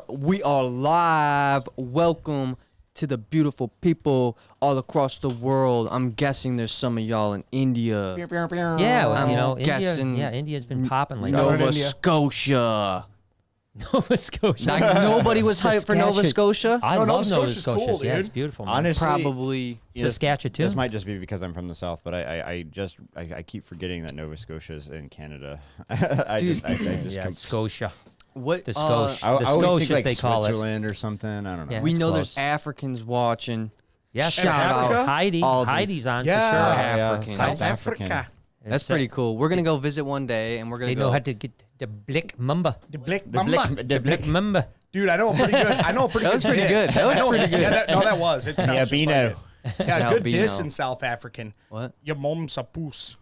We are live. Welcome to the beautiful people all across the world. I'm guessing there's some of y'all in India. Yeah, I'm guessing. India's been popping like Nova Scotia. Nova Scotia. Like nobody was hyped for Nova Scotia. I love Nova Scotia's Scotia. cool, Yeah, dude. it's beautiful. Man. Honestly, Probably Saskatchewan. This might just be because I'm from the South, but I keep forgetting that Nova Scotia is in Canada. Scotia. What? The Scotia. I always think like they call Switzerland or something. I don't know. Yeah. We it's know close. there's Africans watching. Yes, Shout out Heidi. all the- Heidi's on Yeah. for sure. African. South Africa. That's pretty cool. We're gonna go visit one day, and we're gonna They go. know how to get the blick mamba. The Blick The Mamba. blick. Mamba. Dude, I know a pretty good. That was pretty good. That was pretty good. Yeah, that was. It sounds just Bino. like it. Yeah, good Bino. diss in South African. What? Your mom's a poos.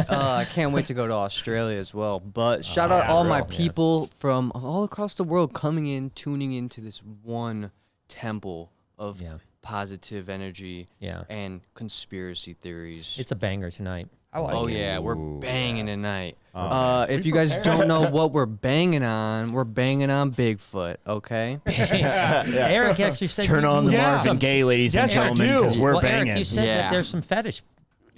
I can't wait to go to Australia as well. But shout out all my people from all across the world coming in, tuning into this one temple of positive energy and conspiracy theories. It's a banger tonight. I like Oh it. yeah, we're banging tonight. If you guys don't know what we're banging on Bigfoot, okay? Eric actually said Turn on the Yeah. Marvin Gaye, ladies and Yes, I gentlemen, do. because we're well, banging. Eric, you said Yeah. that there's some fetish.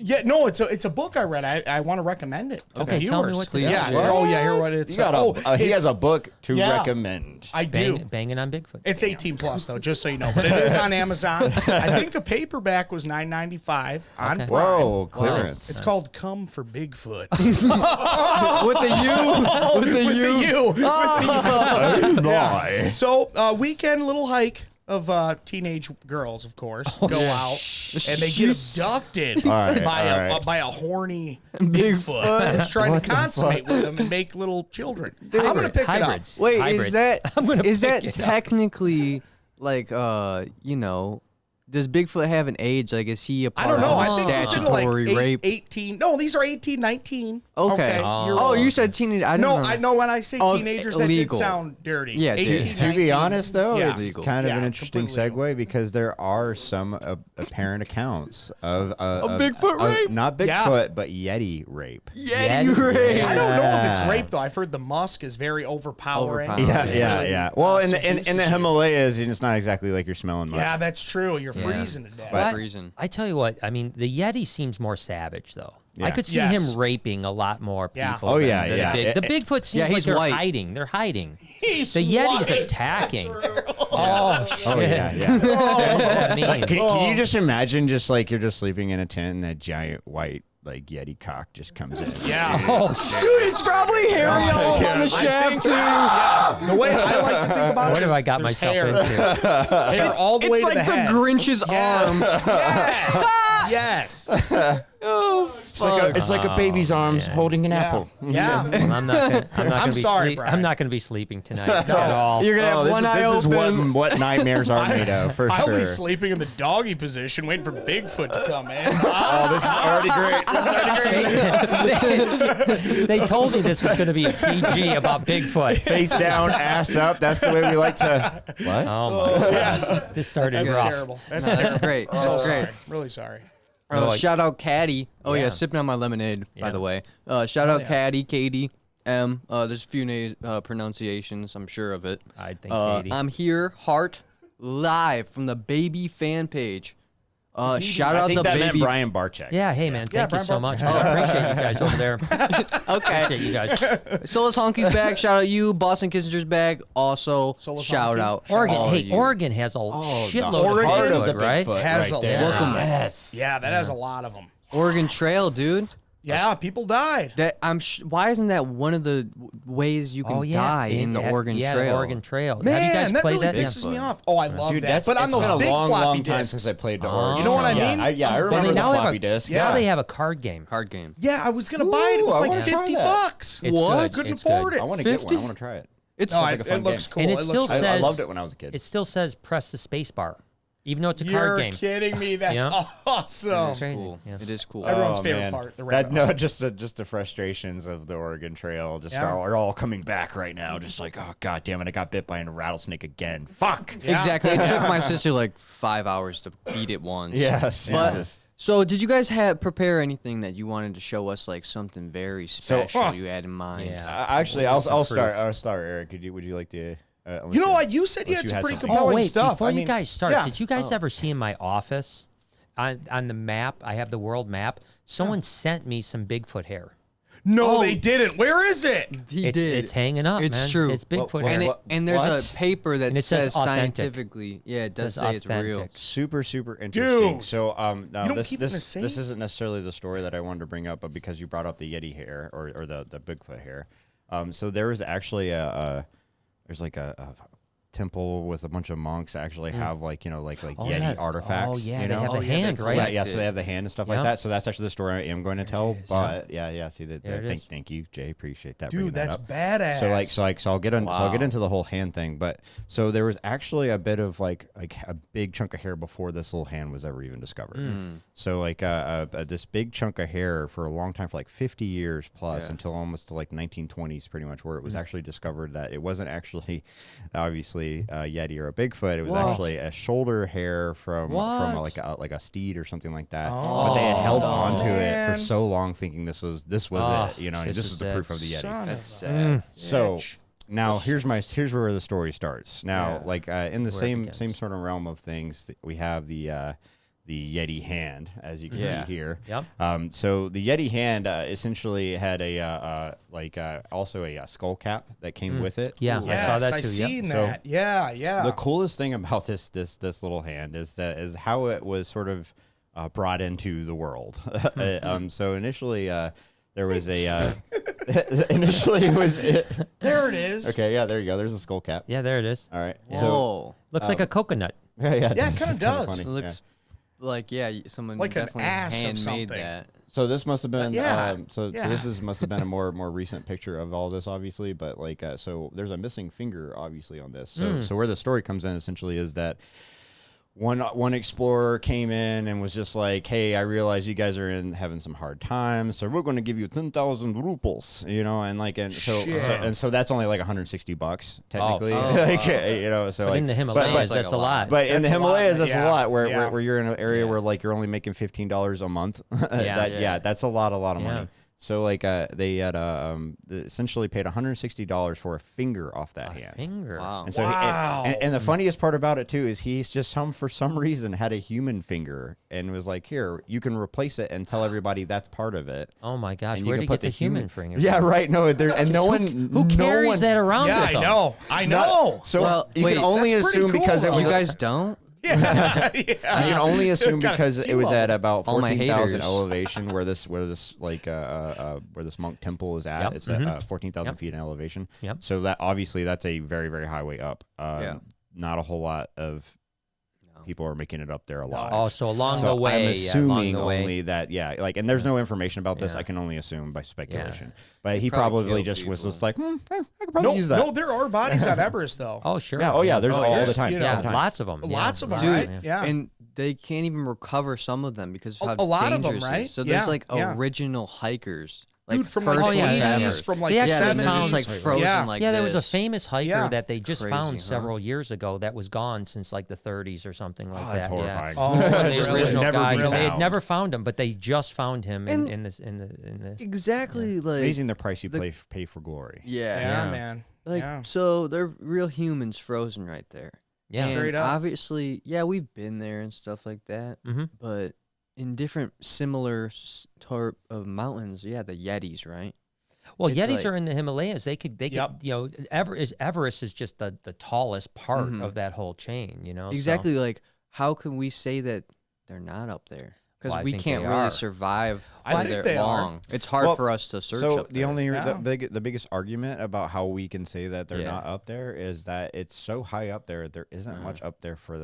Yeah, no, it's a book I read. I want to recommend it to Okay, the tell me viewers. what this Yeah. is. Oh yeah, hear what it's. You got he it's- has a book to Yeah. recommend. I do. Banging on Bigfoot. It's 18 plus though, just so you know. But it is on Amazon. I think a paperback was $9.95 on Okay. Prime. Whoa, clearance. It's called "Come for Bigfoot." With the U. With the U. Yeah. So, weekend little hike of teenage girls, of course, go out and they get abducted by a horny Bigfoot that's trying to consummate with them and make little children. I'm gonna pick Hybrids. it Wait, Hybrids. is gonna that pick it up. technically like does Bigfoot have an age? Like, is he a up. I part don't know. I of think it's in like statutory rape? 18. No, these are 18, 19. Okay. You're Oh, wrong. you said teenage. I No, don't know. I know when I say Oh, teenagers, that did illegal. sound dirty. Yeah, 18, To be 19. honest, though, Yeah. it's Legal. kind of Yeah, an interesting completely segue because there are some apparent accounts of Bigfoot rape? Not Bigfoot, but Yeti rape. Yeti rape. I don't know if it's rape though. I've heard the musk is very overpowering. Yeah. Well, in the seduces you. Himalayas, it's not exactly like you're smelling much. Yeah, that's true. You're freezing to death. But- Freezing. I tell you what, I mean, the Yeti seems more savage, though. Yeah. I could see Yes. him raping a lot more people. Yeah. Oh, than yeah, the yeah. Big, the Bigfoot seems like he's they're white. hiding. They're hiding. He's The Yeti's white. attacking. Oh, shit. Oh, yeah. What does that mean? Can you just imagine just like you're just sleeping in a tent and that giant white like Yeti cock just comes in? Yeah. Dude, it's probably hairy all up on the shaft too. Yeah. The way I like to think about it, What have I got there's myself hair. into? Hair all the way It's to like the the head. Grinch's arm. Yes. It's like a baby's arms holding an apple. Yeah. Well, I'm not gonna be sorry, Brian. I'm not going to be sleeping tonight at all. You're gonna have one eye this is open. what nightmares are made of, for I'll sure. be sleeping in the doggy position, waiting for Bigfoot to come in. Oh, this is already great. They told me this was going to be a PG about Bigfoot. Face down, ass up. That's the way we like to. What? Oh my god, this started That's rough. terrible. That's That's terrible. great. So That's great. sorry. Really sorry. Shout out Caddy. Oh yeah, Yeah. sipping on my lemonade. By Yeah. the way, shout out Caddy, Katie, M. There's a few pronunciations. I'm sure of it. I think Katie. I'm here, Heart, live from the baby fan page. Shout I out think the that meant baby. Brian Barczyk. Yeah, hey man, thank you Brian so much. I appreciate you guys over there. Okay. Appreciate you guys. Solus Honky's back. Shout out you. Boston Kissinger's back. Also, Solus shout Honky. out Oregon, all hey, of you. Oregon has a shitload Oregon. of Part of Bigfoot, the right? Bigfoot Has right a there. lot. Welcome. Yes. Yeah, that has a lot of them. Oregon Trail, dude. Yeah, people died. That why isn't that one of the ways you can die in the Oregon Trail? Yeah, the Oregon Trail. Man, Have you guys that played really that? pisses me off. Oh, I love Dude, that. But on it's those been a big long, floppy long time discs. since I played the Oregon. You know what I Trail. mean? I remember the now they have floppy a- disk. Yeah. Now they have a card game. Card game. Yeah, I was gonna buy it. It was Ooh, I like wanna try $50. that. It's What? good. Couldn't It's afford good. I want to get 50? one. I want to try it. It's No, like a fun it looks game. cool. And it looks still cool. says I loved it when I was a kid. It still says press the space bar, even though it's a You're card game. kidding me. That's Yeah. awesome. It's crazy. cool. Yeah. It is cool. Everyone's Oh, favorite man. part, the rabbit No, hole. just the frustrations of the Oregon Trail Yeah. are all coming back right now. Just like, oh god damn it, I got bit by a rattlesnake again. Fuck. Yeah. Exactly. It took my sister like 5 hours to beat it once. Yes. But Jesus. So, did you guys prepare anything that you wanted to show us, like something very special you had in mind? Yeah. Actually, I'll start. I'll start, Eric. Would you like to? You know what? You said you had some pretty compelling stuff. Before you guys start, did you guys ever see in my office on the map? I have the world map. Someone sent me some Bigfoot hair. No, they didn't. Where is it? It's hanging up, It's man. true. It's Bigfoot. And there's a paper that says says scientifically. Yeah, it does say it's real. Super interesting. Dude. So now You don't this keep it in a safe? isn't necessarily the story that I wanted to bring up, but because you brought up the Yeti hair or the Bigfoot hair, so there was actually there's like a temple with a bunch of monks actually have like Yeti artifacts. Oh yeah, you know? they have the hand, right? Yeah, so they have the hand and stuff like that. So that's actually the story I am going to tell. But see that. Thank you, Jay. Appreciate that. Dude, that's badass. So I'll get into the whole hand thing. But so there was actually a bit of like a big chunk of hair before this little hand was ever even discovered. So this big chunk of hair for a long time, for like 50 years plus, until almost to like 1920s, pretty much, where it was actually discovered that it wasn't actually obviously a Yeti or a Bigfoot. It was actually a shoulder hair from like a steed or something like that. But they had held on to it for so long, thinking this was it. You know, this is the proof of the Yeti. That's sad. So now here's where the story starts. Now, in the same sort of realm of things, we have the Yeti hand, as you can see here. Yep. So the Yeti hand essentially had also a skull cap that came with it. Yeah, Yes, I saw that too. I seen that. Yeah. The coolest thing about this little hand is how it was sort of brought into the world. So initially there was initially it was There it is. Okay, yeah, there you go. There's a skull cap. Yeah, there it is. All right. Whoa. So Looks like a coconut. Yeah, it kind of does. funny. It looks like someone Like an definitely ass of handmade something. that. So this must have been so this must have been a more recent picture of all this, obviously, but so there's a missing finger obviously on this. So where the story comes in essentially is that one explorer came in and was just like, "Hey, I realize you guys are having some hard times, so we're going to give you 10,000 rubles," you know, so that's only like $160 technically, So But in the Himalayas, that's a lot. But in the Himalayas, that's a lot. Where Yeah. you're in an area where like you're only making $15 a month. That's a lot of money. So they had essentially paid $160 for a finger off that hand. Finger. Wow. And so and the funniest part about it too is he's just for some reason had a human finger and was like, "Here, you can replace it and tell everybody that's part of it." Oh my gosh, And where you did can he put get the human finger? Yeah, right. No, no one Who carries that around Yeah, with I them? know. I know. So you wait, can only that's pretty assume cool, because it though. was You guys don't? you can only assume Got a because it few was of at them. about All my 14,000 haters. elevation where this monk temple is at. Yep. It's at 14,000 feet in elevation. Yep. So that obviously that's a very, very high way up. Not a whole lot of people are making it up there alive. Oh, so along So the way, I'm assuming along the way. only that, and there's no information about this. Yeah. I can only assume by speculation. But he probably probably killed just was people. just like, I could probably use that. No, there are bodies on Everest though. Oh, sure. Yeah, there's all yes. the time. You know, all Yeah, the time. lots of them. Lots of them, Dude, right? Yeah. and they can't even recover some of them because of how A lot of them, dangerous it right? is. So Yeah, there's like yeah. original hikers, like Dude, from first like Oh, yeah, ones yeah, ever. 80s, from like Yeah, the they and they're found- just like frozen Yeah. like Yeah, there was a this. famous hiker Yeah. that they just Crazy, found huh? several years ago that was gone since like the 30s or something like that. That's horrifying. Oh, One of really? the original Never guys, been and they had found. never found him, but they just found him And- in the. Exactly like Amazing the price you pay for glory. yeah. Yeah, Yeah. man. Like Yeah. so they're real humans frozen right there. Yeah. And Straight up. obviously, we've been there and stuff like that. Mhm. But in different similar sort of mountains, the Yetis, right? Well, It's Yetis like- are in the Himalayas. They could, Yep. Everest is just the tallest part Mhm. of that whole chain. You know, so- Exactly. Like, how can we say that they're not up there? Because Well, I we think can't they really are. survive I think there they are. long. It's hard Well, for us to search So up the there. only Yeah. the biggest argument about how we can say that they're Yeah. not up there is that it's so high up there. There isn't much up there for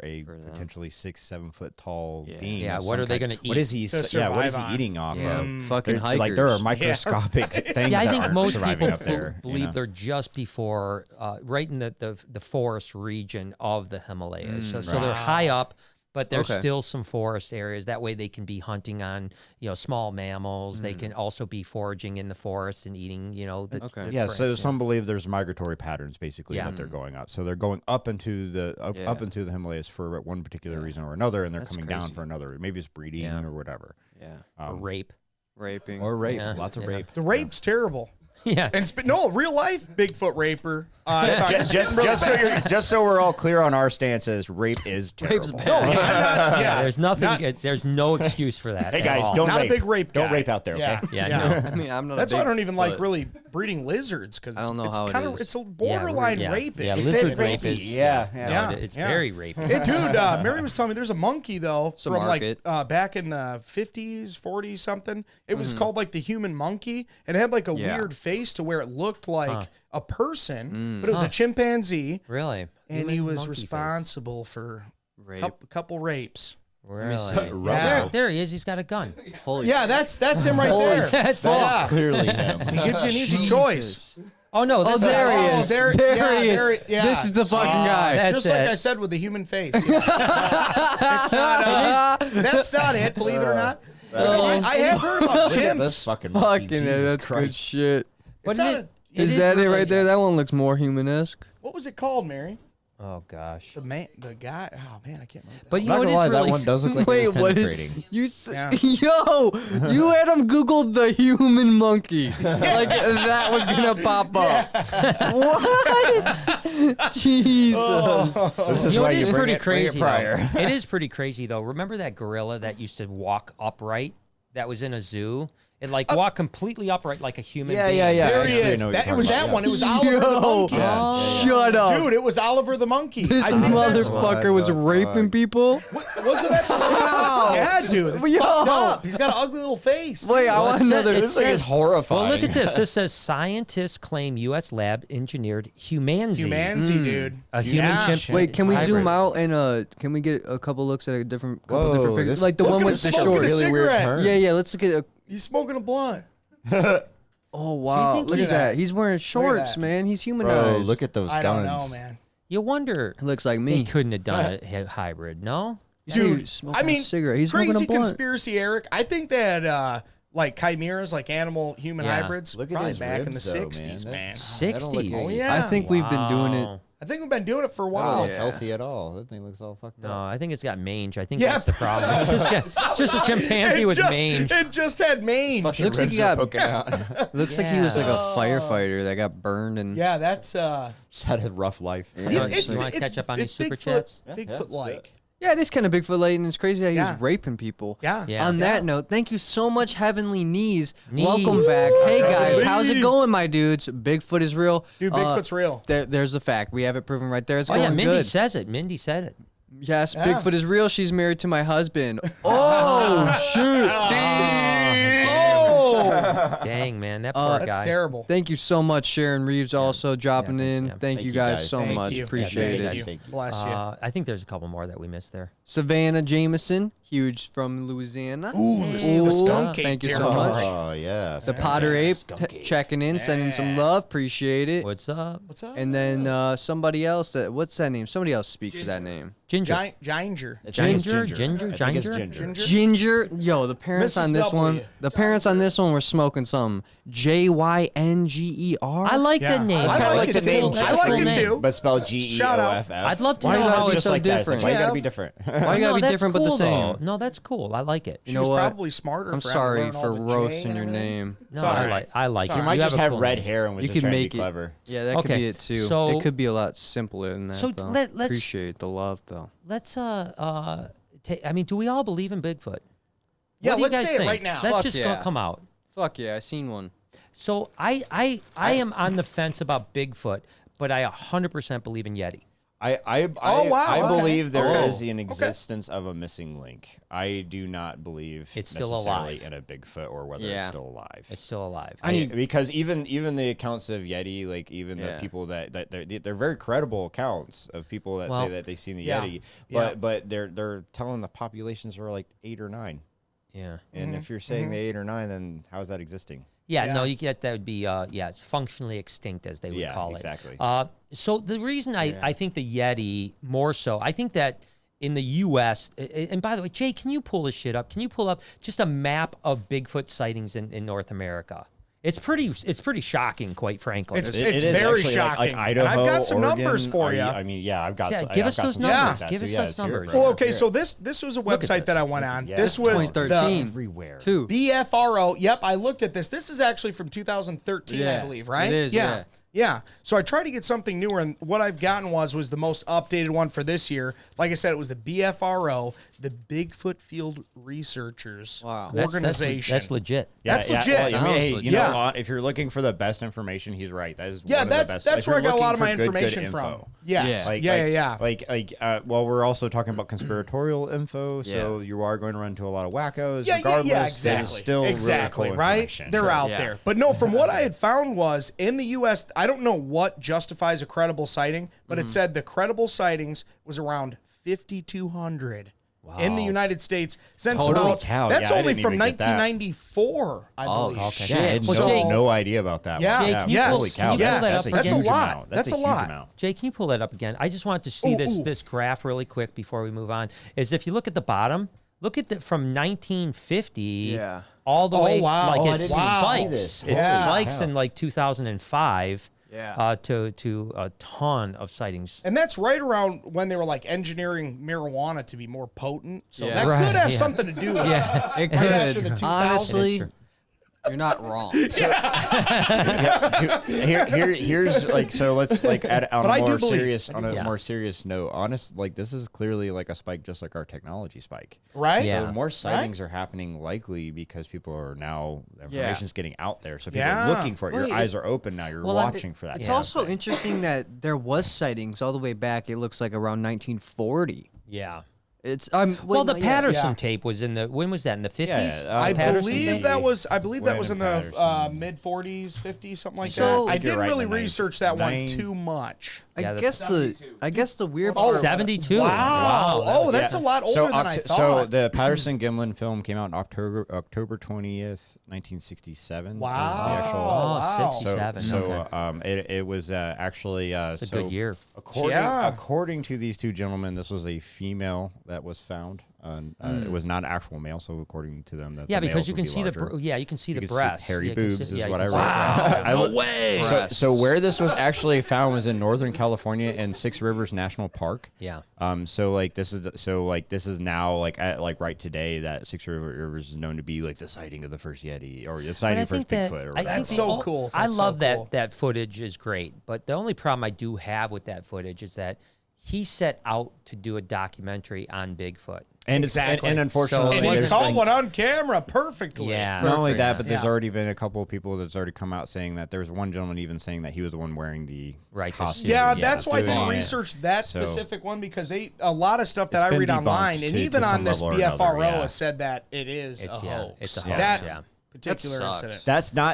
a For them. potentially 6-7 foot tall Yeah. being. Yeah, of what some are they kind. gonna What eat is he? to What is survive he on? eating off Yeah. of? Fucking There's- hikers. Like there are microscopic things. Yeah, I that think aren't most surviving people up there. believe they're just before, right in the forest region of the Himalayas. So they're high up. but there's still some forest areas. That way they can be hunting on, small mammals. They can also be foraging in the forest and eating, the Yeah, so branch, some believe there's migratory patterns basically that they're going up. So they're going up into the up into the Himalayas for one particular reason or another, and they're coming down for another. Maybe it's breeding or whatever. Yeah. or rape. Raping. Or rape. Yeah. Lots of rape. The rape's terrible. Yeah. And no, real life Bigfoot raper. Just so we're all clear on our stances, rape is terrible. Rape's bad. No, I'm not, yeah. There's nothing. There's no excuse for that. Hey at guys, all. don't Not rape. a big rape guy. Don't rape out there, okay? Yeah, Yeah. I mean, I'm not. That's a why I big don't even like foot. really breeding lizards because I don't know it's how it kind of is. it's a borderline yeah. rapish. Yeah, lizard rape is. Yeah. It's Yeah. very rapey. Hey, dude, Mary was telling me there's a monkey though a from market. like back in the 50s, 40s, something. It was called like the human monkey, and it had like a weird face to where it looked like a person, but it was a chimpanzee, Really? and Human he was monkey responsible for Rape. a couple rapes. Really? Yeah. There he is. He's got a gun. Holy Yeah, that's him right there. That's Yeah. Clearly him. He gives you an easy choice. Oh no! Oh, That's there he Oh, is. there- There yeah, he is. there- yeah. This is the fucking guy. that's Just like it. I said with the human face. It's not, that's not it, believe it or not. I have heard about Look at chimps. this fucking monkey. Fucking Jesus that's good Christ. shit. It's Wasn't not it- a- Is that it right there? That one looks more human-esque. What was it called, Mary? Oh gosh! The guy. Oh man, I can't remember. But you Not know what gonna is lie, really that one does look like Wait, it was what? penetrating. You Yeah. yo, you had him Googled the human monkey. Like that was gonna pop up. What? Jesus. This is You know, why it you is bring pretty it, bring it crazy. prior. Though. It is pretty crazy though. Remember that gorilla that used to walk upright? That was in a zoo. It like walked completely upright like a human being. There he Actually, I is. know what It you're was talking that about, one. It was Oliver the monkey. Shut up. Dude, it was Oliver the monkey. This I think that's- motherfucker was raping people. Wasn't that the Yeah, dude. It's Yo. fucked up. He's got an ugly little face. Wait, I Well, want it another. said- This thing is horrifying. Well, look at this. This says scientists claim U.S. lab engineered humanzee. Humanity, dude. A human Yeah. chimp. Shit. Wait, can we zoom Hybrid. out and can we get a couple looks at a different couple different Whoa, pictures? this- Like the Look one at with him the smoking shorts. a really weird cigarette. turn. Yeah, let's look at a. He's smoking a blunt. Oh wow, think look he's- at that. He's wearing shorts, that. man. He's Bro, humanized. look at those I don't guns. know, man. You wonder It looks like they me. couldn't have done a hybrid. No. Dude, smoking I mean, a cigarette. He's smoking crazy a blunt. conspiracy, Eric. I think that like chimeras, like animal-human Yeah. hybrids, Look at probably his back in the ribs, though, 60s, man. man. 60s. Oh, yeah. I think we've been doing it. Wow. I think we've been doing it for a Not while. look healthy at all. That thing looks all fucked No, up. I think it's got mange. I think Yeah. that's the problem. It's just a chimpanzee with mange. It just had mange. Fucking Looks like ribs he are got- poking out. Looks like he was like a Yeah. firefighter that got burned and. Yeah, that's Just had a rough life. You want to catch up on these super chats? Bigfoot-like. Yeah, it is kind of Bigfoot-like, and it's crazy that he Yeah. was raping people. Yeah. Yeah. On that note, thank you so much, Heavenly Knees. Knees. Welcome back. Hey guys, Heavenly. how's it going, my dudes? Bigfoot is real. Dude, Bigfoot's real. There's the fact. We have it proven right there. It's Oh going yeah, Mindy good. says it. Mindy said it. Yes, Yeah. Bigfoot is real. She's married to my husband. Oh shit! Dang man, that poor That's guy. terrible. Thank you so much, Sharon Reeves, also dropping thanks, in. Sam. Thank you guys so Thank much. you. Appreciate Yeah, it. thank you. Thank you. Bless you. I think there's a couple more that we missed there. Savannah Jameson, huge from Louisiana. Ooh, the skunk ape thank you so territory. much. Oh, yeah. The Potter Ape checking in, sending some love. Appreciate it. What's up? What's up? And then somebody else what's that name? Somebody else speak for that name. Ginger. Ginger. I think it's Ginger? I think it's Ginger? ginger. Ginger. Yo, the parents Mrs. on this W. one. The parents on this one were smoking some Jynger. I like Yeah. the name. I kinda like like it the name. too. That's I a like cool it name. too. But spelled GEOFF. I'd love to Why know you how guys it's just so like that. It's like, different? why you gotta Jeff. be different? Why you gotta be that's different but the cool, same? though. No, that's cool. I like it. She know was what? probably smarter. I'm for having sorry learned for all the J roasting and your everything. name. No, all I right. like. I like it. You might You just a have cool red name. hair and was You just could trying to make be it. clever. Yeah, that could Okay, be it too. so- it could be a lot simpler than that. So though. let's- Appreciate the love though. Let's I mean, do we all believe in Bigfoot? Yeah, What do you let's guys say it think? right now. Let's Fuck just yeah. come out. Fuck yeah, I seen one. So I am on the fence about Bigfoot, but I 100% believe in Yeti. Oh, wow, I okay. believe there Oh. is an existence of a missing link. I do not believe It's still necessarily alive. in a Bigfoot or whether Yeah. it's still alive. It's still alive. Because even the accounts of Yeti, like even the Yeah. people that they're very credible accounts of people that Well, say that they seen the yeah. Yeti, Yeah. but they're telling the populations are like 8 or 9. Yeah. And if you're saying the 8 or 9, then how is that existing? Yeah, Yeah. no, you get that would be it's functionally extinct as they would Yeah, call exactly. it. So the reason I think the Yeti more so, I think that in the U.S. And by the way, Jay, can you pull this shit up? Can you pull up just a map of Bigfoot sightings in North America? It's pretty shocking, quite frankly. It's very shocking. Like Idaho, and I've got some Oregon, numbers for you. I mean, yeah, I've got. Give us those numbers. Give us those numbers. Well, okay, so this was a website that I went on. Yeah. This was 2013. Everywhere. Two. BFRO. Yep, I looked at this. This is actually from 2013, I believe, right? It is, yeah. Yeah. So I tried to get something newer, and what I've gotten was the most updated one for this year. Like I said, it was the BFRO, the Bigfoot Field Researchers Organization. That's legit. Yeah, That's legit. Well, I mean, hey, Sounds you legit. know, if you're looking for the best information, he's right. That is Yeah, one of the best. that's If where I you're got a lot of looking my for good information info. from. Yes. Yeah. Well, we're also talking about conspiratorial info, so you are going to run into a lot of wackos. Regardless, yeah, it's exactly. still exactly, really cool right? information. They're out Yeah. there. But no, from what I had found was in the U.S., I don't know what justifies a credible sighting, but it said the credible sightings was around 5,200 in the United States since Holy about, cow. that's Yeah, I only didn't from even get that. 1994, I believe. okay. Yeah, I had Well, Jake- no idea about that. Yeah. one. Jake, can you yes. pull- Holy can cow, you pull yes. that up That's a again? lot. That's a huge lot. amount. Jay, can you pull that up again? I just wanted to see this graph really quick before we move on. Is if you look at the bottom, look at from 1950 all the way wow. like Oh, I it didn't spikes. see this. It Yeah. spikes in like 2005 Yeah. to a ton of sightings. And that's right around when they were like engineering marijuana to be more potent. So Yeah. that Right, could have yeah. something to do with it. Yeah. It Right after the could. 2000s. Honestly, you're not wrong. Here's like, so let's like add on But I a do more believe- serious Yeah. more serious note. Honest, like this is clearly like a spike, just like our technology spike. Right? Yeah. So more sightings are happening likely because people are now information's getting out there. So people Yeah. are looking for it. Your Well, eyes are open now. You're well, watching for that. It's kind of also thing. interesting that there was sightings all the way back. It looks like around 1940. Yeah. It's Well, the Patterson Yeah. tape was in the when was that in the 50s? Yeah, I Patterson believe tape. that was in the Patterson. mid 40s, 50s, something like So- that. I I think you're didn't right, really in the research that one nine- too much. Yeah, I guess the weird Oh, part. 72. Wow. Oh, that's a lot older than I thought. So the Patterson Gimlin film came out in October 20th, 1967. Wow. Is the actual, Oh, Wow. 67. So okay. it was actually It's a good year. According to these two gentlemen, this was a female that was found. It was not an actual male, so according to them, that Yeah, the because males you would can be see larger. you can see You the can see breasts. hairy Yeah, you can boobs see- is yeah, what you I can wrote. see- Wow. No way. So where this was actually found was in Northern California in Six Rivers National Park. Yeah. This is now like right today that Six Rivers is known to be like the sighting of the first Yeti or the sighting of the first Bigfoot. Or I think That's the so cool. I That's so love cool. that footage is great, but the only problem I do have with that footage is that he set out to do a documentary on Bigfoot. and Exactly. and unfortunately, And he there's caught been- one on camera perfectly. Yeah. Not only Perfect. that, but there's Yeah. already been a couple of people that's already come out saying that there's one gentleman even saying that he was the one wearing the Right, costume. Yeah, Yeah, that's why I doing didn't it. research that So- specific one because a lot of stuff that It's I been read debunked online and to even some on this level or another, BFRO yeah. has said that it is a hoax. It's a hoax. That Yeah. particular That sucks. incident.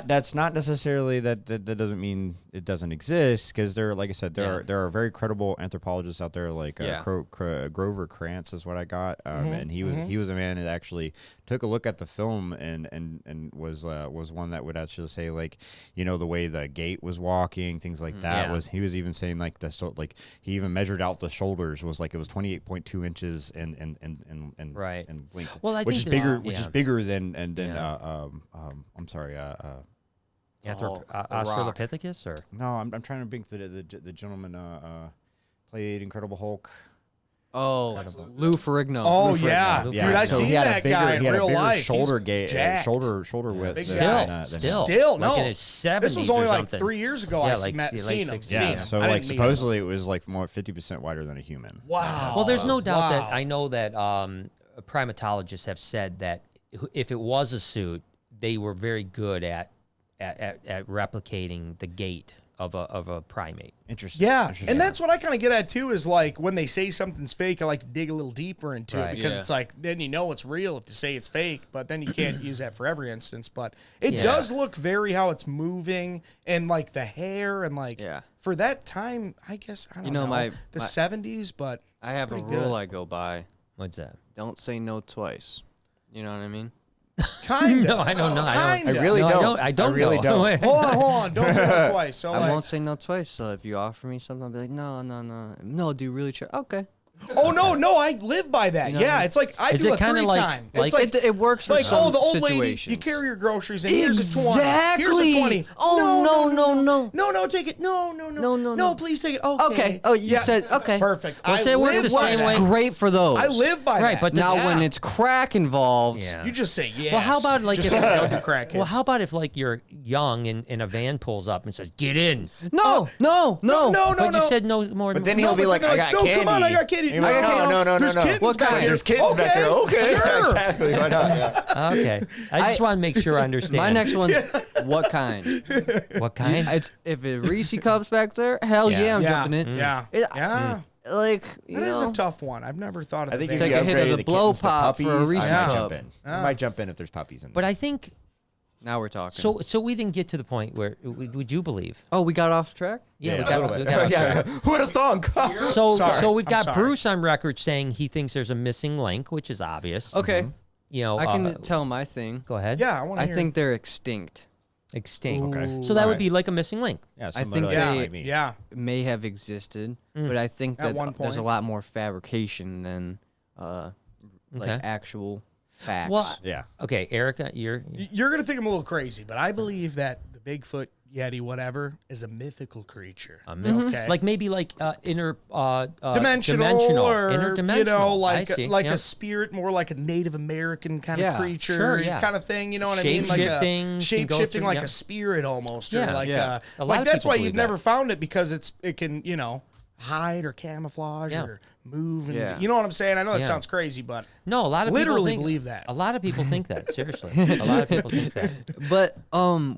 That's not necessarily that doesn't mean it doesn't exist because there, like I said, there are very credible anthropologists out there like Grover Krantz is what I got, and he was a man that actually took a look at the film and was one that would actually say like the way the gait was walking, things like that. Yeah. He was even saying like he even measured out the shoulders was like it was 28.2 inches and Right. and length, Well, I which think is bigger that- which is yeah. bigger than I'm sorry Australopithecus or no, I'm trying to think the gentleman played Incredible Hulk. Oh, Lou Ferrigno. Oh, Lou Ferrigno. yeah. Lou Dude, Ferrigno. I so seen he had that a bigger, guy in he had a real bigger life. shoulder He's gate, jacked. shoulder width. Big than, guy. Still, Still, like no. in his 70s This was only or like something. 3 years ago. Yeah, I like met, late seen him. 60s. Seen Yeah, him. so I like didn't meet him. supposedly it was like more 50% wider than a human. Wow. Well, there's no doubt that Wow. I know that primatologists have said that if it was a suit, they were very good at replicating the gait of a primate. Interesting. Yeah, Interesting. and that's what I kind of get at too. Is like when they say something's fake, I like to dig a little deeper into it Right. because Yeah. it's like then you know it's real if they say it's fake, but then you can't use that for every instance. But it Yeah. does look very how it's moving and like the hair and like Yeah. for that time, I guess I don't know, know the my- 70s, but I have a pretty rule good. I go by. What's that? Don't say no twice. You know what I mean? kind of. No, I don't know. I Kinda. really No, don't. I don't really know. don't. Hold on. Don't say that twice. So I like, won't say no twice. So if you offer me something, I'll be like, no, dude, really try. Okay. Oh no, I live by that. know? Yeah, it's like I Is do it a kinda 3 like- time. like- It's like It works for like some the old situations. lady, you carry your groceries and here's a 20. Exactly. Here's a 20. Oh, no. Take it. No, please take it. Okay. Okay. Oh, you said okay. Perfect. Well, say it works the same way. Great for those. I live by Right, that. but Now, Yeah. when it's crack involved, Yeah. You just say yes. Well, how about like just if, don't do crack well, hits. how about if like you're young and a van pulls up and says, "Get in," no. No. but you said no more. But then than he'll be like, I got no, candy. come on, I got candy. You're like, no. There's kittens What back kind? here. There's kids back there. Okay. Sure. Exactly. Why not? Yeah. Okay, I just want to make sure I understand. My next one's what kind? What kind? It's if a Reese Cups back there, hell yeah, I'm Yeah. jumping in. Yeah. It- Like you That is know, a tough one. I've never thought of I think that. if Take you a hit of upgraded the the blow kittens to pop for a puppies, Reese I might Cup. jump in. I might jump in if there's puppies in there. But I think now we're talking. so. We didn't get to the point where would you believe? Oh, we got off track. Yeah, a we got, little we bit. got off Yeah, track. who would have thunk? So Sorry. we've I'm got sorry. Bruce on record saying he thinks there's a missing link, which is obvious. Okay, You know, I can tell my thing. go ahead. Yeah, I want to I hear. think they're extinct. Extinct. Okay. So that would Alright. be like a missing link. Yeah, I somebody think like they- like me. Yeah. May have existed, but I think At that one there's a point. lot more fabrication than like Okay. actual facts. Well, Yeah. okay, Erica, you're You're going to think I'm a little crazy, but I believe that the Bigfoot, Yeti, whatever, is a mythical creature. a myth. Okay. Like maybe like Dimensional or, interdimensional. you know, I like, see, like yeah. a spirit, more like a Native American kind Yeah, of creature sure, yeah. kind of thing, you know what I mean? Like Shape-shifting, can go shape-shifting, through- like yeah. a spirit almost, Yeah, or like yeah. A lot like of that's people why believe you've that. never found it because it can, you know, hide or camouflage Yeah. or move, and Yeah. you know what I'm saying? I know that Yeah. sounds crazy, but No, a lot of Literally people believe that. A lot of people think that. Seriously, a lot of people think that. But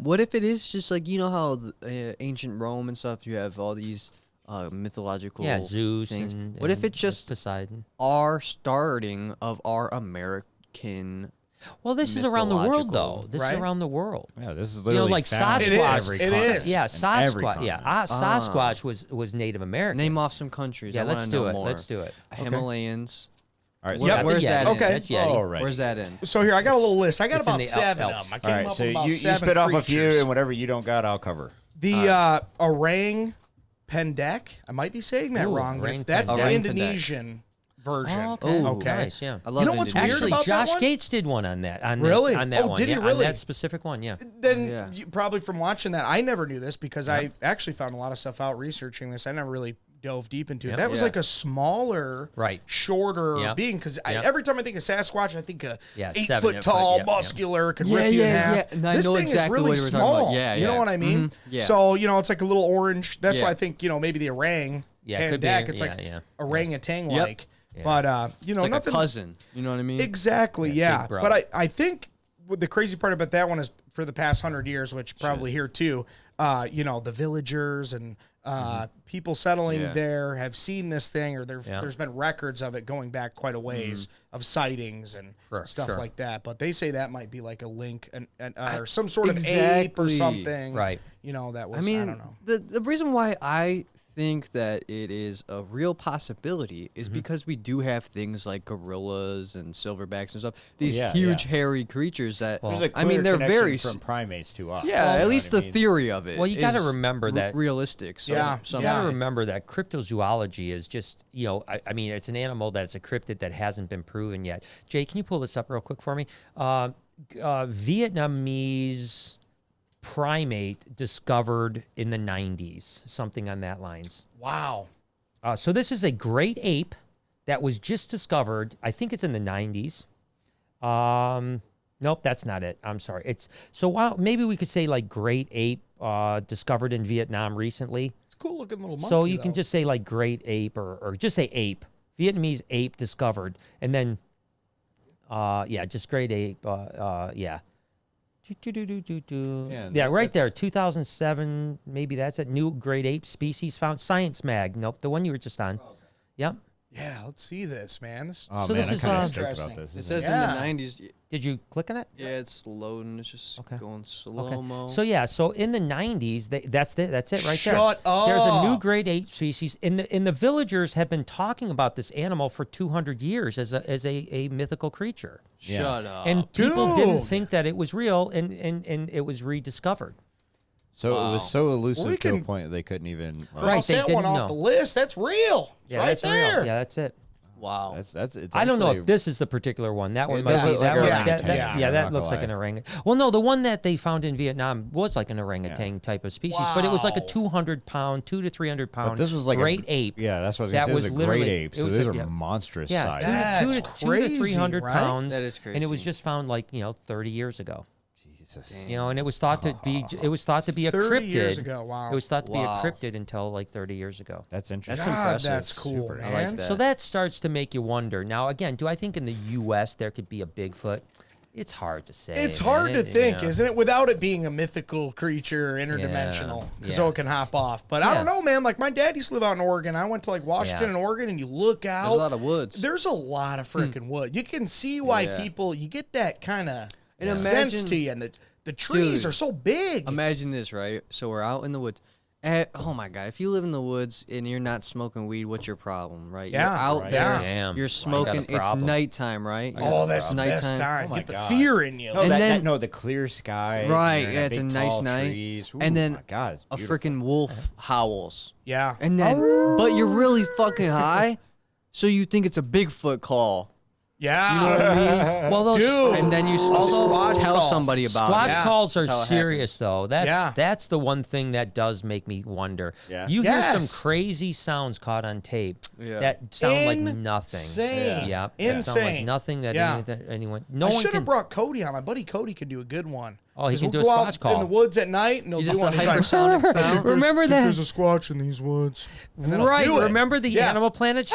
what if it is just like you know how ancient Rome and stuff? You have all these mythological Yeah, Zeus. things. And, What if and it's just Poseidon? our starting of our American? Well, this is around the world, though. mythological, This right? is around the world. Yeah, this is You literally know, like found It Sasquatch. is. It is. Yeah, In every Sasquatch. Yeah, continent. Sasquatch was Native American. Name off some countries. yeah, I let's wanna do know it. more. Let's do it. Himalayans. All right. Where- Yep. Where's Yeti. that in? Okay. That's Yeti. All right. Where's that in? so here I got a little list. I got It's in about the 7 of Alps. them. I All came right. up So with about you 7 spit off a few, creatures. and whatever you don't got, I'll cover. The orang pendek. I might be saying that Ooh, wrong, but orang that's the pendek. Indonesian version. Oh, okay. Okay. Nice, yeah. I love You know what's Indonesia. weird Actually, about that Josh one? Gates did one on that. Really? On that Oh, one. did he yeah, really? On that specific one, yeah. Then Yeah. you, probably from watching that, I never knew this because I actually found a lot of stuff out researching this. I never really dove deep into it. Yep. That was Yeah. like a smaller, Right. shorter Yep. being. Because Yep. every time I think of Sasquatch, I think of Yeah, 8 7 foot foot, tall, yep, yep. muscular, could rip you in half. And I This know thing exactly is really what you were talking about. small. Yeah, You know yeah. what I mean? Mhm. Yeah. So you know, it's like a little orange. That's why Yeah. I think maybe the orang Yeah, it could be, pendek. It's yeah, like yeah. orangutan Yep. like. Yeah. But you know, It's like nothing. a cousin. You know what I mean? Exactly, yeah. big brother. But I think what the crazy part about that one is for the past 100 years, which probably here too, you know, the villagers and people settling Yeah. there have seen this thing, or Yeah. there's been records of it going back quite a ways of sightings and Sure, stuff sure. like that. But they say that might be like a link and or some sort of ape or Exactly. something. Right. You know, that was, I mean, I don't know. the reason why I think that it is a real possibility is because we do have things like gorillas and silverbacks and stuff. These yeah, huge, yeah. hairy creatures that There's a I mean, clear they're connection very from primates to us. yeah. you know At least what I the mean? theory of it. Well, you gotta is remember that- realistic. So Yeah, You somehow. got to remember that cryptozoology is just, you know, I mean, it's an animal that's a cryptid that hasn't been proven yet. Jay, can you pull this up real quick for me? Vietnamese primate discovered in the 90s, something on that lines. Wow. So this is a great ape that was just discovered. I think it's in the 90s. Nope, that's not it. I'm sorry. It's so while maybe we could say like great ape discovered in Vietnam recently. It's a cool looking little monkey. So you can though. just say like great ape or just say ape. Vietnamese ape discovered. And then yeah, just great ape. Yeah. Yeah, right there. 2007, maybe that's it. New great ape species found. Science Mag. Nope, the one you were just on. Yep. Yeah, let's see this, man. This, Oh So man, this I'm is, kind of interesting. stoked about this. It isn't says Yeah. in the 90s. Did you click on it? Yeah, it's loading. It's just Okay. going slow mo. So yeah, so in the 90s, that's it right there. Shut There's a new up. great ape species, and the villagers have been talking about this animal for 200 years as a mythical creature, Shut up. and people didn't Dude. think that it was real, and it was rediscovered. So it was so elusive we to a can point that they couldn't even. Right, Cross they that one didn't off know. the list. That's real. It's Yeah, right that's there. real. Yeah, that's it. Wow. It's I don't know actually- if this is the particular one. That one It might does be. look That, like one- an that, orangutan. yeah, that Not looks like gonna an orangutan. Well, no, the one that they found in Vietnam was like an orangutan type of species, but it was like a Wow. 200-pound, 200 to 300 pound. But this was like great a ape. Yeah, that's what I was That going to say. was It was a literally- great ape. it So was these a- are yeah. monstrous Yeah, size. That's two to crazy, 300 right? pounds. That is crazy. And it was just found like 30 years ago. Jesus. You know, and it was thought to be a 30 cryptid. years ago, wow. It was thought to be a Wow. cryptid until like 30 years ago. That's interesting. That's God, impressive. that's cool, Super. man. I like that. So that starts to make you wonder. Now, again, do I think in the U.S. there could be a Bigfoot? It's hard to say. It's man. hard to think, yeah. isn't it? Without it being a mythical creature, interdimensional, Yeah. so it can hop off. But I don't Yeah. know, man. Like my dad used to live out in Oregon. I went to like Washington Yeah. and Oregon, and you look out. There's a lot of woods. There's a lot of freaking wood. You can see why Yeah. people. You get that kind of And sense imagine- to you, and the trees Dude, are so big. Imagine this, right? So we're out in the woods. Oh my God! If you live in the woods and you're not smoking weed, what's your problem, right? Yeah, you're out right. there. Damn. You're smoking. got a problem. It's nighttime, right? Oh, that's the nighttime. best time. Oh my Get the God. fear in you. No, And then- no, the clear sky. Right, and yeah, it's a big, nice tall night. trees. Ooh, And then my God, it's a beautiful. freaking wolf howls, Yeah. and then, but you're really fucking high, so you think it's a Bigfoot call. Yeah. You know what I mean? Well, those Dude. And then you Squatch tell call. somebody about Squatch it. Yeah. calls are That's how it serious, though. Yeah. That's the one thing that does make me wonder. Yeah. You hear Yes. some crazy sounds caught on tape Yeah. that sound like nothing. Insane. Yeah, Insane. Sound like nothing that, Yeah. anyone. No I one should can. have brought Cody on. My buddy Cody can do a good one. Oh, he 'Cause can we'll do a go Squatch out call. in the woods at night, and he'll You do just one. a He's like, hypersonic sound. Remember that? There's a Squatch in these woods. And then he'll Right. do it. Remember the Yeah. Animal Planet show?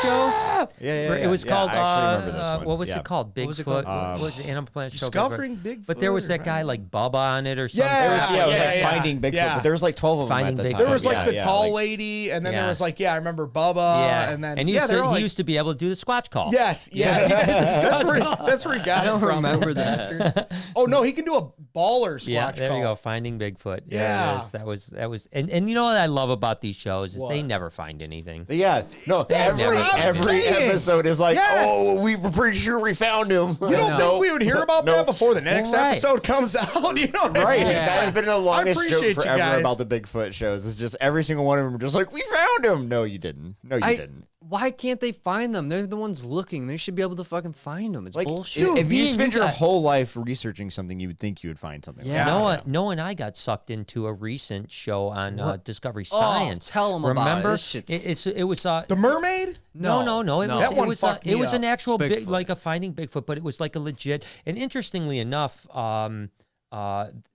Yeah, Where it was called. I actually remember this one. What was Yeah. it called? Bigfoot. What was it called? What was the Animal Planet show? Discovering Bigfoot. But there was that guy like Bubba on it or something. Yeah. It was, it was like yeah. finding Bigfoot, Yeah. but there was like 12 of them Finding at the Bigfoot. time. There was like Yeah, the yeah, tall like- lady, and then Yeah. there was like, I remember Bubba, Yeah, and then he yeah, used, they're to, all he like, used to be able to do the Squatch call. yes, yeah, that's where he got I don't it from. remember that. Oh no, he can do a baller Squatch Yeah, there call. you go. Finding Bigfoot. Yeah. that was, and you know what I love about these shows is they What? never find anything. Yeah, no, That's every what I'm every saying. episode is like, Yes. oh, we were pretty sure we found him. You don't think we would hear about that before the next Right. episode comes out? You know what I Right, mean? that has been the longest joke appreciate you forever guys. about the Bigfoot shows. It's just every single one of them are just like, we found him. No, you didn't. No, you didn't. Why can't they find them? They're the ones looking. They should be able to fucking find them. It's Like, bullshit. if me you and spend you your got- whole life researching something, you would think you would find something. Yeah. Noah and I got sucked into a recent show on Discovery Oh, Science. tell 'em about it. Remember? This shit's- It was The mermaid? No. It No. was, That it one was, fucked it me was up. an actual It's big, Bigfoot. like a Finding Bigfoot, but it was like a legit. And interestingly enough,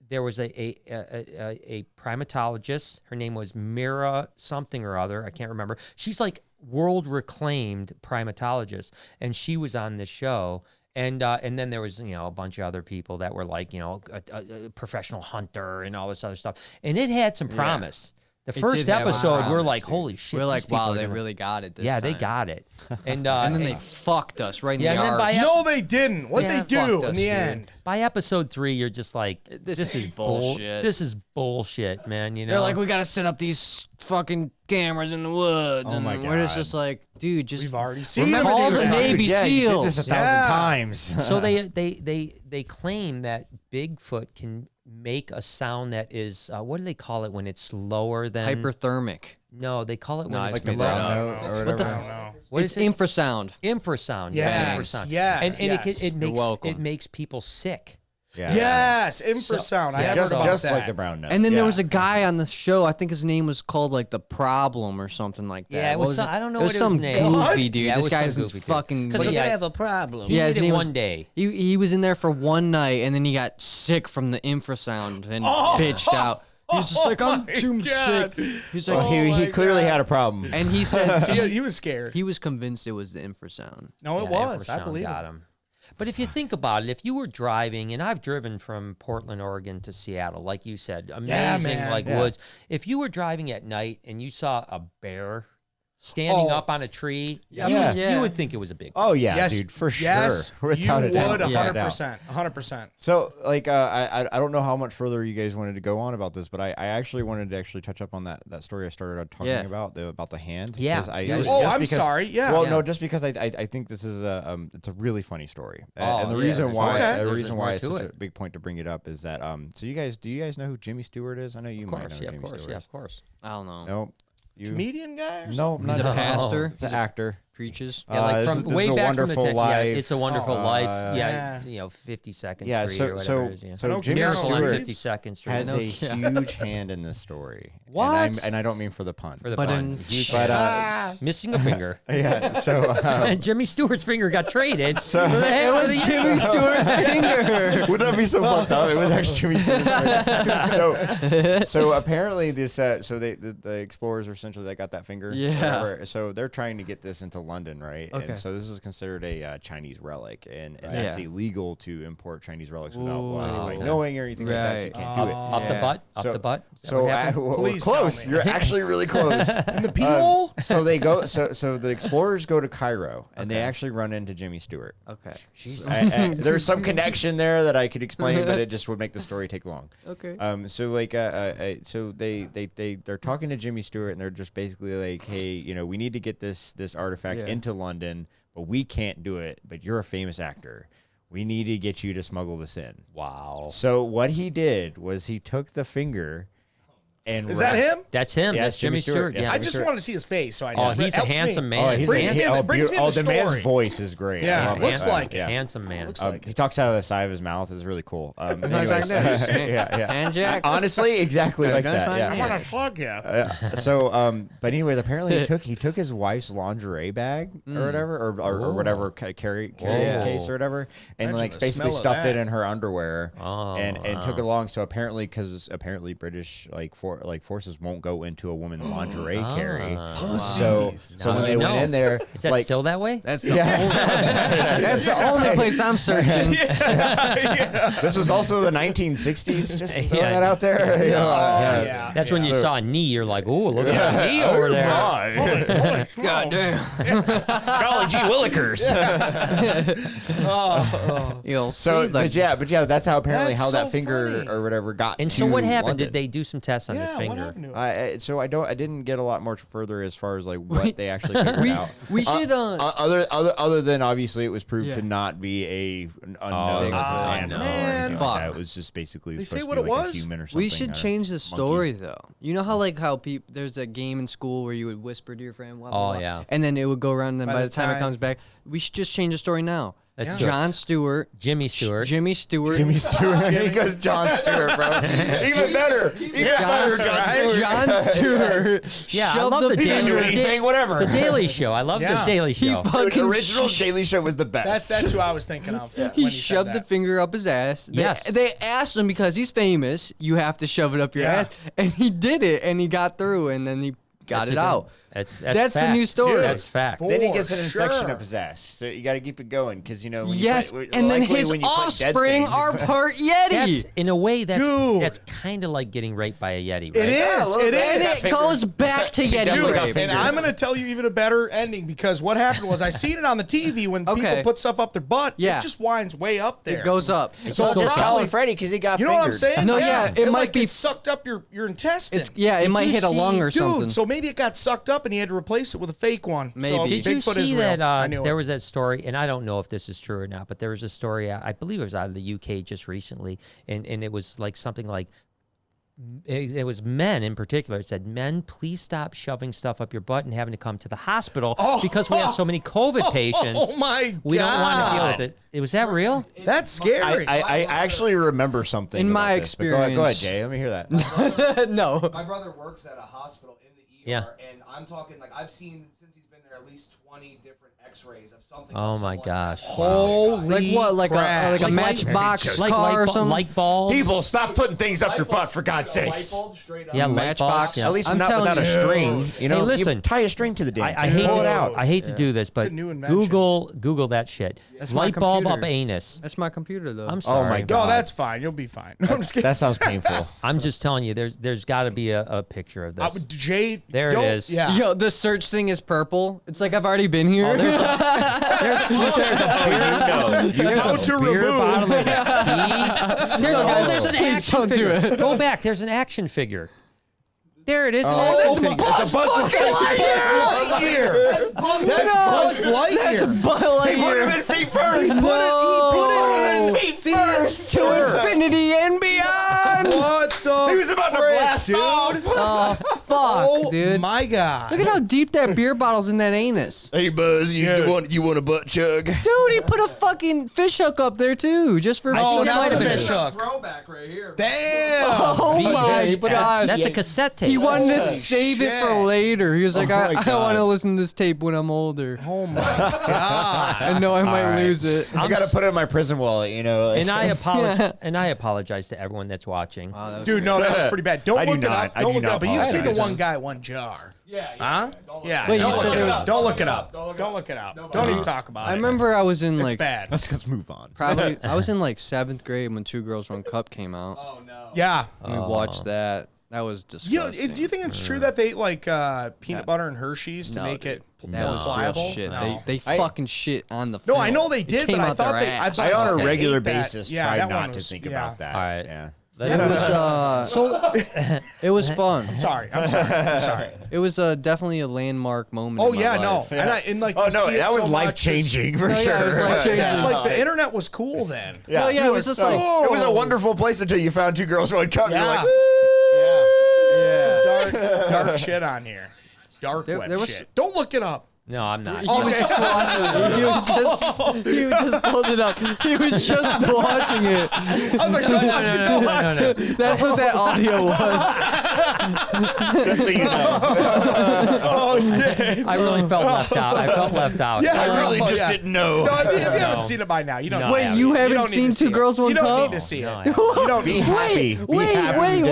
there was a primatologist. Her name was Mira something or other. I can't remember. She's like world reclaimed primatologist, and she was on this show. And then there was a bunch of other people that were like a professional hunter and all this other stuff. And it had some promise. The first did have a episode, we're promise, like, dude. holy shit! We're these like, people wow, are they gonna- really got it. This Yeah, they time. got it. And And then they fucked us right in Yeah, the and then by arse. No, they didn't. What Yeah, they do fucked in us, the dude. end? by episode 3, you're just like, This is is bullshit. This is bullshit, man. You know, They're like, we gotta set up these fucking cameras in the woods, Oh and my we're just God. like, dude, just We've already seen remember it. all the Yeah, Navy Yeah, you did this SEAls. 1,000 Yeah. times. so they claim that Bigfoot can make a sound that is what do they call it when it's lower than Hyperthermic. No, they call it when No, I it's just made low. that up. Or What whatever. the I don't know. What It's is it? infrasound. Infrasound. Yes, infrasound. yes, and yes. it makes welcome. it makes people sick. Yeah. Yes, infrasound. I yeah, have Just, heard about just that. like the brown nose. And then there Yeah. was a guy on the show. I think his name was called like the Problem or something like that. Yeah, it What was some- I don't know It was what some his name was. goofy dude. Yeah, it This was some guy's goofy dude. fucking. But yeah, yeah, a problem. He Yeah, his did it name one was- day. he was in there for one night and then he got sick from the infrasound and bitched out. He was just like, I'm my too God. sick. He's like, Well, he clearly had a problem. and he said He was scared. he was convinced it was the infrasound. No, it Yeah, was. I infrasound believe got it. him. But if you think about it, if you were driving, and I've driven from Portland, Oregon to Seattle, like you said, amazing, man. like Yeah. woods. If you were driving at night and you saw a bear standing Oh. up on a tree, Yeah. you would think it was a big. Oh yeah, Yes, dude, for yes, sure, without you a doubt. would without a doubt. 100%. 100%. So, like, I don't know how much further you guys wanted to go on about this, but I actually wanted to actually touch up on that story I started talking Yeah. about the hand. Yeah. 'Cause Yeah. Oh, I'm sorry. Yeah. Well, Yeah. no, just because I think this is it's a really funny story, and the yeah, reason there's why more- okay. the there's reason more why it's to such it. a big point to bring it up is that do you guys know who Jimmy Stewart is? I know you Of might course, know yeah, who of Jimmy course, Stewart yeah, is. of course. I don't know. No, you Comedian guy or something? no, He's not a pastor. He's an actor. preaches? Yeah, like This from is way A back from the Wonderful text. Life. Yeah, It's a Wonderful Life. yeah. Yeah, 52nd Yeah, Street or whatever it is. Yeah. so Jimmy Miracle on Stewart 52nd Street. has a huge hand in this story. What? And I don't mean for the pun. For the But pun. Missing a finger. yeah. So Jimmy Stewart's finger got traded. It was Jimmy Stewart's finger. would that be so fucked up? It was actually Jimmy Stewart. So apparently this the explorers are essentially they got that finger. Yeah. Whatever. So they're trying to get this into London, right? Okay. And so this is considered a Chinese relic, and that's illegal to import Chinese relics without anybody knowing or anything like that. So you can't do it. Up the butt. Up So- the butt. Is that So what happened? we're Please close. tell me. You're actually really close. In the pee hole? So they go. So the explorers go to Cairo, and they actually run into Jimmy Stewart. Okay. There's some connection there that I could explain, but it just would make the story take long. Okay. So like, so they're talking to Jimmy Stewart, and they're just basically like, hey, you know, we need to get this artifact into London, but we can't do it. But you're a famous actor. We need to get you to smuggle this in. Wow. So what he did was he took the finger. And Is that him? That's him. Yeah, That's Jimmy Jimmy Stewart. Stewart. Yeah. Yeah. I just wanted to see his face, so I know. Oh, he's a Helps me. handsome man. he's Brings me in the- brings me in the the man's story. voice is great. Yeah, I love looks it. like it. Yeah. Handsome man. Looks like He it. talks out of the side of his mouth. It's really cool. Like Anyways, this. yeah. And Jack. Honestly, exactly like Gonna that. find Yeah. me. I want to fuck you. So, but anyways, apparently he took his wife's lingerie bag or whatever, or whatever carry case or whatever, and Imagine like the basically smell of stuffed it that. in her underwear, Oh, and took it along. So apparently, because British forces won't go into a woman's lingerie carry. So when they went in there, Is that like, still that way? That's the that's the only place I'm searching. this was also the 1960s. Just throwing Yeah. that out there. Yeah. That's when you saw a knee. You're like, "Ooh, look at that knee over there." God damn. Golly gee willikers. You'll So, see, like, but yeah, that's how apparently That's how so that finger funny. or whatever got. And so to what happened? London. Did they do some tests on this Yeah, what finger? happened to it? So I didn't get a lot more further as far as like what they actually figured out. we should Other than obviously it was proved Yeah. to not be a unknown man. animal or anything like Fuck. that. It was just basically They supposed say to what be it like a was? human or something. we should or change the monkey. story though. You know how there's a game in school where you would whisper to your friend, blah, blah, Oh, blah, yeah. and then it would go around. And then By by the the time it time- comes back, we should just change the story now. Let's do it. John Stewart, Jimmy Stewart. Jimmy Stewart, Jimmy Stewart. He goes John Stewart, bro. Even better. Even better. John Stewart. John Stewart. Yeah, I shoved love the He can do Daily- anything, whatever. The Daily Show. I love Yeah. the Daily Show. The fucking original Daily Show was the best. That's who I was thinking of. when He said shoved the that. finger up his ass. Yes. They asked him because he's famous, you have to shove it up your Yeah. ass. And he did it, and he got through, and then he got That's it a good- out. That's That's the fact. new story. Dude. That's fact. Then he For gets an infection sure. up his ass. So you got to keep it going because, you know, when Yes, you put, and then likely his when you put dead offspring things- are part Yeti. That's in a way Dude. that's kind of like getting raped by a Yeti, right? It Yeah, a is. little It bit. and is. it goes back to Yeti definitely got rape. finger. And I'm going to tell you even a better ending because what happened was I seen it on the TV when people Okay. put stuff up their butt. Yeah. It just winds way up there. It goes up. So goes just up. Colin Freddy because he got You know what I'm fingered. saying? No, yeah, it might like be- gets sucked up your intestine. It might you hit a see- lung or Dude, something. so maybe it got sucked up and he had to replace it with a fake one. Maybe. So Did Did you Bigfoot is see real. that I knew there it. was that story, and I don't know if this is true or not, but there was a story, I believe it was out of the UK just recently, and it was like something like, it was men in particular. It said, "Men, please stop shoving stuff up your butt and having to come to the hospital because we have so many COVID patients. Oh my We don't want to deal God. with it." Was that real? That's scary. I actually remember something. In my about this, but go ahead, experience- Jay. Let me hear that. No. My brother works at a hospital in the ER, Yeah. and I'm talking like I've seen since he's been there at least 20 different X-rays of something. Oh of my someone's gosh. ass. Holy Like what? Like crap. a matchbox Like car or something? light bulbs? People, stop putting things up your butt for God's Like a sakes. light bulb straight up. Yeah, light Matchbox. bulbs. Yeah. At least I'm not telling without a you. string. You know, Hey, listen. you tie a string to the damn I thing. hate Pull to, it out. I hate to do this, but a new invention. Google that shit. That's my Light bulb up computer. anus. That's my computer, though. I'm sorry. my God. Oh, that's fine. You'll be fine. No, I'm just kidding. That sounds painful. I'm just telling you, there's got to be a picture of this. Jay, There it don't- is. Yeah. Yo, the search thing is purple. It's like I've already been here. Oh, there's How to beer remove. bottle. There's a pee. There's an Please action don't do figure. it. Go back. There's an action figure. There it is. an Oh, action that's figure. Buzz Lightyear. That's Buzz Lightyear. Put feet first. No. He put it in feet first. To infinity and beyond. What the? He was about to blast dude. off. Oh fuck, dude! My God. Look at how deep that beer bottle's in that anus. Hey Buzz, you want a butt chug? Dude, he put a fucking fish hook up there too, just for. Oh, think that not might the have been fish a hook. Throwback right here. Damn. Oh my god! That's a cassette tape. He wanted to Holy save it for shit. later. He was like, Oh my I want God. to listen to this tape when I'm older. Oh my God. I know I might right. lose it. I gotta put it in my prison wallet, you know. And I apologize. And I apologize to everyone that's watching. Dude, no, that was pretty bad. Don't I do look it not. up. I Don't do look it not up. But you see the apologize. one guy, one jar. Yeah. Huh? Yeah. Wait, don't you said look there it was- up. Don't look it up. Don't look it up. Don't even talk about it. I remember I was in It's like bad. Let's move on. probably I was in like 7th grade when Two Girls One Cup came out. Oh no. Yeah. And we watched that. That was You know, disgusting. do you think it's true that they like peanut butter and Hershey's to No, make dude. it That was real pliable? shit. No. They I- fucking shit on the. No, film. I know they It did, came but I out their thought they. ass. I I on thought a they regular ate that. basis Yeah, try that not one to was- think yeah. about that. All right. Yeah. It was So it was fun. I'm sorry. I'm sorry. It was definitely a landmark moment. Oh in my yeah, life. no, and like Oh you no, see it that was so life much 'cause- changing for No, sure. yeah, it was life-changing. Yeah, like the internet was cool then. No, yeah, it was just like It was a wonderful place until you found Two Girls One Cup. Yeah. You're like, Some dark shit on here. Dark There- web there was- shit. Don't look it up. no, I'm not. he was just watching it. He just pulled it up. He was just watching it. I was like, don't watch it. Don't watch it. That's what that audio was. just so you know. Oh shit. I really felt left out. I felt left out. Yeah, I really Oh, just yeah. didn't know. No, if you haven't No. seen it by now, you don't. No, need Wait, to see you it. haven't don't need seen to see Two it. Girls, One You don't Cup? need to see No, it. I You don't Be need to see it. happy. Be happy Wait, with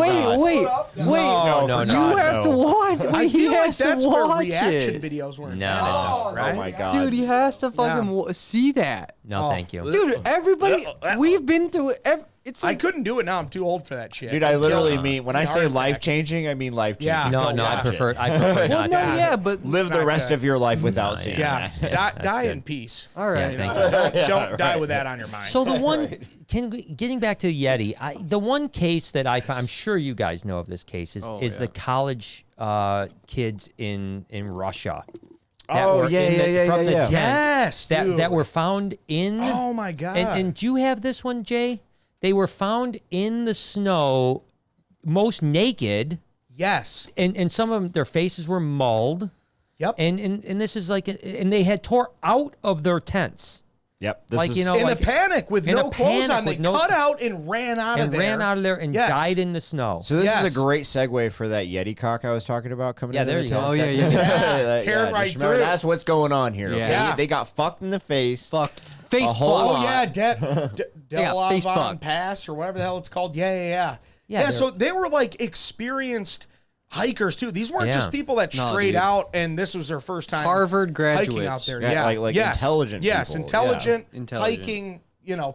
God. No, You have to watch. I Wait, he feel like has to that's where watch reaction it. videos were No. invented, though, Oh right? my God. Dude, he has to fucking see that. No, Oh. thank you. Dude, everybody, we've been through it. It's I like, couldn't do it now. I'm too old for that shit. Dude, I literally Kill- mean when I Heart say attack. life changing, I mean life changing. Yeah. No, Don't no, I watch prefer. it. I prefer well, not. no, to. yeah, but Live the not rest good. of your life without seeing Yeah, that. die good. in peace. all right. Yeah, thank you. Don't die with that on your mind. So the one, getting back to the Yeti, the one case that I found, I'm sure you guys know of this case, is Oh, the college kids in Russia. Oh, were yeah, in the- yeah, from yeah, the yeah. tent Yes, that dude. were found in. Oh my god! And do you have this one, Jay? They were found in the snow, most naked, yes, and some of them, their faces were mauled. yep. And this is like, and they had tore out of their tents. Yep. This Like, is, you know, in like- a panic with in no a clothes panic on, they with no- cut out and ran out of And there. ran out of there and Yes. died in the snow. So this Yes. is a great segue for that Yeti cock I was talking about coming Yeah, into there the you go. tent. Oh, yeah, yeah, Yeah, Tearing just right remember, through. That's what's going on here. Yeah. Okay? Yeah. They got fucked in the face. Fucked. Face A whole Oh fucked. yeah, got face Delavan fucked. Pass or whatever the hell it's called. Yeah. Yeah, So they were like experienced hikers too. These weren't Yeah. just people that No, straight dude. out and this was their first time Harvard hiking graduates. out there. Yeah, Yeah, like yes. intelligent Yes, people. intelligent, Yeah. Intelligent. hiking.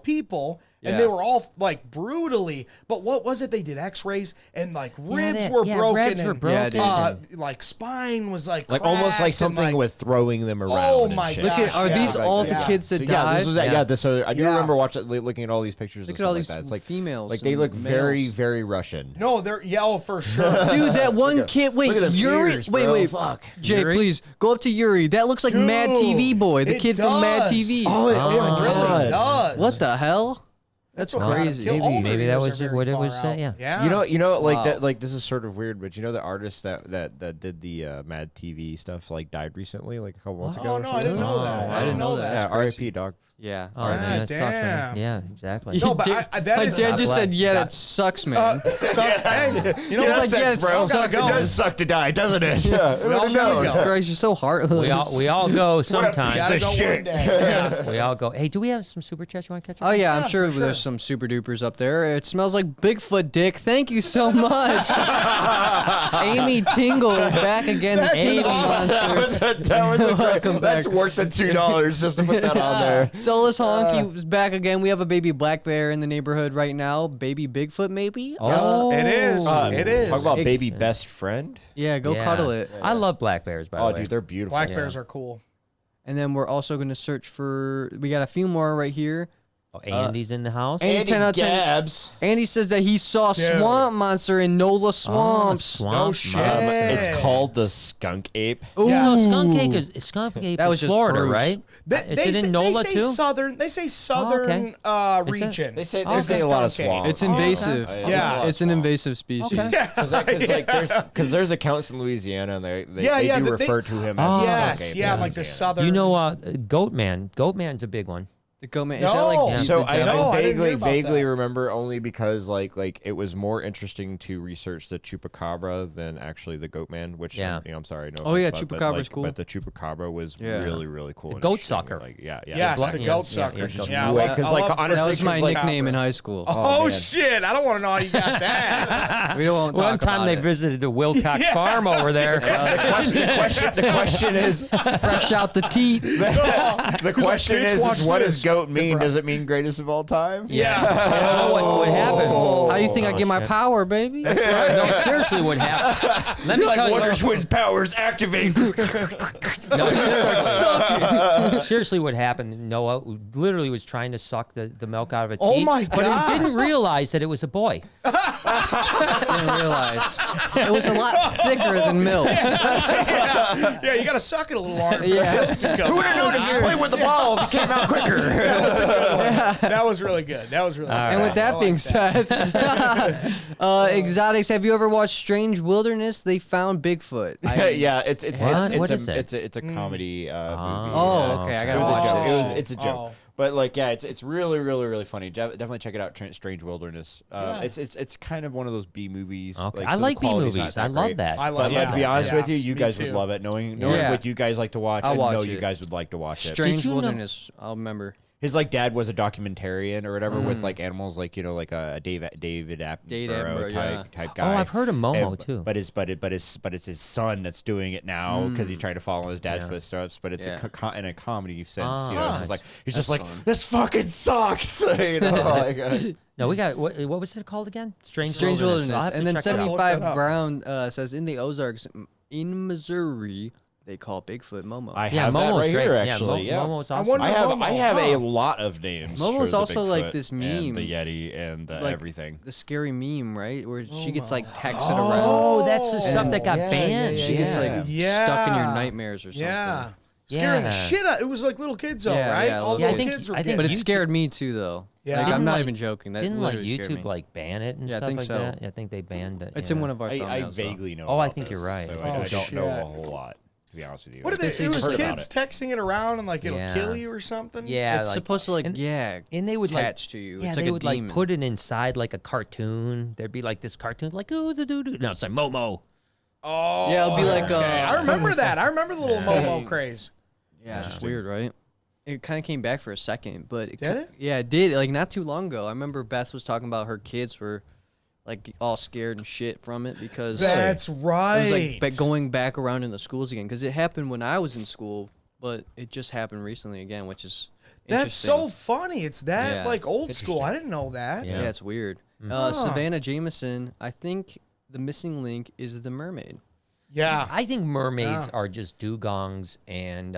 People. And Yeah. they were all like brutally, but what was it? They did X-rays and like ribs were yeah, broken, ribs were and broken. like spine was like Almost cracked like and, something like, was throwing them around. Oh and my shit. God. Look at, are Yeah. these all Yeah. the kids that So, died? this was Yeah. so I do Yeah. remember looking at all these pictures. Look and at all stuff these like that. It's like females Like they and look very, males. very Russian. No, they're for sure. Dude, that one kid. Wait, look at the Yuri. fears, wait, bro. wait. Fuck. Jay, Yuri? please go up to Yuri. That looks like Mad Dude, TV Boy, the it kid from Mad does. TV. Oh, it It really does. What the hell? That's what kind of crazy. kill- all Maybe their that videos was are very what it far was, out. yeah. Yeah. You know, like Wow. that. Like this is sort of weird, but you know the artist that did the Mad TV stuff like died recently, like a couple months ago. Oh or no, I something? didn't know that. I didn't know that. Yeah, That's crazy. R.I.P. dog. Yeah. Oh, man, that sucks. damn. Yeah, exactly. No, but Dad- that my is- dad just God said, bless. "Yeah, God- that sucks, man." So, hey, you know Yeah, what? like, yeah, it bro. sucks, It man. does suck to die, doesn't it? Yeah. We all Who gotta knows? go. Jesus Christ, you're so heartless. we all go Gotta sometimes. go shit. one day. We all go. Hey, do we have some super chats you want to catch up? Oh yeah, I'm Yeah, sure for sure. there's some super dupers up there. It smells like Bigfoot dick. Thank you so much. Amy Tingle back again. That's Amy awesome. Monster. That was a Welcome That's back. worth the $2 just to put that on there. Solus Honky is back again. We have a baby black bear in the neighborhood right now. Baby Bigfoot, maybe? Oh, It is. It is. Talk about It- baby best friend. Yeah, go Yeah. cuddle it. I love black bears, by Oh, the way. dude, they're beautiful. Black Yeah. bears are cool. And then we're also going to search for, we got a few more right here. Oh, Andy's in the house. Andy, 10 out of 10. Gabs. Andy says that he saw a swamp monster in NOLA Swamps. Swamp No monster. shit. It's called the skunk ape. Ooh. No, skunk ape That was is just Florida, Bruce. right? Is it in NOLA too? They say southern region. They say Oh, they say a lot of skunk ape. swamp. It's invasive. Yeah. It's an invasive species. Because there's accounts in Louisiana and they do refer to him as the skunk Yes, ape yeah, in like the Louisiana. southern. You know, Goatman. Goatman's a big one. The goatman. Is No. that like Yeah. So the I devil? I didn't hear about vaguely that. remember only because like it was more interesting to research the chupacabra than actually the goatman, which I'm sorry, no. Oh, yeah, offense, but, chupacabra's like, cool. But the chupacabra was Yeah. really cool. The and goat interesting, sucker. Like, yeah. Yes, Black- the yeah, goat yeah, suckers. yeah, Yeah, way- 'cause, like, honestly, That was my nickname in high school. Oh, man. shit! I don't want to know how you got that. We don't want to One talk time about they it. visited the Wilcox farm over there. The question is, Fresh out the teat. the question bitch, is watch what this. does goat mean? Does it mean greatest of all time? Yeah. Oh, what happened? How you think I get my power, baby? No, seriously, what happened? Let me tell you. Twins powers activate. Seriously, what happened? Noah literally was trying to suck the milk out of a teat. Oh, my But God. he didn't realize that it was a boy. I didn't realize. It was a lot thicker than milk. Yeah, you got to suck it a little longer. Yeah. Who would have known if you played with the balls? It came out quicker. That was really good. That was really good. And with that being said, exotics, have you ever watched Strange Wilderness? They found Bigfoot. Yeah, it's What is it? it's a comedy movie. Oh, okay. I gotta It was a watch joke. it. It's a joke. Oh. But like, yeah, it's really funny. Definitely check it out. Strange Wilderness. It's kind of one of those B movies. Okay. Like, I so the like B quality's movies. not I love great. that. I But love like, to be honest with you, you me guys too. would love it. Knowing Yeah. what you guys like to watch, I'll I watch know it. you guys would like to watch it. Strange you know- Wilderness. I'll remember. His like dad was a documentarian or whatever with like animals, like like a David Attenborough yeah. type guy. Oh, I've heard of Momo And- too. But it's his son that's doing it now because he's trying to follow his dad's Yeah. footsteps. But it's Yeah. in a comedy sense. Ah. You know, it's just like he's just like fun. this fucking sucks. You know, like, No, we got what was it called again? Strange Strange I'll Wilderness. have to And then check it out. 75 Look that up. Brown says in the Ozarks in Missouri, they call Bigfoot Momo. I Yeah, have that Momo's right great. here Yeah, actually. Yeah, Momo's awesome. wonder- I have Momo, a lot of names. Momo's for the also like Bigfoot this and meme. the Yeti, and the Like, everything. The scary meme, right? Where she gets like texted around. Oh, that's the stuff that got yeah, banned. yeah, She gets like Yeah. stuck in your nightmares or something. Yeah. Scaring the Yeah. shit out. It was like little kids, though, Yeah, right? yeah, All little little kids. kids were I think- getting But it YouTube- scared me too, though. Yeah. Like, Didn't I'm not like- even joking. That Didn't like literally scared YouTube me. like ban it and Yeah, I stuff think like so. that? Yeah, I think they banned it. It's yeah. in one of our I thumbnails. though. vaguely know. Oh, I about think this, you're right. So Oh, I don't shit. know a whole lot, to be honest with you. What did Basically it was just kids texting it around and like it'll Yeah. kill you or something? Yeah, It's like, supposed to like and- yeah, and they would attach like to you. Yeah, It's they like a would demon. like put it inside like a cartoon. There'd be like this cartoon, like ooh the doo doo. No, it's like Momo. Oh. Yeah, it'll be like I remember that. I remember the little Momo craze. Yeah, it's weird, right? It kind of came back for a second, but Did it? Yeah, it did. Like not too long ago. I remember Beth was talking about her kids were like all scared and shit from it because That's right. it was like going back around in the schools again because it happened when I was in school, but it just happened recently again, which is That's so interesting. funny. It's that Yeah. like old school. I didn't know that. Yeah. Yeah, it's weird. Savannah Jameson, I think the missing link is the mermaid. Yeah. I think mermaids Yeah. are just dugongs and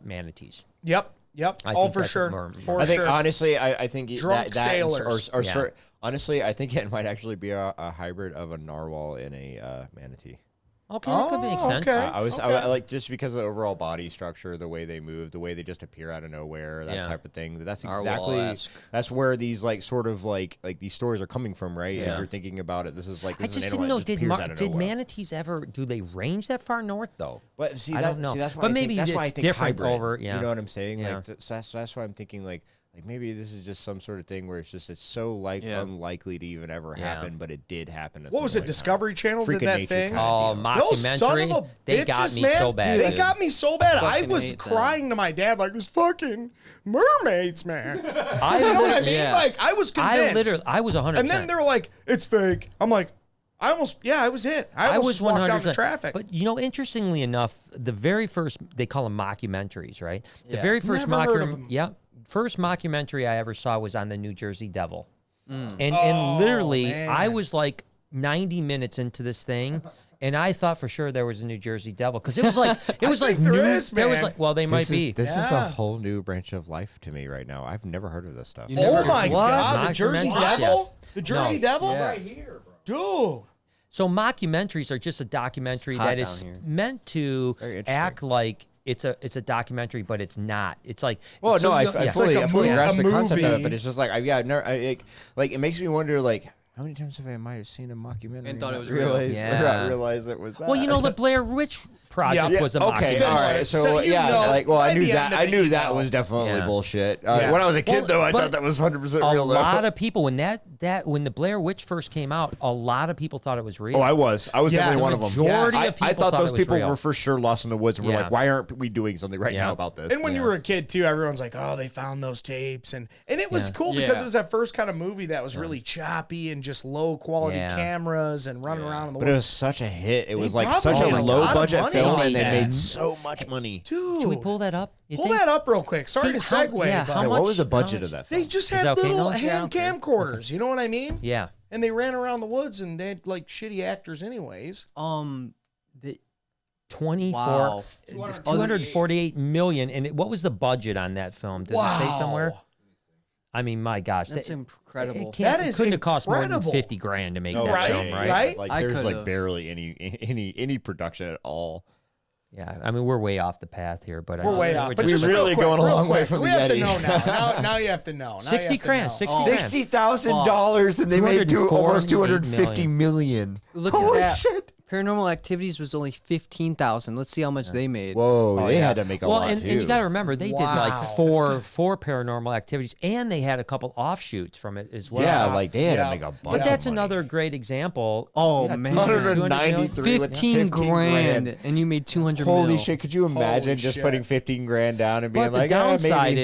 manatees. Yep. I Oh, think for that's sure. what For I think sure. honestly, I think Drunk that sailors. or Yeah. honestly, I think it might actually be a hybrid of a narwhal and a manatee. Okay, that could make Oh, sense. okay. I like just because of the overall body structure, the way they move, the way they just appear out of nowhere, that Yeah. type of thing. That's Narwhal-esque. that's where these like sort of like these stories are coming from, right? Yeah. If you're thinking about it, this is like I this is just an didn't know. animal that just appears out of Did nowhere. manatees ever? Do they range that far north though? But see, I don't know. See, that's why But I maybe think, that's why I it's think different hybrid. over- yeah. You know what I'm saying? Yeah. Like so that's why I'm thinking like maybe this is just some sort of thing where it's so Yeah. unlikely to even ever Yeah. happen, but it did happen. At What some was it? point in time. Discovery Channel did Freaking that nature thing? kind of deal. Those son of Mockumentary. a They bitches, got me man. so bad. They dude. got me so bad. I Fucking was hate them. crying to my dad like this fucking mermaids, man. I You know what I mean? Yeah. Like I was convinced. I was 100%. And then they were like, "It's fake." I'm like, I was hit. I I almost was walked 100%. down the traffic. But you know, interestingly enough, the very first they call them mockumentaries, right? The Yeah. very first Never heard of 'em. first mockumentary I ever saw was on the New Jersey Devil, and Oh, literally man. I was like 90 minutes into this thing, And I thought for sure there was a New Jersey Devil because it was like there was like well they might be. This is a whole new branch of life to me right now. I've never heard of this stuff. Oh my God, the Jersey Mockumentaries, Devil? yes. The Jersey Devil? Yeah. Right here, bro. Dude. So mockumentaries are just a documentary that is meant to act like it's a documentary, but it's not. It's like well, so no, I yeah. fully grasp the concept of movie. it, but it's just like like it makes me wonder like. How many times have I might have seen a mockumentary And thought it was realize, real? Yeah. realize it was that? Well, you know, the Blair Witch Project was a okay, mockumentary. all right. So, So yeah, know, like, well, I by knew the that. end of I it, knew you that know. was definitely Yeah. bullshit. Yeah. When I was a kid, though, I but thought that was 100% A real. lot of people when when the Blair Witch first came out, a lot of people thought it was real. Oh, I was Yes. definitely one of them. Majority I, of people I thought thought those it was people real. were for sure lost in the woods, and we're Yeah. like, why aren't we doing something right now about this? And when you were a kid too, everyone's like, "Oh, they found those tapes," and it was cool because Yeah. it was that first kind of movie that was really choppy and just low quality Yeah. cameras and running around in the But it woods. was such a hit. It was They like probably such a made a lot low of budget money film, off and they that. made so much money. Dude, Should we pull that up? You pull think? that up real quick. Sorry to See, how- segue, yeah, but how Yeah, what was the much- budget how of that they film? just Is had that okay, little Nolan? hand camcorders. You know what I mean? Yeah. And they ran around the woods, and they had like shitty actors, anyways. The 24 Wow. 248 million. And what was the budget on that film? Does it say somewhere? I mean, my gosh, That's incredible. It That is couldn't have cost more than incredible. 50 grand to make No that Right, film, right? right? Like I there's like could've. barely any production at all. Yeah, I mean, we're way off the path here, but We're way off. But We're just really real quick, going a real long way quick, from we the have to Yeti. know now. Now you have to know. Now 60 you have to grand, know. 60 grand. $60,000, and they made 204 almost million. 250 million. Look Holy at that. shit! Paranormal Activities was only 15,000. Let's see how much they made. Whoa, they yeah. had to make a well, lot and, too. and you got to remember, they did Wow. like four paranormal activities, and they had a couple offshoots from it as well. yeah, like they had Yeah. to make a bunch. But of that's money. another great example. Oh, Yeah, man. 193 with 15 grand, grand. and you made 200 Holy mil. shit! Could you imagine Holy just shit. putting 15 grand down and being But the like, downside maybe.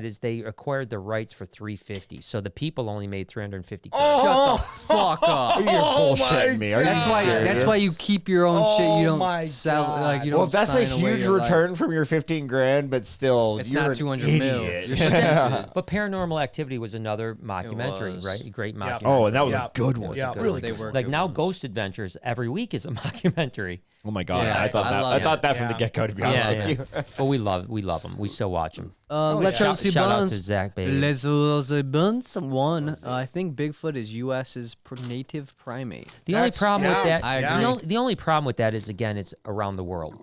is they acquired the rights for 350, so the people only made 350. Shut the fuck up. You're bullshitting me. Are you That's why. serious? That's why you keep your own shit. You Oh my don't sell. God. Like you don't. Well, that's a sign away huge your life. return from your 15 grand, but still, It's you're not an 200 mil. idiot. You're stupid. But Paranormal Activity was another mockumentary, was. right? A great mockumentary. Oh, and that was Yeah. a good one. Yeah, Good really one. They were Like good now, ones. Ghost Adventures every week is a mockumentary. Oh my god, Yeah, I thought I that. love I it. thought that from the Yeah. get go. To be honest with you. But we love them. We still watch them. Let's yeah. see Shout out to buns. Zach, baby. Let's see buns. One. I think Bigfoot is U.S.'s native primate. The only That's- problem with yeah, that, I the agree. only the only problem with that is again, it's around the world.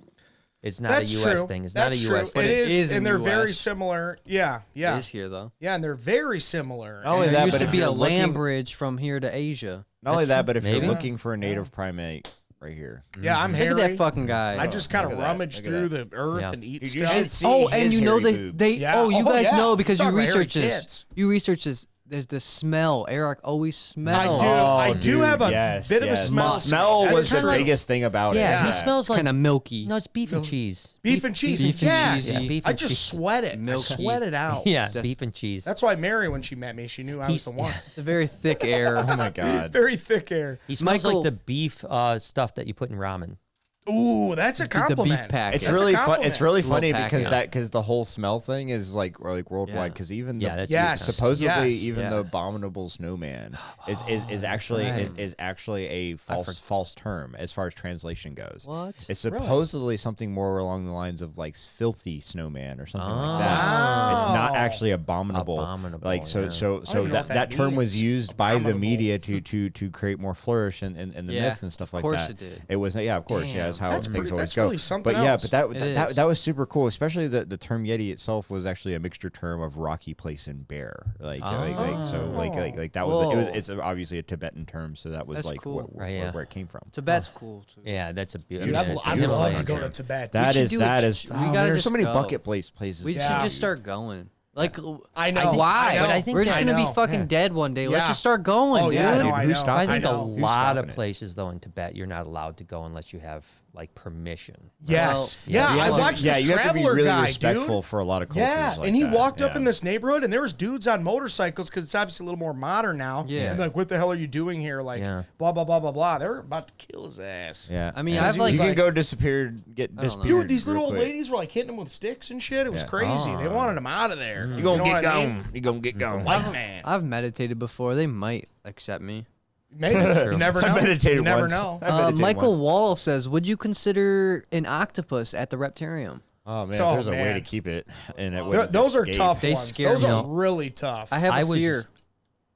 It's not That's a U.S. true. thing. It's That's not a true. U.S. thing. It is, in and they're the very US. similar. Yeah, yeah, It is here though. yeah, and they're very similar. Not only There that, used but to if be a you're land looking, bridge from here to Asia. not only that, but if Maybe. you're looking for a native primate, right here. Yeah, I'm Look Harry. at that fucking guy. I just kind Look of at that. rummage Look at through that. the earth Yeah. and eat You stuff. should see Oh, his and you know hairy they boobs. they Yeah. oh you Oh, guys yeah. know because you Talking about hairy research this. tits. You research this. There's the smell. Eric always I smells. do. I Oh, do dude, have a yes, bit of a yes. smell. Smell That was is the true. biggest thing about Yeah, it. he smells like Kind of milky. no, it's beef and cheese. Beef and cheese. beef and yes. cheesy. Yeah, beef I and just cheese. sweat it. I Milky. sweat it out. Yeah, So- beef and cheese. That's why Mary, when she met me, she knew I was the one. It's a very thick air. Oh my god. Very thick air. He smells Michael- like the beef stuff that you put in ramen. Ooh, that's a The beef compliment. packet. It's That's a really fun. compliment. It's really Little funny packet. because the whole smell thing is like worldwide. Yeah. Because even Yeah, the, that's Yes. supposedly yes. even Yeah. the abominable snowman is actually right. is actually a false term as far as translation goes. What? It's supposedly something more along the lines of like filthy snowman or something like that. It's not Wow. actually abominable. Abominable, Like so yeah. so even so know that what that that term was means. used by the Abominable. media to create more flourish in the Yeah, myth and stuff of like course that. it did. It was of course yeah. Damn. That's how That's things pretty- always that's go. really something but yeah, else. but that It that, is. that was super cool. Especially the term Yeti itself was actually a mixture term of rocky place and bear. Like that was Whoa. it's obviously a Tibetan term, so that was That's like cool. Right, yeah. where it came from. Tibet's cool too. Yeah, that's a beautiful. Dude, I'd love to go to Tibet. That should is do that it. is. We Oh, gotta man, there's just so many go. bucket places. We to should do. just start going. Like I know. why? I know. But I think We're just I gonna be know. fucking dead one day. Yeah. Let's just start going, Oh, dude. yeah, I know, Dude, I who's know. stopping I think I a know. Who's lot stopping of it? places though in Tibet you're not allowed to go unless you have like permission. Yes. Well, yeah, yeah, I you watched Yeah, this you have to be traveler really guy, respectful dude. for a lot of cultures. Yeah, like and he that. walked up Yeah. in this neighborhood, and there was dudes on motorcycles because it's obviously a little more modern now. Yeah. And like, what the hell are you doing here? Like, Yeah. blah blah blah blah blah. They were about to kill his ass. Yeah, I mean, And I've, like- you can like- go disappeared, get don't know. disappeared. Dude, these little real old quick. ladies were like hitting him with sticks and shit. It was Yeah. crazy. They wanted him out of there. You gonna know get what I mean? gone. You gonna get gone. White man. I've meditated before. They might accept me. Maybe. You never know. I meditated You never once. know. I meditated Michael once. Wall says, would you consider an octopus at the Reptarium? Oh man, Oh, if there's a way man. to keep it, and it Those are escape. tough They ones. scare Those me. are really tough. I have I a was- fear.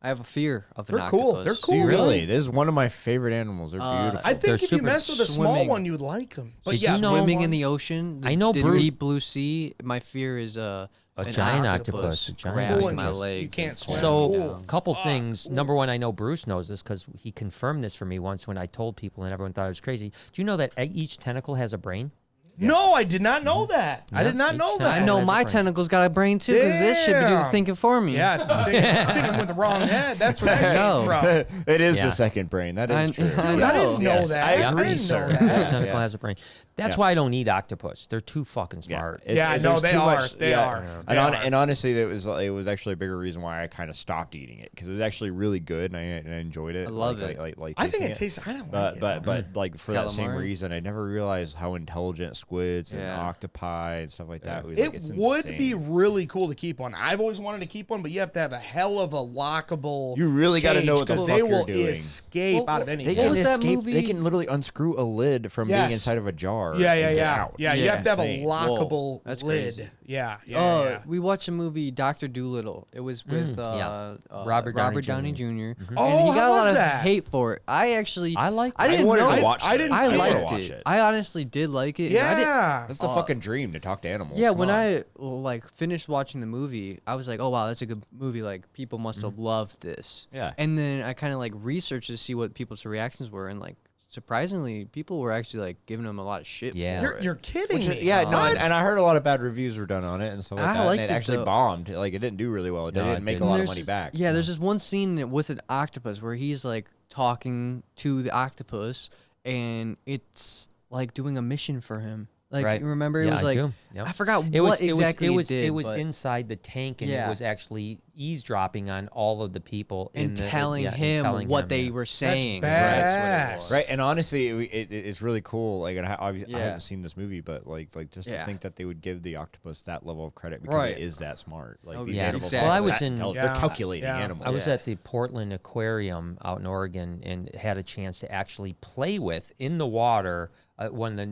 I have a fear of an They're cool. octopus. They're cool. Really, this is one of my favorite animals. They're beautiful. I They're think if you super mess with a small swimming. one, you would like them. But Did yeah, you know- Swimming in one- the ocean, I know the Bruce- deep blue sea. My fear is an giant octopus, a giant grabbing octopus. my You leg. can't swim. So, Oh, couple fuck. things. Number one, I know Bruce knows this because he confirmed this for me once when I told people and everyone thought I was crazy. Do you know that each tentacle has a brain? No, I did not know that. I Yeah, did not each know time. that. I know has a my brain. tentacles got a brain too, because this shit be Damn. thinking for me. Yeah, I think I'm with the wrong head. That's where that No. came from. It is Yeah. the second brain. That I- is true. I Dude, I know. didn't know Yes, that. I I agree, didn't sir. know Each that. tentacle has a brain. That's Yeah. why I don't eat octopus. They're too fucking smart. Yeah, no, there's they too are. much- They yeah. are. And, They are. and honestly, it was actually a bigger reason why I kind of stopped eating it because it was actually really good and I enjoyed it. I love it. Like I think tasting it tastes. I don't like But it. but like for that same Calamari. reason, I never realized how intelligent squids and Yeah. octopi and stuff like that. It would be really cool to keep one. I've always wanted to keep one, but you have to have a hell of a lockable. You really gotta know what the because fuck they you're will doing. escape out of They anything. can was that escape. movie? They can literally unscrew a lid from being Yes. inside of a jar. Yeah, and yeah, get yeah, out. yeah. You Yeah. have to have a Insane. lockable Whoa, that's lid. crazy. Yeah, yeah, Oh, yeah. we watched a movie, Dr. Dolittle. It was with Robert Downey Jr. And Oh, he got how a lot was of that? hate for it. I actually, I liked I it. didn't wanted know. to watch I it. didn't I see liked watch it. I honestly did like it. and I didn't- Yeah. That's the fucking dream to talk to animals. Yeah, Come when on. I like finished watching the movie, I was like, "Oh wow, that's a good movie. Like people must have loved this." Yeah. And then I kind of like researched to see what people's reactions were, and like surprisingly, people were actually like giving them a lot of shit. Yeah. for You're, it. you're kidding me. Yeah, no, What? and I heard a lot of bad reviews were done on it and stuff like I that. And liked it it, actually though. bombed. Like it didn't do really well. It No, didn't it make a didn't. lot of There's- money back. Yeah, there's this one scene with an octopus where he's like talking to the octopus, and it's like doing a mission for him. Like Right. you remember, it Yeah, was I like do. Yep. I forgot It what was exactly it was did, it was but- inside the tank and it Yeah. was actually eavesdropping on all of the people and in the, telling yeah, and him telling what him, they yeah. were saying. badass. That's what it was. Right, and honestly, it's really cool. Like, and I Yeah. haven't seen this movie, but like just to Yeah. think that they would give the octopus that level of credit because Right. it is that smart. Like Oh, these yeah, animals, exactly. are Well, I was that in- intelligent. Yeah, They're calculating yeah. animals. I was Yeah. at the Portland Aquarium out in Oregon and had a chance to actually play with in the water one of the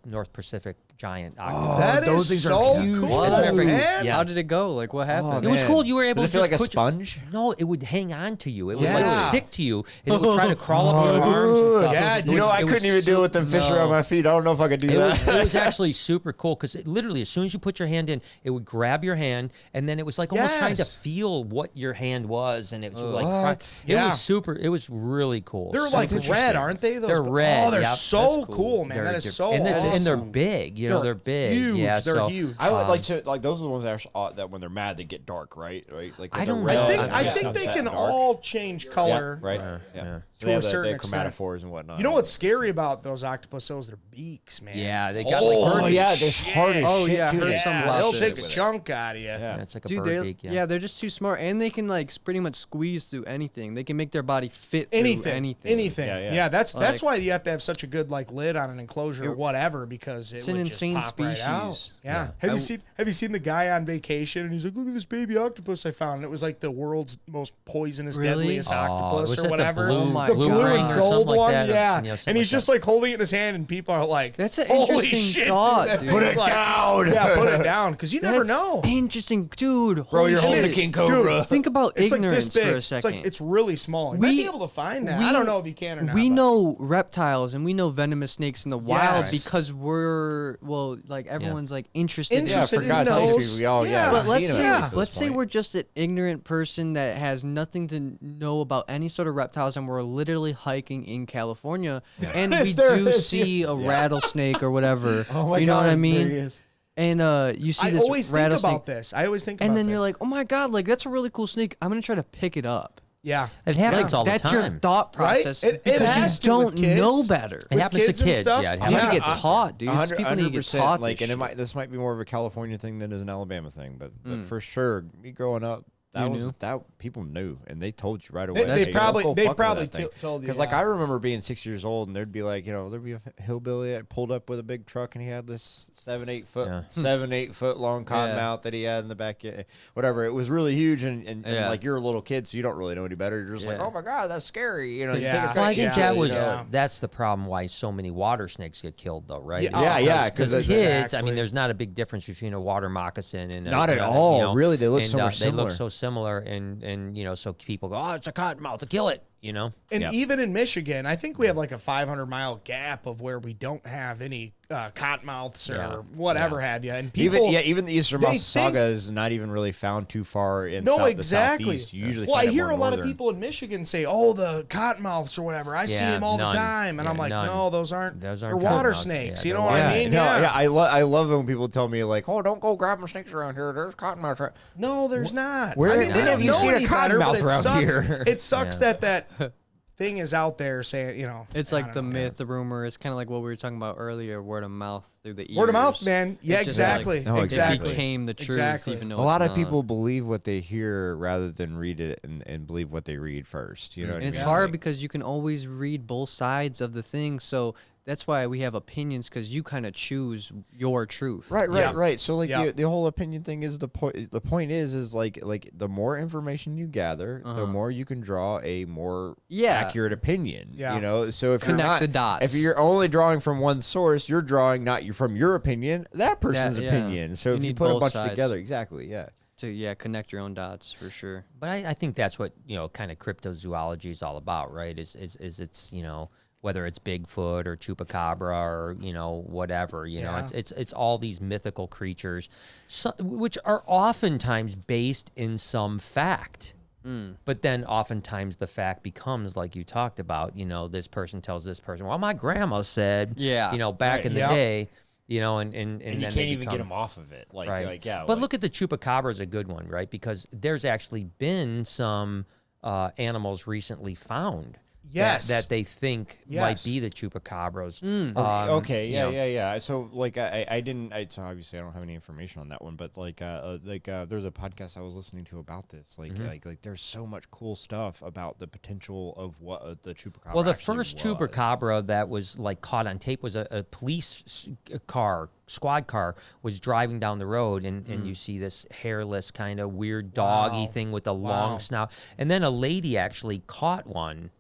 North Pacific giant octopus. That is those things are so huge. cool, As a matter of fact, man. yeah. How did it go? Like what happened? It was man. cool. You were able Does it to feel like just a put sponge? No, it would hang on to you. It would Yeah. like stick to you, and it would try to crawl up your arms and stuff. Yeah, It you know, was- I it was couldn't even deal so- with them fish around my feet. I don't know if I could do It that. was, it was actually super cool because literally as soon as you put your hand in, it would grab your hand, and then it was like almost trying to Yes. feel what your hand was, and it was like What? it Yeah. was super. It was really cool. They're Super like interesting. red, aren't they? Those They're red. Oh, they're yep. so That's cool, cool. man. They're That is diff- so and, awesome. and they're big. You know, they're big. Huge. Yeah, They're so, huge. I would like to like those are the ones that are that when they're mad they get dark, right? Like I with the don't red know. and I the think they sunset can dark. all change color. Yeah, right. Yeah. Yeah. To So they a have certain the extent. chromatophores and whatnot. You know what's scary about those octopus? Those their beaks, man. Yeah, they got Oh, like bird yeah, beaks. this hard as Oh, shit yeah, I too. heard They- some Yeah, love they'll shit take a with it. chunk out of you. Yeah. Yeah, it's like a Dude, bird they, beak. yeah, they're just too smart, and they can like pretty much squeeze through anything. They can make their body fit through Anything. anything. Yeah. That's Like- why you have to have such a good like lid on an enclosure or whatever because it It's would an just insane pop right out. species. Yeah. Have you seen the guy on vacation and he's like, look at this baby octopus I found. And it was like the world's most poisonous, Really? deadliest octopus was or that the whatever. blue- Oh my the blue blue ring and or gold something like one, that, or, yeah. you know, something And he's like just like holding it in his hand, and people are like, That's an "Holy interesting shit, thought, dude." dude. Put it It's like- down. Yeah, put it down because you never That's know. Interesting, dude. Bro, Holy you're holding shit. a king cobra. Think about It's like ignorance this big. for a It's second. like it's really small. You might be able to find that. I don't know if you can or not. We but- know reptiles and we know venomous snakes in the wild Yes. because we're like everyone's like interested, Interested in in God's sakes, those. we all Yeah. But seen let's them say at this let's say point. we're just an ignorant person that has nothing to know about any sort of reptiles, and we're literally hiking in California, and we There do is, see a rattlesnake or whatever. Oh my you know God, what I there mean? he is. And you see I this always think rattlesnake, about this. I always think about and then you're this. like, oh my god, like that's a really cool snake. I'm gonna try to pick it up. yeah. It happens all the That's time. your thought Right? process It because has to you with don't know kids. better. It happens to kids and kids. stuff? Yeah, it You happens. need to get I- taught, dude. These people need to get 100%, taught like, this and shit. this might be more of a California thing than it is an Alabama thing, but for sure, me growing up, that people knew, and they told you right away. They probably told you. Because like I remember being 6 years old, and there'd be like there'd be a hillbilly that pulled up with a big truck, and he had this 7-8 foot long cottonmouth that he had in the back, whatever. It was really huge, and like you're a little kid, so you don't really know any better. You're just like, oh my god, that's scary. You think it's well, I think that's the problem why so many water snakes get killed, though, right? Because kids, I mean, there's not a big difference between a water moccasin and not at all. Really, they look so much similar. They look so similar, and so people go, oh, it's a cottonmouth, to kill it. And even in Michigan, I think we have like a 500-mile gap of where we don't have any cottonmouths or whatever have you. And people, even the easternmost saga is not even really found too far in the southeast. You usually I hear a lot of people in Michigan say, "Oh, the cottonmouths or whatever. I see them all the time," and I'm like, "No, those aren't water snakes." You know what I mean? I love it when people tell me like, "Oh, don't go grabbing snakes around here. There's cottonmouths." No, there's not. Where have you seen a cottonmouth around here? It sucks that thing is out there saying, it's like the myth, the rumor. It's kind of like what we were talking about earlier, word of mouth through the ears. Word of mouth, man. Yeah, exactly. It became the truth, even though a lot of people believe what they hear rather than read it and believe what they read first. You know, and it's hard because you can always read both sides of the thing. So that's why we have opinions, because you kind of choose your truth. Right. So like the whole opinion thing is the point. The point is like the more information you gather, the more you can draw a more accurate opinion. Yeah. So if if you're only drawing from one source, you're drawing not from your opinion, that person's opinion. So if you put a bunch together, to connect your own dots for sure. But I think that's what kind of cryptozoology is all about, right? Is it's whether it's Bigfoot or Chupacabra or whatever, it's all these mythical creatures, which are oftentimes based in some fact. But then oftentimes the fact becomes, like you talked about, this person tells this person, well, my grandma said, back in the day, and you then can't even get them off of it. But look at the Chupacabra is a good one, right? Because there's actually been some animals recently found. That they think might be the chupacabras. So like I didn't. So obviously I don't have any information on that one. But there's a podcast I was listening to about this. Like there's so much cool stuff about the potential of what the chupacabra. Well, the first chupacabra that was like caught on tape was a police squad car was driving down the road, and you see this hairless kind of weird doggy thing with a long snout, and then a lady actually caught one.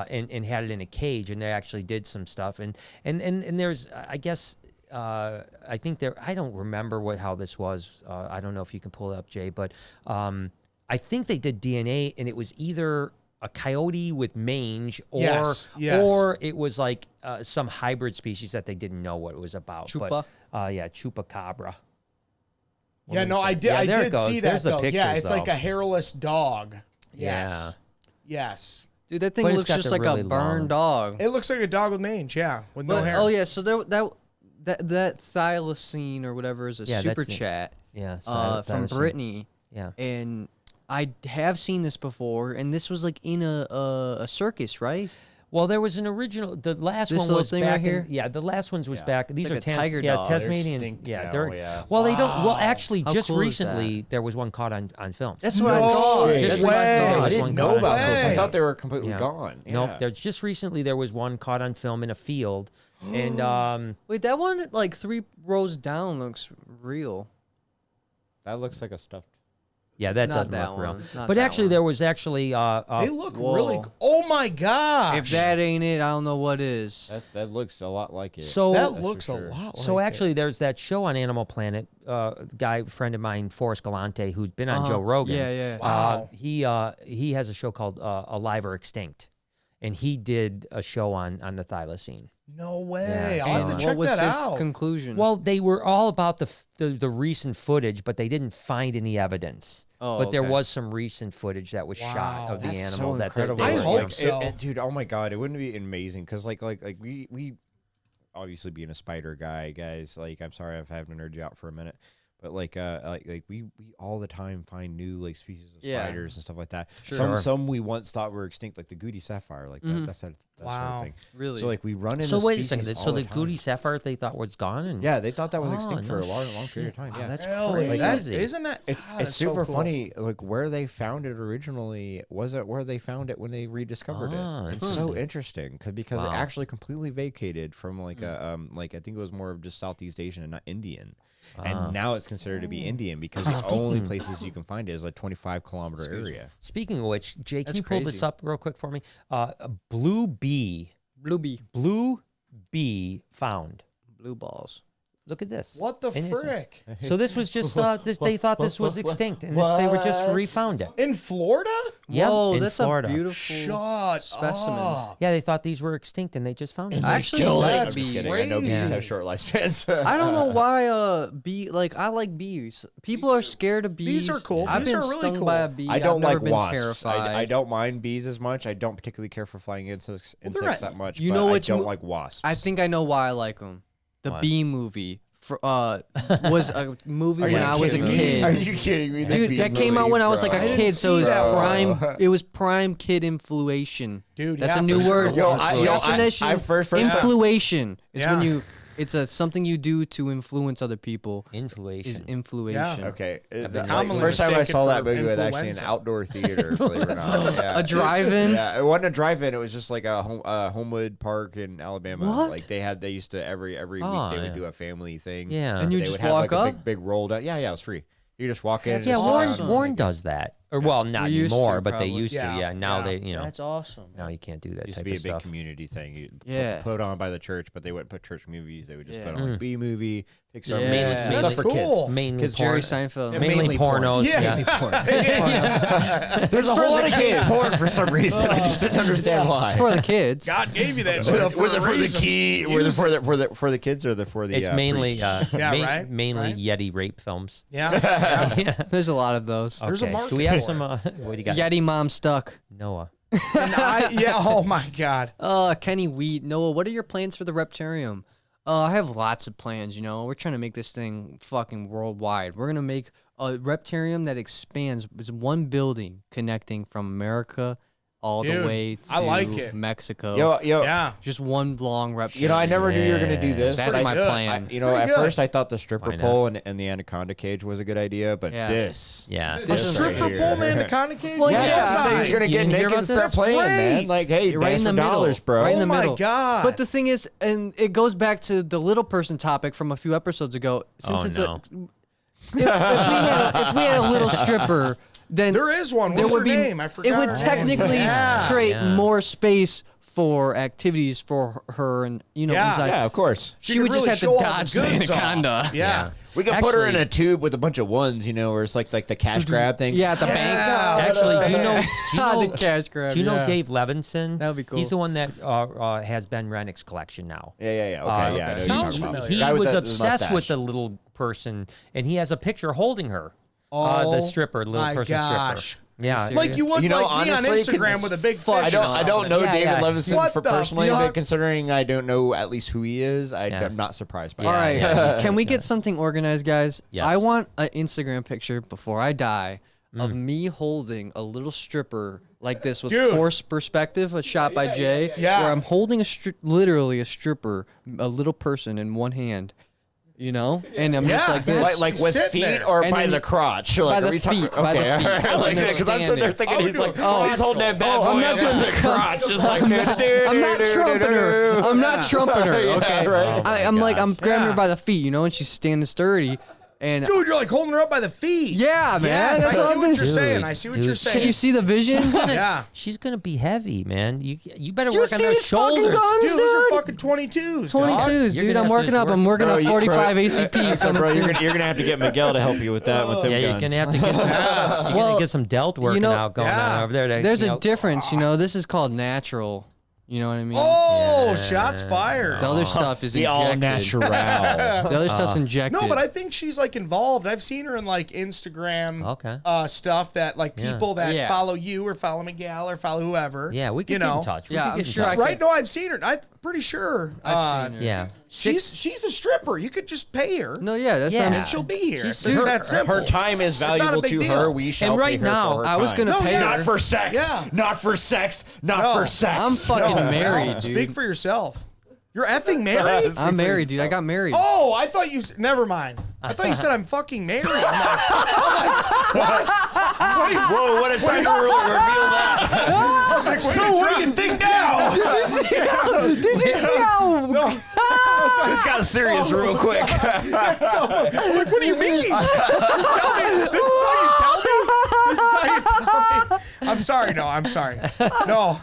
And had it in a cage, and they actually did some stuff, and there's I guess I think there I don't remember how this was. I don't know if you can pull it up, Jay, but I think they did DNA, and it was either a coyote with mange or it was like some hybrid species that they didn't know what it was about. Chupa? But, chupacabra. I did see that though. Pictures, it's like a hairless dog. Yes. Yes. Dude, that thing looks just like a burned dog. It looks like a dog with mange, with no hair. Oh yeah, so that thylacine or whatever is a super chat. From Brittany. Yeah. And I have seen this before, and this was like in a circus, right? Well, there was an original. The last one was back right here. The last ones was back. These like are tiger dogs. Tasmanian. Well, they don't. Well, actually, just recently there was one caught on film. That's what I thought. I didn't know about those. I thought they were completely gone. No, just recently there was one caught on film in a field, and wait, that one like 3 rows down looks real. That looks like a stuffed. Yeah, that doesn't look real. But actually, there was actually. They look really. Oh my god! If that ain't it, I don't know what is. That looks a lot like it. So that looks a lot. So actually, there's that show on Animal Planet. Friend of mine, Forrest Galante, who's been on Joe Rogan. Yeah. Wow. He has a show called Alive or Extinct, and he did a show on the thylacine. No way! Yeah, I'll have to check that out. What was his conclusion? Well, they were all about the recent footage, but they didn't find any evidence. But there was some recent footage that was shot of the animal. So incredible. I hope so, dude. Oh my god, it wouldn't be amazing? Because like we obviously being a spider guy, guys. Like, I'm sorry, I've had to nerd you out for a minute. But like we all the time find new like species of spiders and stuff like that. Sure. Some we once thought were extinct, like the Goody sapphire, like that sort of thing. Really? So like we run into. So wait a species second. all So the time. Goody sapphire they thought was gone, and Yeah, they thought that was extinct for a no long shit. period of time. Yeah, That's Really? crazy. Isn't that? it's that's super so cool. funny. Like where they found it originally wasn't where they found it when they rediscovered it. It's so interesting because it actually completely vacated from like like I think it was more of just Southeast Asian and not Indian. And now it's considered to be Indian because the only places you can find it is a 25-kilometer area. Speaking of which, Jay, can you pull this crazy. up real quick for me? Blue bee found. Blue balls. Look at this. What the And it's- frick? So this was just they thought this was extinct, and they were just refound it. In Florida? Yep, Whoa, in that's Florida. a beautiful Shut specimen. up. Yeah, they thought these were extinct, and they just found it. I actually killed like it. I'm just bees. kidding. I know bees Crazy. have short lifespans. I don't know why I like bees. People are scared of bees. Bees are cool. I've Bees been are really stung cool. by a bee. I don't I've never like been wasps. terrified. I don't mind bees as much. I don't particularly care for flying insects that much. You but know I which don't like wasps. I think I know why I like them. The Bee movie was a movie when I was a kid. Are you kidding me? Dude, that came out when I was like a I didn't kid, so it see was that prime. It was prime kid influation. Dude, that's yeah, a new for word. sure. Definition. first influation. It's Yeah. when you. It's something you do to influence other people. Is Influation. influation. Okay. commonly First time I mistaken saw that for movie was actually an influenza. outdoor theater, believe it or not. Yeah. A drive-in. Yeah, it wasn't a drive-in. It was just like a Homewood Park in Alabama. What? Like they used to every week they would do a family thing. Yeah. And you They just would have walk like up? a big roll down. Yeah, it was free. You just walk in. And Yeah, just Warren, sit down. Warren does that. Or well, not We used anymore, to, but they probably. used to. Yeah, Yeah, now yeah. they, you know, That's awesome. now you can't do that It used to type be a of big stuff. community thing. You Yeah. put on by the church, but they wouldn't put church movies. They would just put Yeah. on like B movie, Pixar Yeah. movies, That's stuff for cool. kids. Mainly Because Jerry porn. Seinfeld. Mainly pornos. Yeah. There's a whole lot of kid porn for some reason. I just didn't understand why. It's for the kids. God gave you that stuff. Was it for the reason. key? Was it for the kids or for the? It's mainly priest? right, mainly right. Yeti rape films. Yeah. Yeah. There's a lot of those. There's a Okay. market Do we have for some? What do you got? Yeti mom stuck. Noah. Yeah. Oh my God. Kenny Wheat. Noah, what are your plans for the Reptarium? I have lots of plans, you know. We're trying to make this thing fucking worldwide. We're going to make a Reptarium that expands. It's one building connecting from America all Dude, the way to I like it. Mexico. Yo, Yeah. Just one long Reptarium. You know, I never knew you were gonna do this. That's but my good. plan. You know, Pretty at good. first I thought the stripper Why not? pole and the anaconda cage was a good idea, but Yeah. this. Yeah. The This stripper right here. pole man, the kind of cage. Well, Yeah, yeah. he said he's gonna You get didn't hear naked about and start this? playing, That's man. great. Like, hey, Right dance in the for middle. dollars, bro. Right in the Oh my middle. God. But the thing is, and it goes back to the little person topic from a few episodes ago. Since Oh, it's no. if we had a little stripper, then There is one. there What's would her be. name? I forgot It would her name. technically Yeah. create Yeah. more space for activities for her, and you know, Yeah. inside. Yeah, of course. She would could just really have to show all the dodge the goods off. anaconda. Yeah. We could put her in Actually- a tube with a bunch of ones, you know, where it's like the cash grab thing. Yeah, at the bank. Actually, do you know? The cash grab. Do you know yeah. Dave Levinson? That would be cool. He's the one that has Ben Rennick's collection now. Yeah. Okay, yeah. I know okay. who Sounds you're talking about. familiar. He Guy with was the obsessed with mustache. the little person, and he has a picture holding her. Oh, The stripper, little my person gosh. stripper. Yeah. Like you would You know, like honestly, me on Instagram with a big fuck, fish. I don't know Yeah, David yeah. Levinson What for the personally, fuck? but considering I don't know at least who he is, Yeah. I'm not surprised by All it. right, yeah, can we get something organized, guys? Yes. I want an Instagram picture before I die of me holding a little stripper like this with Dude. forced perspective, a shot by Jay, yeah. where I'm holding literally a stripper, a little person in one hand, you know, and I'm just Yeah. like this. Like with Sitting feet there. or And by then the crotch? Like, the are we talking- feet, by the okay, feet. all right. And Like, they're because I'm sitting there standing. thinking he's like, Oh, he's holding that bad I'm boy not up doing in the the crotch, just like I'm not trumping her. I'm not trumping her. Yeah, Okay, right. I'm like I'm grabbing her Yeah. by the feet, you know, and she's standing sturdy, and Dude, you're like holding her up by the feet. yeah, man. Yes, that's I what see I'm what you're thinking. saying. I see what Dude, you're Can saying. you see the vision? Yeah. She's gonna be heavy, man. You better You work on see those these fucking shoulders. guns, Dude, those are dude? fucking 22s. dog. 22s, You're dude. gonna I'm have working to up. I'm working Bro, up you- 45 bro, ACP. So, bro, you're gonna have to get Miguel to help you with that. With them Yeah, you're guns. gonna have to get some. You're Well, gonna get some delt working know- out going Yeah. on over there. To, There's you a know, difference, you know. This is called natural. You know what I mean? Oh, shots fired. The other stuff is the all injected. natural. The other stuff's injected. No, but I think she's like involved. I've seen her in like Instagram Okay. stuff that like Yeah. people that Yeah. follow you or follow Miguel or follow whoever. Yeah, we can you get know. in touch. We Yeah, can I'm get in sure touch. I can- Right? No, I've seen her. pretty sure. I've seen her. Yeah. She's a stripper. You could just pay her. No, yeah, that's Yeah. what I'm And she'll be here. She's It's that simple. Her time is It's not a valuable big to deal. her. We shall And right pay her now, for her I was time. gonna pay her. Not for sex. Yeah. Not for sex. Not for sex. I'm fucking married, dude. Speak for yourself. You're effing married? I'm married, dude. I got married. Oh, I thought you. Never mind. I thought you said I'm fucking married. I'm like, what? Whoa, what a time to reveal that. I was like, so what do you think now? Did you see how? This got serious real quick. Like, what do you mean? Tell me. This is how you tell me? This is how you tell me? I'm sorry. No, I'm sorry. No.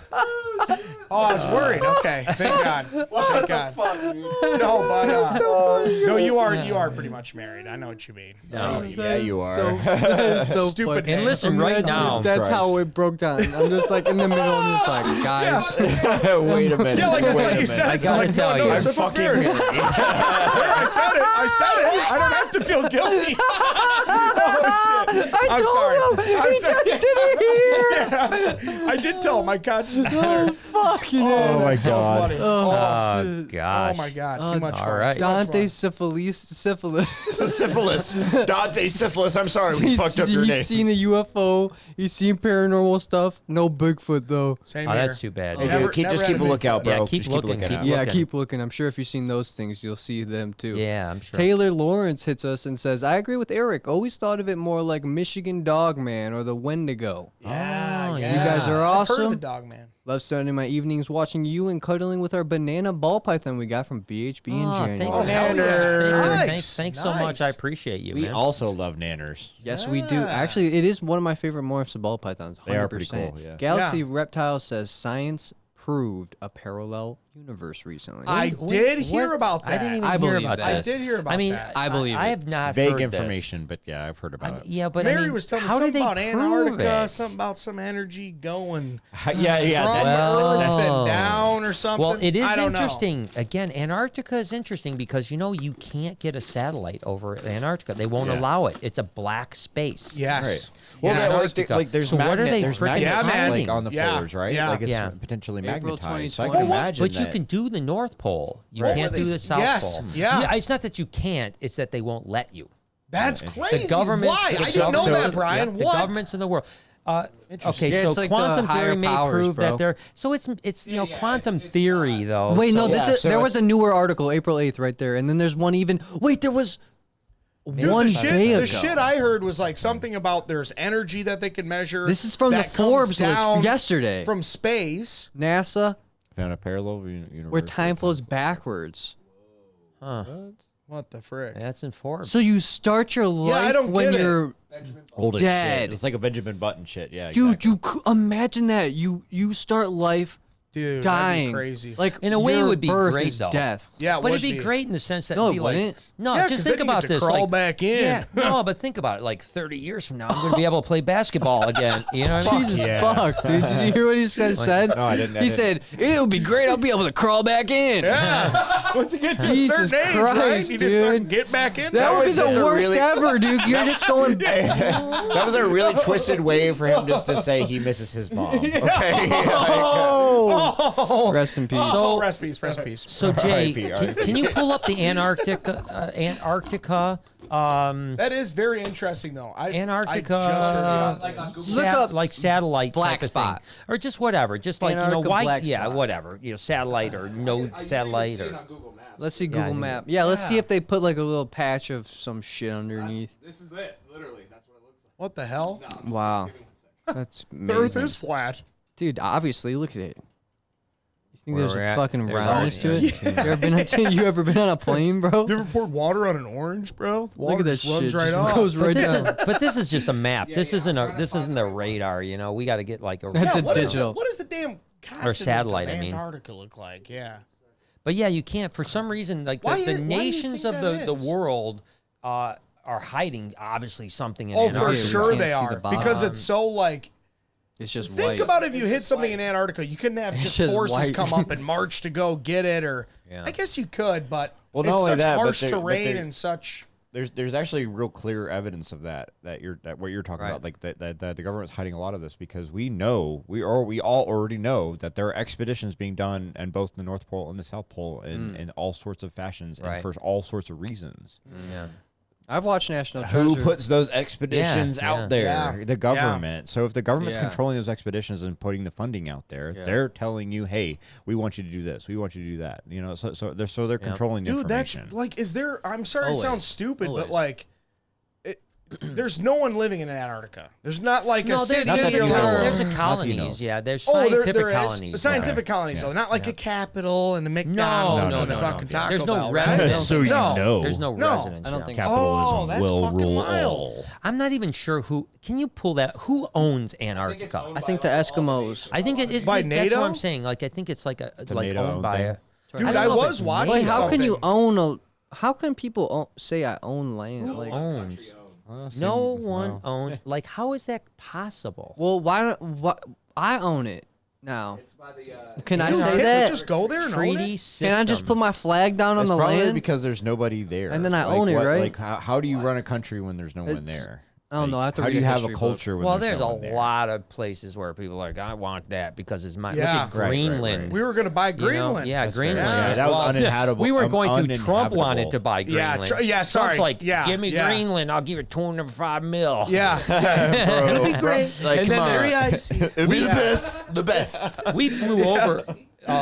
Oh, I was worried. Okay. Thank God. Thank God. No, but no, you are pretty much married. I know what you mean. No. Yeah, you are. So Stupid. funny. And listen, right now, That's how it broke down. I'm just like in the middle. I'm just like, guys. Wait a minute. Yeah, like I Wait thought a you said I it. gotta Like, tell you. I'm fucking married. I said it. I don't have to feel guilty. Oh, shit. I'm sorry. I'm sorry. Didn't hear. Yeah. I did tell him. I conscious. Oh, fucking Oh my So god. funny. oh shit. gosh. Oh my God. Too much all fun. right. Too much Dante fun. syphilis. Syphilis. Dante Syphilis. I'm sorry, we fucked up your name. He's seen a UFO. He's seen paranormal stuff. No Bigfoot though. Same Oh, here. that's too bad. Hey, Never- dude, just never keep a had a lookout, Bigfoot. bro. Yeah, keep Just looking, out. Yeah, looking. keep looking. I'm sure if you've seen those things, you'll see them too. Yeah, I'm sure. Taylor Lawrence hits us and says, I agree with Eric. Always thought of it more like Michigan Dogman or the Wendigo. Yeah, Oh, yeah. You guys are I've heard of awesome. the dog man. Love spending my evenings watching you and cuddling with our banana ball python we got from BHB in January. Thank Oh, you. hell yeah. Thanks, Nice. thanks so much. Nice. I appreciate you, We man. also love nanners. Yes, we do. Yeah. Actually, it is one of my favorite morphs of ball pythons. 100%. They are pretty cool, yeah. Galaxy Yeah. Reptile says science proved a parallel universe recently. I did hear about that. I didn't even I hear believe about that. this. I did hear about I mean, that. I believe I it. have not Vague heard this. information, but yeah, I've heard about it. Yeah, but Mary I mean, was telling me how something did they about prove Antarctica, it? something about some energy going Yeah, from that- Earth Oh. and down or something. Well, it is I don't interesting. Again, Antarctica is interesting because you can't get a satellite over Antarctica. They won't Yeah. allow it. It's a black space. know. Yes. Right. Well, Yes. there's So what are they there's freaking magnets hiding? like on the Yeah. polars, right? Yeah. Like it's Yeah. potentially April magnetized. So I 2020. can imagine But you that. can do the North Pole. You Right. can't do the South Yes. Pole. Yeah. It's not that you can't. It's that they won't let you. That's crazy. The governments. Why? the I didn't know gov- that, Brian. The what? governments in the world. Okay, Yeah, so it's like the quantum higher theory may powers, prove bro. that they're. So it's quantum theory though. Wait, no, so- this Yeah, is so there it- was a newer article, April 8th, right there. And then there's one even. Wait, there was Dude, one day ago. the shit I heard was like something about there's energy that they can measure. This is from the that comes Forbes down list yesterday. from space. NASA, Found a parallel universe. where time flows backwards. Huh. What the frick? That's in Forbes. So you start your life I don't when get it. you're old as dead. shit. It's like a Benjamin Button shit. Yeah, dude. exactly. Imagine that you start life Dude, dying. that'd be crazy. Like In a way, it your would be birth great, is though. death. Yeah, it But would it'd be great in the sense that No, it'd be it like, wouldn't. no, Yeah, just 'cause think then you about get to this. crawl like, back in. Yeah, no, but think about it. Like 30 years from now, I'm going to be able to play basketball again. You know what I mean? Jesus yeah. fuck, dude. Did you hear what he said? No, I didn't. He said, it'll be great. I'll be able to crawl back in. Yeah. Once you get to Jesus a certain age, right? Christ, You just start dude. get back in. That would be was the just a worst really- ever, dude. You're just going. That was a really twisted way for him just to say he misses his mom. Okay. Oh! Rest in peace. Oh, rest peace, rest peace. So Jay, RIP. can you pull up the Antarctica? That is very interesting, though. Antarctica, I just heard Like on Google. Look up like satellite black type of spot. thing, or just whatever, just like Antarctica why? black Yeah, spot. whatever. Satellite or no satellite See it or. on Google Maps. Let's see Yeah, Google I know. Map. Yeah, let's see if they put like a little patch of some shit underneath. This is it. Literally, that's what it looks like. What the hell? Wow, that's The Earth amazing. is flat. Dude, obviously, look at it. You think Where there's we're a at, fucking there's roundness to already- it? You ever been on a plane, bro? You ever poured water on an orange, bro? The water Look at that just shit. runs right Just off. goes right This down. is, but this is just a map. This isn't the radar. We got to get like a. That's a what is digital. what does the damn continent satellite, of I mean. Antarctica look like? Yeah. But yeah, you can't for some reason. Like Why the do you nations think of that the is? world are hiding obviously something in Oh, Antarctica. for we sure can't they see are the bottom. because it's so like. It's just Think white. about if you hit something in Antarctica, you couldn't have It's just just forces white. come up and march to go get it, or Yeah. I guess you could, but Well, not it's only such that, but harsh they're- but terrain they're- and such. there's actually real clear evidence of that what you're talking about, like that the government's hiding a lot of this, because we all already know that there are expeditions being done in both the North Pole and the South Pole in all sorts of fashions and for all sorts of reasons. Yeah. I've watched National Treasure. Who puts those expeditions out there? Yeah. The government. So if the government's controlling those expeditions and putting the funding out there, they're telling you, "Hey, we want you to do this. We want you to do that." You know, so they're controlling the information. That's like, is there? I'm sorry, it sounds stupid, but like, there's no one living in Antarctica. There's not like a city. There's a colonies. Yeah, there's scientific colonies. Scientific colonies. So not like a capital and a McDonald's and a fucking Taco There's no Bell. residents. So you know. There's no residents. I don't think capitalism that's will fucking rule wild. all. I'm not even sure who. Can you pull that? Who owns Antarctica? I think the Eskimos. I think it is by That's NATO? what I'm saying. Like, I think it's like NATO owned by a. Dude, don't I know if was it's watching Like, NATO. how can you something. own a? How can people say I own land? Like, owns? No one owns. Like, how is that possible? well, why? What? I own it now. It's by the, Can I Dude, say can't we that? just go there and own Treaty it? system. Can I just put my flag down on It's the probably land? because there's nobody there, And then I Like, own it, what- right? Like how do you run a country when there's no one It's- there? I don't know. I have to How read do you a have a history book. culture when Well, there's there's no a one there? lot of places where people are like, I want that because it's mine. Yeah. Look at Right, right, Greenland. right. We were going to buy You know? Greenland. Yeah, That's fair. Greenland. Yeah, that was Well, uninhabitable. We weren't going to. Trump wanted uninhabitable. to buy Yeah, Greenland. yeah, sorry. Trump's like, Yeah, give me yeah. Greenland. I'll give you $205 million. Yeah. It'll be great. Like, And come then on. very icy. It'd be the best. We flew over.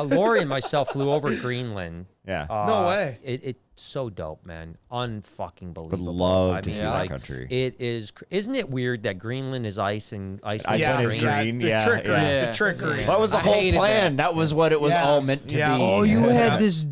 Lori and myself flew over Greenland. Yeah. No way. It's so dope, man. Unfucking believable. Would love I to mean, see that like, country. It is. Isn't it weird that Greenland is ice and Iceland Yeah, is is green? green. The Yeah, trickery. yeah. The trickery. That was the I whole hated plan. That was what it was Yeah. all meant to Yeah. be. Oh, you Yeah. had this.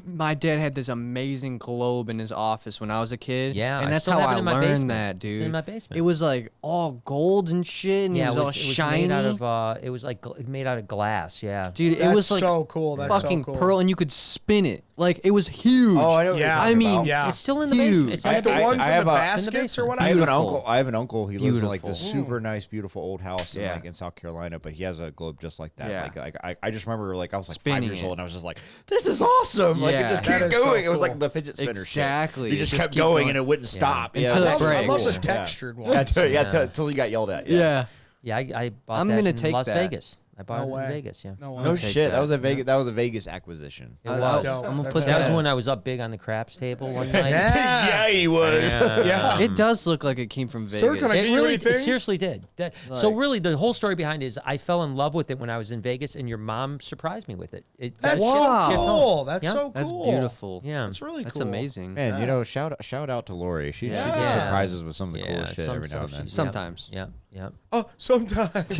My dad had this amazing globe in his office when I was a kid. Yeah, and I that's still how have it I in my learned basement. that, dude. It's in my basement. It was like all gold and shit, and Yeah, it was all shiny. made out of. It was like made out of glass. Yeah. Dude, it That's was like so cool. That's fucking so cool. pearl, and you could spin it. Like it was huge. Oh, I know. What Yeah. you're I talking mean, about. Yeah. It's still in the Huge. basement. It's in Like the the ones I in have the a- baskets or I whatever. have an Beautiful. uncle. I have an uncle. He lives in like this Beautiful. super nice, beautiful old house in Yeah. like in South Carolina, but he has a globe just like that. Yeah. Like I just remember like I was like Spinning 5 years it. old and I was just like, this is awesome. Like it Yeah. just That keeps is so going. It was cool. like the fidget spinner. Exactly. Shit. You It just just kept keep going going. and it wouldn't stop. Yeah, Until it that's breaks. I love cool. the textured Yeah, ones. till you got yelled at. Yeah. Yeah, I bought I'm that gonna in take Las that. Vegas. I bought No it way. in Vegas. Yeah. No, No take shit. that. That was a Vegas. That was a Vegas acquisition. It I- was. That's dope. I'm gonna That's put That was that. when I was up big on the craps table one night. Yeah. he was. Yeah. It does look like it came from Sir, Vegas. can I It give you really, anything? it seriously did. So Like- really, the whole story behind it is I fell in love with it when I was in Vegas, and your mom surprised me with it. That's Wow. so cool. That's Yeah. so cool. That's beautiful. Yeah, That's really That's cool. amazing. Man, you know, shout out to Lori. She just Yeah. surprises with some of the yeah. coolest shit every now and then. Sometimes. Yeah, yeah. Oh, sometimes.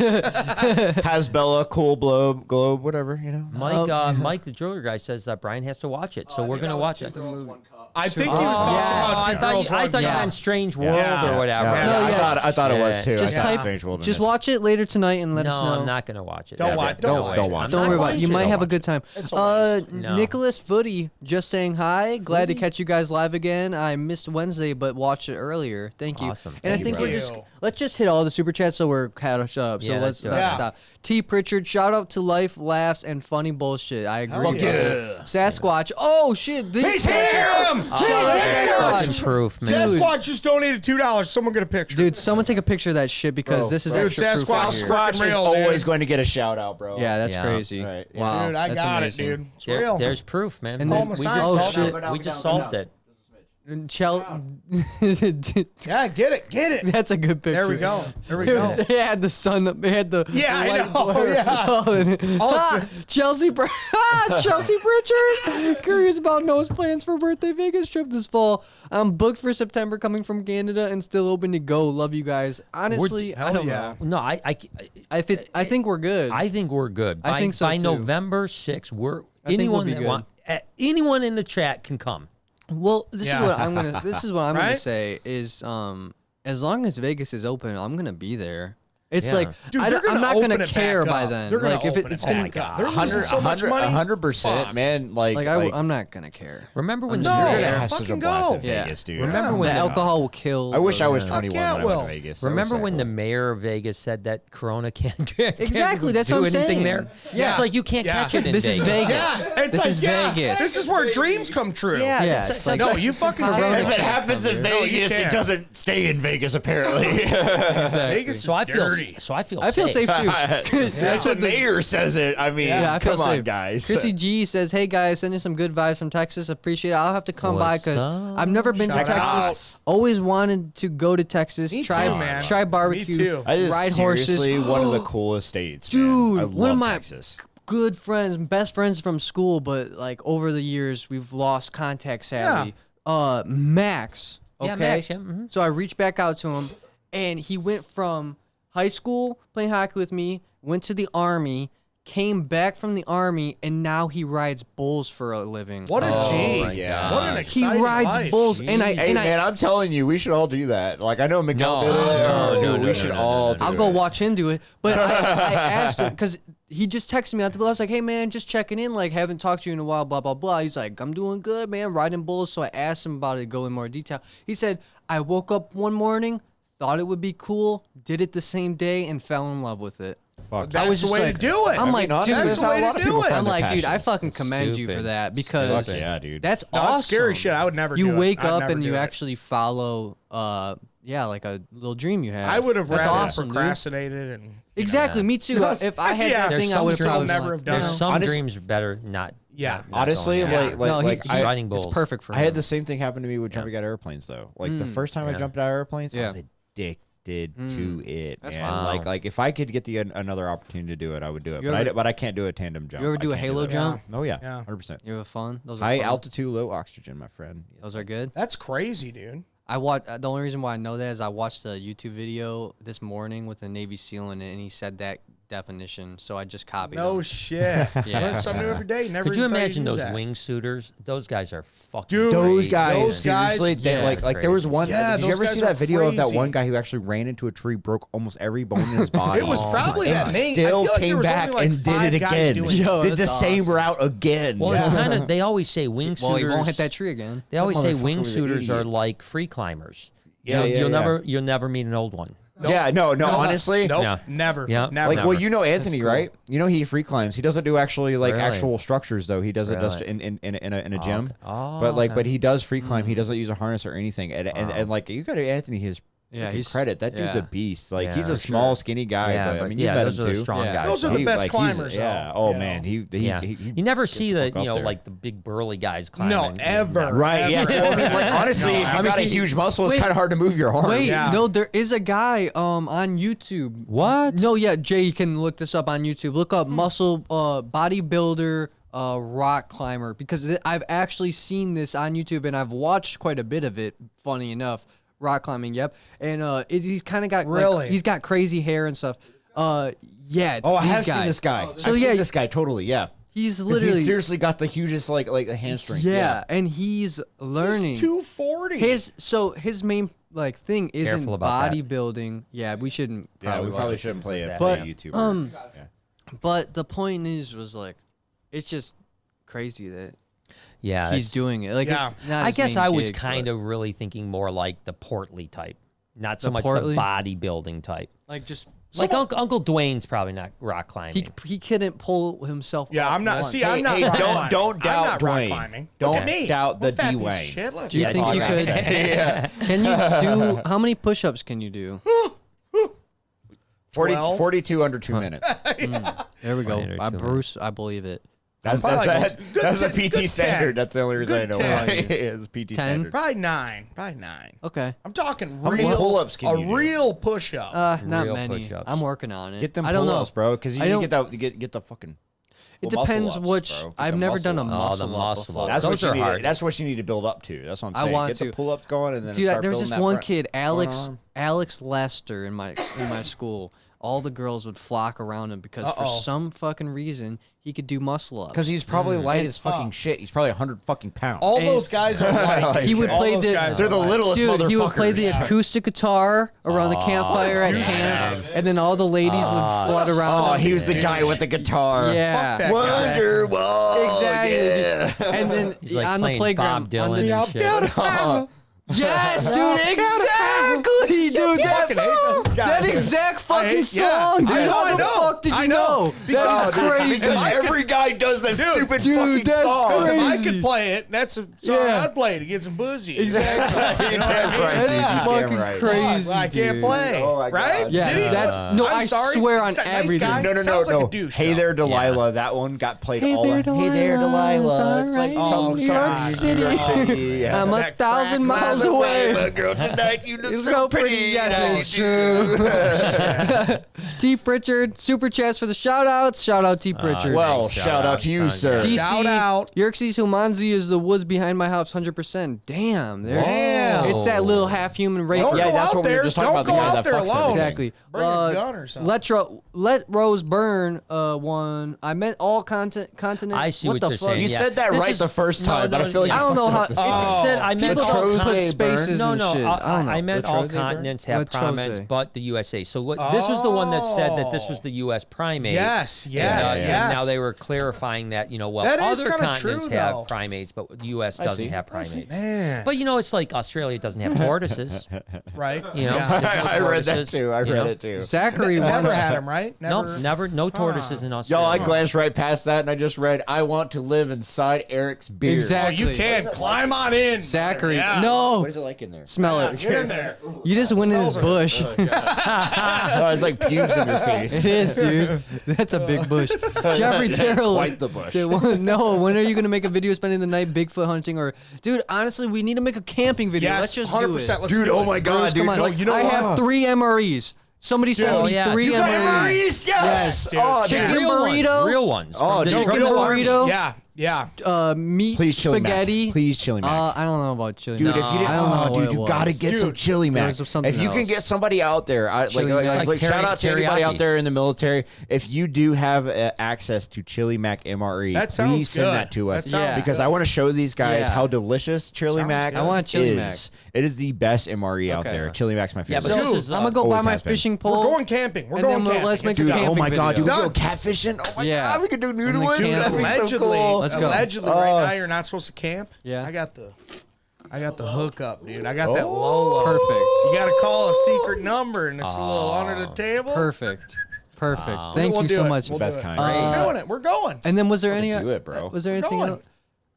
Has Bella cool globe, whatever, you know. Mike, the jewelry guy, says Brian has to watch it, so we're gonna watch it. I think he was talking about I two thought girls, you one were cup. on Strange World Yeah. or whatever. Yeah, No, yeah. I thought it was too. Just I got type- Strange Wilderness. Just watch it later tonight and let No, us know. I'm not gonna watch it. Don't Yeah, watch- yeah, don't watch it. I'm Don't not worry about it. You watching might it. have a good time. It's a waste. No. Nicholas Footy, just saying hi. Glad to catch you guys live again. I missed Wednesday, but watched it earlier. Thank you. Awesome. And Thank I think you, we're bro. just let's just hit all the super chats so we're caught up. So Yeah, let's let's do not it. Yeah. stop. T. Pritchard, shout out to life, laughs, and funny bullshit. I agree. Fuck yeah. Sasquatch. Oh shit! This He's him! Shout out Fucking Sasquatch. proof, man. Sasquatch just donated $2. Someone get a picture. Dude, someone take a picture of that shit because this is Dude, extra proof right Sasquatch here. fucking Squatch is real, always dude. going to get a shout out, bro. Yeah, that's Yeah. crazy. Right, yeah. Wow, Dude, I that's got amazing. it, dude. It's real. There's proof, man. And we then- just oh, solved shit. it. We just solved it. And Yeah, get it. That's a good picture. There we go. There we It go. was- It had the sun. It had the Yeah, I light know, blur. yeah. Oh, and- Oh, Chelsea Chelsea Pritchard. Curious about Noah's plans for birthday Vegas trip this fall. I'm booked for September, coming from Canada, and still open to go. Love you guys. Honestly, I hell don't yeah. know. No, I think we're good. I think we're good. I think so, by too. November 6th, I think we'll anyone be that good. anyone in the chat can come. Well, this Yeah. is what I'm gonna. This is what I'm gonna Right? say is, as long as Vegas is open, I'm gonna be there. It's like Dude, I'm not open gonna it care back by up. then. They're gonna Like if open it's it gonna, back up. They're losing so much money. 100%, man. I'm not gonna care. Remember when No, the yeah, mayor? have such a fucking blast go. at Vegas, dude. Remember when The alcohol will kill. I wish I was the- 21 yeah, when I went to Vegas. Remember when the the mayor of Vegas said that Corona can't Exactly, that's do what I'm anything saying. there? Yeah. It's like you can't catch it in This is Vegas. Vegas. It's This like, is Vegas. This is where dreams come true. Yeah, Yeah, this- it's like- No, you fucking Corona can't. If it can't happens come in here. Vegas, can't. it doesn't stay in Vegas, apparently. Vegas So is I feel dirty. I feel safe too. That's what the mayor says it. I mean, Yeah, I feel come on, safe. guys. Chrissy G says, "Hey guys, sending some good vibes from Texas. Appreciate it. I'll have to come by What's because up? I've never been to Shout Texas. out. Always wanted to go to Texas. Me try too, man. try barbecue. Me too. That is ride seriously horses. one of the coolest states, Dude, man. I one of love my Texas. good friends, best friends from school, but like over the years we've lost contact. Sadly, Max. Okay, Yeah, Max, yeah, mhm. So I reached back out to him, and he went from high school playing hockey with me, went to the army, came back from the army, and now he rides bulls for a living. What a G. my God. What an He exciting rides life. bulls, and I Hey, man, I'm telling you, we should all do that. Like, I know Miguel did it. no, We should all do I'll it. go watch him do it. But I asked him because he just texted me out the blue. I was like, hey, man, just checking in. Like, haven't talked to you in a while, blah, blah, blah. He's like, I'm doing good, man, riding bulls. So I asked him about it, go in more detail. He said, I woke up one morning, thought it would be cool, did it the same day, and fell in love with it. Fuck. That's was the just way like- to do it. I'm like, honestly, dude, that's the how way a lot to of do people it. find I'm their like, dude, I passions. fucking commend you for stupid. that because Fuck yeah, dude. that's No, awesome. it's scary shit. I would never do You it. wake I'd up never and do you it. actually follow, like a little dream you have. I would have That's rather awesome, dude. procrastinated and Exactly, me too. If I had Yeah. that There's thing, I some would have dreams probably never have done There's it. some Honest- dreams better not. Yeah. not Honestly, going out. No, I riding bulls. It's perfect for him. I had the same thing happen to me with jumping out of airplanes, though. Like, the first time I jumped out of airplanes, I was addicted to it, That's man. wow. Like if I could get another opportunity to do it, I would do it. You But ever- but I can't do a tandem jump. You ever do I a can't halo that. jump? Oh yeah, Yeah. 100%. You have fun? Those are High fun. altitude, low oxygen, my friend. Those are good. That's crazy, dude. I watched. The only reason why I know that is I watched a YouTube video this morning with a Navy SEAL in it, and he said that definition, so I just copied No him. shit. Yeah. Learn something new every day. Never Could you even thought imagine you'd those use that. wingsuiters? Those guys are fucking. Dude, Those crazy. guys, Those guys- seriously, they, yeah, like there was one. Yeah, did you those ever guys see are that video of that crazy. one guy who actually ran into a tree, broke almost every bone in his body? It was probably and that name. I still feel like there came was back only, like, and did 5 it guys again. doing it. Yo, Did the that's same awesome. route again. Well, it's kind of. They always say wingsuiters. Well, he won't hit that tree again. They always say motherfucker was an wingsuiters are idiot. like free climbers. Yeah, yeah, you'll yeah. you'll never meet an old one. Yeah, no, honestly, Nope. Yeah. Never. Yeah. Never. like, well, you know Anthony, cool. right? You know he free climbs. He doesn't do actually like Really? actual structures though. He does it just Really? in a gym. okay. Oh, But like, okay. but he does free climb. He doesn't use a harness or anything. And like, you got to Anthony his Yeah, freaking he's credit. That dude's a yeah. beast. Like Yeah, he's a for small, sure. skinny guy. Yeah, but I but mean, yeah, you met those him are the too. strong Yeah. guys. Those are the He- best like, he's- climbers, Yeah. though. Oh Yeah. man, he Yeah. he You never gets see the the fuck up there. like the big burly guys climbing. No, ever. Right. Yeah. Ever. Well, I mean, like, honestly, No, if I you mean, got a huge muscle, it's wait. kind of hard to move your arm. Wait, Yeah. no, there is a guy on YouTube. What? No, yeah, Jay, you can look this up on YouTube. Look up muscle bodybuilder rock climber because I've actually seen this on YouTube and I've watched quite a bit of it. Funny enough, rock climbing. Yep, and he's kind of got Really? he's got crazy hair and stuff. Yeah. It's Oh, I these have seen guys. this guy. So I've yeah, seen this guy totally. Yeah. he's 'Cause literally he's seriously got the hugest like a hamstring. yeah, and he's learning. He's 240. His main like thing isn't Careful about that. bodybuilding. Yeah, we shouldn't. Yeah, Probably we watch probably it. shouldn't play a But, YouTuber. But the point was like, it's just crazy that Yeah, he's it's- doing it. Like, Yeah. it's not I his guess main I was gig, kind but, of really thinking more like the portly type, not so The much portly? the bodybuilding type. like just Like Uncle Dwayne's probably not rock climbing. he couldn't pull himself. Yeah, up I'm not. once. See, I'm not. hey, rock don't- climbing. don't doubt I'm not rock Dwayne. climbing. Don't Look at me. doubt the I'm a fat piece of D-Wayne. shit. Look. Do you That's think all you I gotta could? say. Yeah. Can you do how many push-ups can you do? 12? 42 under 2 minutes. There we go. 20 or 2 Bruce, I believe it. That's Probably like that's a good PT 10. standard. That's the only reason Good I know 10. why it is PT 10? standard. Probably 9. Probably 9. Okay. I'm talking How many real pull-ups can you do? A real push-up. Not Real many. push-ups. I'm working on it. Get them I don't know. pull-ups, bro, because you I need to don't- get that get the fucking. It muscle depends ups, which. bro. Get I've the never done a muscle ups. muscle the up muscle before. ups. That's Those what are you need. hard. That's what you need to build up to. That's what I'm I saying. want Get to. the pull-ups going and then Dude, start there was building this that one front- kid, front arm. Alex Lester, in my school. all the girls would flock around him because for some fucking reason he could do muscle ups. Because he's probably light as fucking shit. He's probably 100 fucking pounds. All those guys are light. He would play they're the littlest motherfuckers. He would play the acoustic guitar around the campfire at camp, and then all the ladies would flood around him. Oh, he was the guy with the guitar. Yeah. Fuck that guy. Wonderwall. Exactly. Yeah. And then He's like on the playing playground. Bob Dylan and shit. Yes, dude, exactly, dude. That exact fucking song, dude. How the fuck did you know? That's crazy. Every guy does that stupid fucking that's song. crazy. If I could play it, that's a song I'd play to get some boozy. Exactly. You know what I mean? That's fucking crazy. Well, I can't play. Oh my God. Right? Yeah, Did he? that's no. I'm I sorry. swear on He's a nice everything. guy. No. Sounds like a douche, Hey though. there, Delilah. That one got played Hey all there, the. Hey there, Delilah. Delilah. It's like Oh, some New York song. City. New York City, yeah. I'm 1,000 miles away. But girl, tonight you look It's so so pretty. pretty. Yes, it's true. T. Pritchard, super chats for the shout outs. Shout out T. Pritchard. Well, Thanks, shout out to you, sir. DC, Shout out. Yerxes Humanzi is the woods behind my house, 100%. Damn, there. Damn. It's that little half-human raper. Don't Yeah, go that's out what we were there. just talking Don't about, the go guy out that there fucks alone. everything. Exactly. Bring a gun or something. Let Rose Burn one. I meant all continents. I see what the you're fuck? saying. You Yeah. said that This right is- the first no, time, but no, I feel like yeah. you I don't know fucked how. up the It's second said. I meant People don't put Latroze Burn? spaces No, and no. shit. I don't know. I meant all Latroze Burn? continents have Latroze. primates, but the USA. So this was the one that said that this was the U.S. primate. Yes, And, yes, and yes. now they were clarifying that That is other kinda continents true, have though. primates, but the U.S. doesn't have primates. Man. But it's like Australia doesn't have tortoises. Right? You know, Yeah. there's no I read that tortoises, too. I you read know? it too. Zachary Never wants. had him, right? No tortoises in Yo, Australia. I glanced right past that and I just read, I want to live inside Eric's beard. Oh, Exactly. you can. Climb on in. Zachary. Yeah. No. What is it like in there? Smell it. Get in there. You just went in his Smells bush. Oh, it's like pubes in your face. It is, dude. That's a big bush. Jeffrey Terrell. Quite the bush. No, when are you going to make a video spending the night Bigfoot hunting? Or, dude, honestly, we need to make a camping video. Yes, Let's just 100%. do it. Let's Dude, do oh it. my God, Bruce, dude. come on. No, you know I what? have 3 MREs. Somebody sent me yeah. 3 You got MREs. MREs? Yes. dude. Oh, Chicken dude. burrito. Real ones. Oh, From the- no, from Chicken the army. burrito. Yeah. Meat Please, chili spaghetti. mac. Please, chili mac. I don't know about chili Dude, mac. if you didn't, I don't know what dude, it you gotta was. get some chili there mac. was something If you can else. get somebody out there, Chili mac. Like shout out to anybody teriyaki. out there in the military. If you do have access to chili mac MRE, That sounds please send good. that to us That sounds because good. I want to show these guys Yeah. how delicious chili Sounds mac good. I want chili is. mac. It is the best MRE out Okay. there. Chili mac's my Yeah, favorite. but So, this is, I'm gonna go buy always my has been. fishing We're pole. going camping. We're And going then camping. let's make It's a Dude, done. camping oh my God, dude, video. we go catfishing. Oh my Yeah. God, we could do On the noodling. camping. That'd be so Allegedly, cool. Let's go. allegedly, right now you're not supposed to camp. Yeah. I got the hookup, dude. I got that Lola. Perfect. You got to call a secret number, and it's a little under the table. Perfect. Thank We'll you do so it. much. We'll Best do it. kind. We're doing it. We're going. And then was there any? do it, bro. Was there We're anything going. else?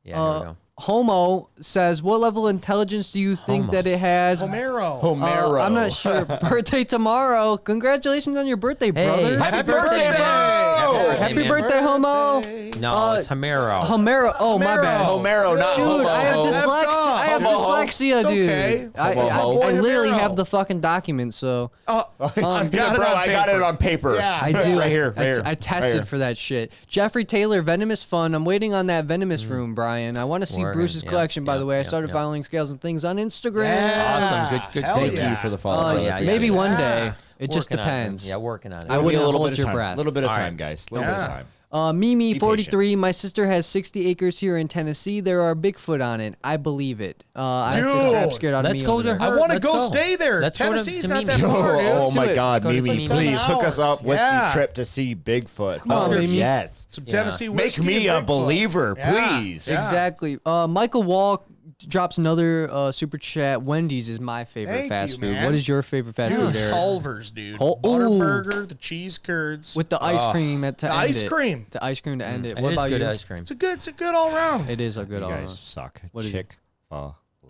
Yeah, here we go. Homo says, "What level of intelligence do you think that it has?" Homero. Homero. I'm not sure. Birthday tomorrow. Congratulations on your birthday, brother. Happy birthday, man. Happy birthday, Homo. No, it's Homero. Homero. Oh, my bad. Homero, not Dude, homo. I have dyslexia. I have Homo. dyslexia, It's dude. okay. I Homo. literally Homero. have the fucking document, so I've got it Bro, on I got paper. it on paper. Yeah. I do. Right here. I tested for that shit. Jeffrey Taylor, Venomous Fun. I'm waiting on that Venomous room, Brian. I want to see Word. Bruce's Yeah, collection. By yeah, the way, I yeah, started yeah. following Scales and Things on Instagram. Yeah. Awesome. Good. Hell Thank yeah. you for the follow. brother. yeah, Maybe yeah. one day. It just Working on it. depends. Yeah, working on it. I It'll be wouldn't a little hold bit of your time. breath. A little bit of All time, right. guys. A little bit of Yeah. time. Mimi Be 43. My sister has 60 acres here in Tennessee. There are Bigfoot on it. I believe it. I Dude, actually crap scared out of let's me go over to there. her. I want to Let's go go. stay there. Let's go to Tennessee's not Mimi. that far, dude. Oh do my it. God, Let's go to Mimi, some please hook us up with Yeah. the trip to see Bigfoot. on, Oh, Mimi. yes. Some Yeah. Tennessee Make whiskey me and a Bigfoot. believer, Yeah. please. Yeah. Exactly. Michael Wall drops another super chat. Wendy's is my favorite Thank fast you, food. man. What is your favorite fast Dude, food, Eric? Culver's, dude. Ooh. Butterburger, the cheese curds. With the ice cream at to The end ice it. cream. The ice cream to end it. It What is about good you? ice cream. It's a good all round. It is a good You all guys suck. What is it?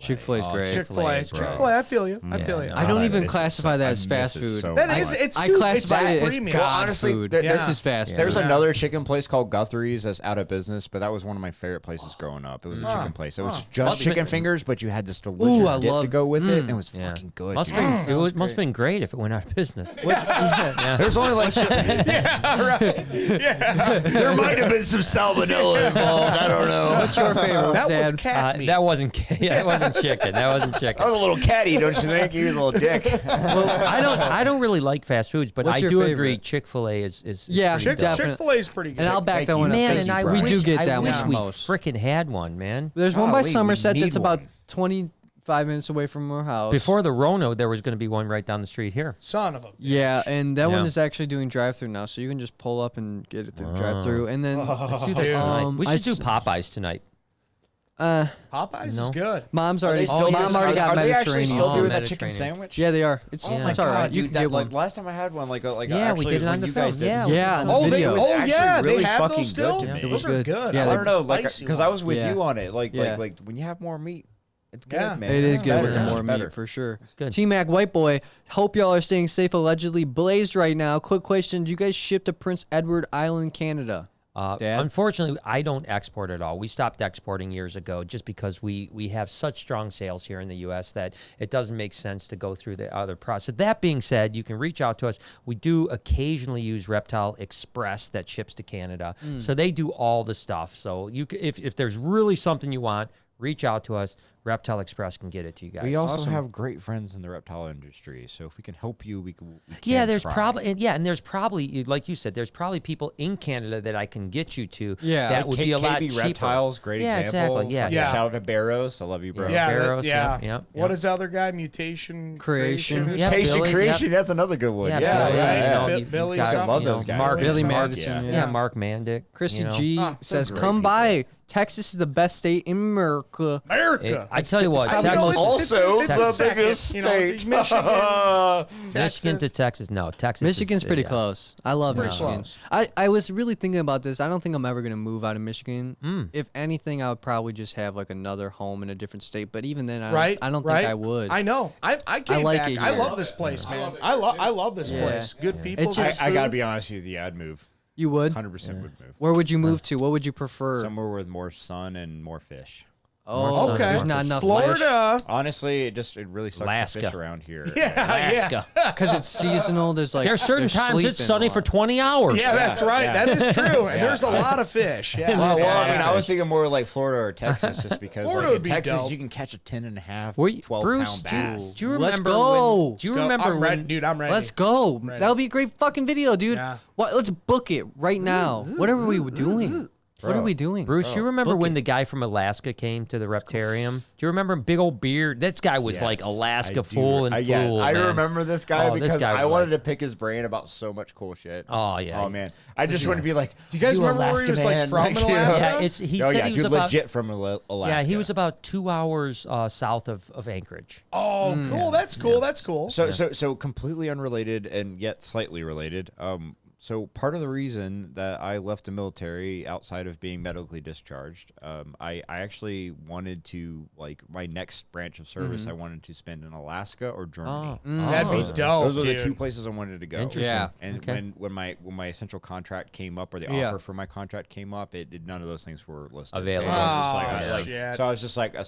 Chick-fil-A. Chick-fil-A is great. Chick-fil-A. bro. Chick-fil-A. I feel you. I feel you. no. I don't God, even miss it classify so- that I as fast miss it food. so That much. is, it's I too, classify it's it too as premium. God honestly, food. there- This Yeah. is fast food. There's Yeah. another chicken place called Guthrie's that's out of business, but that was one of my favorite places growing up. It was a chicken place. It was just Must chicken be- fingers, but you had this delicious I dip to love- go with it, and it was Yeah. fucking good. Must dude. have been, it must have been great if it went out of business. Yeah. There's only like there might have been some salmonella involved. I don't know. What's your favorite, That was Dad? cat meat. That wasn't. Yeah, that wasn't wasn't chicken. That wasn't chicken. That was a little catty, don't you think? You little dick. Well, I don't really like fast foods, but What's I your do favorite? agree Chick-fil-A is Yeah, pretty dope. definitely. Chick-fil-A is pretty good. And I'll back that one up. Man, Thank and you, I Brian. wish, we do get I that wish one we most. freaking had one, man. There's one by Golly, we Somerset need that's about one. 25 minutes away from our house. Before the Rono, there was going to be one right down the street here. Son of a bitch. Yeah, and that one Yeah. is actually doing drive-through now, so you can just pull up and get it through drive-through. And then Let's do that tonight. We I should do Popeyes tonight. Popeyes No. is good. Mom's already. still Mom doing- already got are they actually Mediterranean. still doing that Mediterranean. chicken sandwich? Yeah, they are. It's Oh my it's all right. God, You dude, can get one. like last time I had one, Yeah, we actually did it was on when the you guys film. did. Yeah, Yeah, on the Oh, they, video. oh actually yeah, really they have fucking those still. good to me. It was Those are good. good. Yeah, I they- I like don't know, the like, spicy because I ones. was with Yeah. you on it. Yeah. Like when you have more meat, it's good, Yeah. man. It is It's good with the better. more It's better. meat for sure. good. T-Mac White Boy, hope y'all are staying safe. Allegedly blazed right now. Quick question: do you guys ship to Prince Edward Island, Canada? Dad? Unfortunately, I don't export at all. We stopped exporting years ago just because we have such strong sales here in the U.S. that it doesn't make sense to go through the other process. That being said, you can reach out to us. We do occasionally use Reptile Express that ships to Canada. So they do all the stuff. So if there's really something you want, reach out to us. Reptile Express can get it to you guys. We also have great friends in the reptile industry, so if we can help you, we can. Yeah, there's try. probably and there's probably, like you said, there's probably people in Canada that I can get you to. Yeah. that would be a lot KB cheaper. Reptiles, great Yeah, example. exactly, yeah. Fucking Yeah. Shout out to Barrows. I love you, bro. Yeah, Barrows, yeah. yep. What is the other guy? Mutation Creation. or Yeah, something? Mutation Billy, Creation, that's another good one. Yeah, Yeah, Billy, yeah, you yeah. know, you Billy got, something. love you know, those guys. Mark, Billy Something. Madison. yeah, Yeah. Mark Mandick. Chrissy you know. G they're says, great "Come people. by. Texas is the best state in America." America. I tell you what, I know Texas, it's- Also, it's the second, biggest you know, state. Michigan, Michigan to Texas. Texas. No, Texas. Michigan's is, pretty yeah. close. I love Pretty Michigan. close. I was really thinking about this. I don't think I'm ever going to move out of Michigan. If anything, I would probably just have like another home in a different state. But even then, I don't think I would. I know. I came like back. it I here. love this place, man. I love this place. Good people. It's just- good I gotta food. be honest with you, I'd move. You would? 100% would move. Where would you move to? What would you prefer? Somewhere with more sun and more fish. Oh, Okay. there's not enough Florida. Honestly, it really sucks Alaska. to fish around here. Alaska. because it's seasonal. There's like There's certain they're times it's sleeping sunny a for lot. 20 hours. Yeah, that's right. Yeah. That is true. And there's a lot of fish. Yeah. Well, Yeah. I mean, I was thinking more like Florida or Texas, just because Florida like, would in be Texas dope. you can catch a 10.5, Were you, 12 Bruce, pound bass. do you Let's remember go. when, do you Go. remember I'm ready, when, dude. I'm ready. Let's go. Ready. That'll be a great fucking video, dude. Yeah. What? Let's book it right now. What are we doing? What are we doing? Bruce, you remember book when it. the guy from Alaska came to the Reptarium? Do you remember him? Big old beard. This guy was like Yes, Alaska I do. full and Yeah, fool. I man. remember this guy Oh, this because guy I was wanted like- to pick his brain about so much cool shit. Oh, yeah. Oh man, I just want to be like, Do you guys remember where he Alaska was like man? from in you know? Alaska? Yeah, he Oh said yeah, he was dude, about legit from Alaska. Yeah, he was about 2 hours south of Anchorage. Oh, cool. That's cool. That's cool. So completely unrelated and yet slightly related. So part of the reason that I left the military outside of being medically discharged, I actually wanted to, like, my next branch of service, I wanted to spend in Alaska or Germany. That'd be dope. Those are the dude. 2 places I wanted to go. Interesting. Yeah. And Okay. when my essential contract came up, or the Yeah. offer for my contract came up, none of those things were listed. Available. So I was just Oh, like, shit. so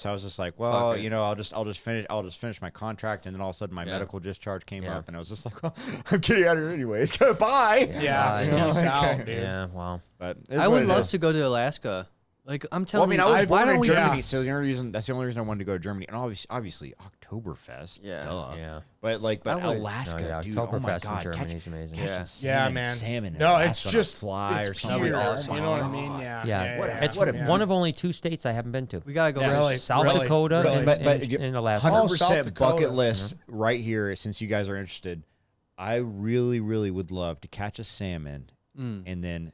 I was just like, well, Fuck it. you know, I'll just finish my contract, and then all of a sudden my medical discharge came Yeah. up, and I was just like, well, I'm getting out of here anyways. Bye. Yeah. Yeah. Peace out, dude. Yeah, wow. But I would love to go to Alaska. Like I'm Well, I telling mean, you, I was why born don't in we? Germany, Yeah. so that's the only reason I wanted to go to Germany, and obviously Oktoberfest. Yeah. duh. Yeah. But I would- Alaska, Oh, yeah, dude. Oh my Oktoberfest in god, Germany is amazing. catching Yeah, salmon, man. salmon. in No, it's Alaska on a just fly it's or pure. something. awesome. You know what I mean? Yeah. Yeah, it's yeah. one of only 2 states I haven't been to. We gotta go. Yeah. Really? South Dakota Really? and, But and Alaska. 100% Dakota. bucket list right here. Since you guys are interested, I really, really would love to catch a salmon and then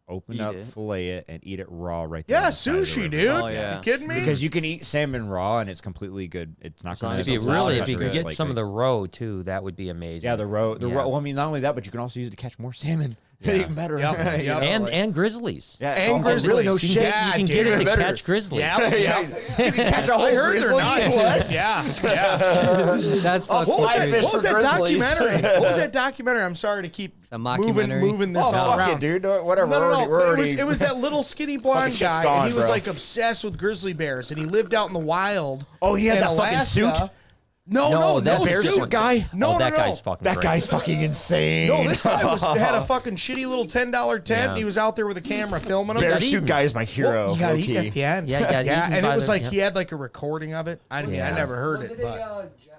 open Eat up, it. fillet it, and eat it raw right there. Yeah, on the side of the sushi, river. dude. Oh, yeah. You kidding me? Because you can eat salmon raw and it's completely good. It's not going long to as If you it's really, not if you can touching get some of the roe too, that would be amazing. yeah, the roe. Yeah. Well, I mean, not only that, but you can also use it to catch more salmon. Yeah. Even better. Yep, You know, yep. like- and grizzlies. yeah, and oh, grizzlies. really, no You You shit. can, Yeah, you can dude. get it to Better. catch grizzlies. Yeah, yeah. You can catch a whole I heard they're grizzly. nice. What? Yeah, yeah. That's What fucking was that, crazy. what was that grizzlies. documentary? What was that documentary? I'm sorry to keep a mockumentary? moving this Oh, all fuck around. it, dude. Whatever. No. We're already, It was that little skinny blonde shit's guy, gone, and he was bro. like obsessed with grizzly bears, and he lived out in the wild. Oh, he had in that fucking Alaska. suit? No, that bear suit guy. No, that guy's fucking. That great. guy's fucking insane. No, this guy had a fucking shitty little $10 tent. And he was out there with a camera filming him. Bear suit guy is my hero. Well, he got eaten at the end. Yeah, and it was like he had like a recording of it. I never heard was it. Was it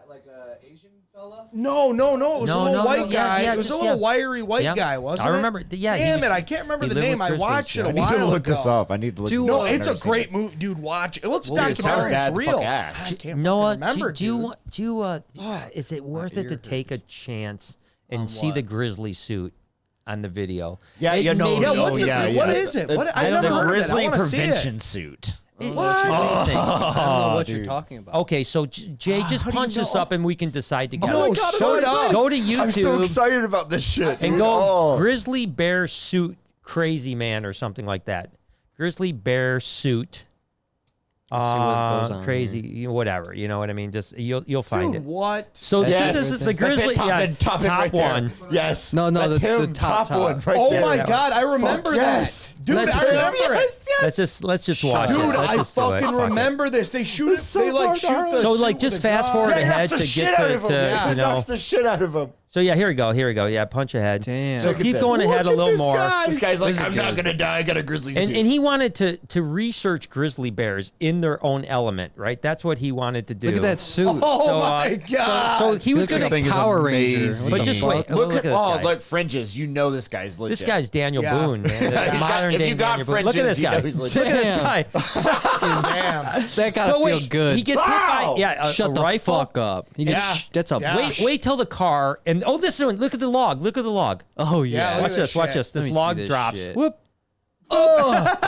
like a Asian fella? No. It was a little white guy. It was a little wiry white guy, wasn't it? I remember. Yeah, damn it, I can't remember the name. I watched it a while ago. I need to look this up. I need to look this up. No, it's a great movie, dude. Watch it. It's a documentary. It's real. I can't remember. Is it worth it to take a chance and see the grizzly suit on the video? What is it? I never heard of it. Grizzly prevention suit. What? I don't know what you're talking about. Okay, so Jay, just punch this up and we can decide together. Oh my God, shut up. Go to YouTube. I'm so excited about this shit. And go grizzly bear suit crazy man or something like that. Grizzly bear suit. Crazy, whatever. You know what I mean? Just you'll find it. What? So this is the grizzly top right one. There. Yes. No, the top one right oh there. my God, I remember that. Dude, I remember it. Let's just watch it. Dude, I fucking remember this. They shoot it. They like shoot the. So like just fast forward ahead to get to you know. Knocks the shit out of him. So yeah, here we go. Yeah, punch ahead. Damn. So keep going ahead a little more. This guy's like, I'm not gonna die. I got a grizzly suit. And he wanted to research grizzly bears in their own element, right? That's what he wanted to do. Look at that suit. Oh my God. So he was going going to Power Ranger. But just wait. Look at this guy. look fringes. You know this guy's legit. This guy's Daniel Boone, man. Modern day Daniel Boone. Look at this guy. Look at this guy. Damn. That gotta feel good. He gets hit by Shut the rifle. fuck up. That's a Wait till the car and this one. Look at the log. Look at the log. Oh yeah. Watch this. This log drops. Shit. Whoop. But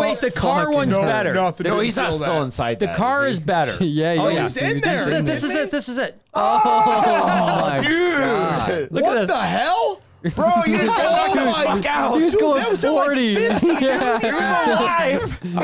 wait, the car one's better. No, he's not still inside. The car is better. Yeah. He's in there. This is it. Oh, dude. Look What at this. the hell? Bro, you just got knocked the fuck out. He was going that was at like 40. 50, dude. Yeah. He's alive. He's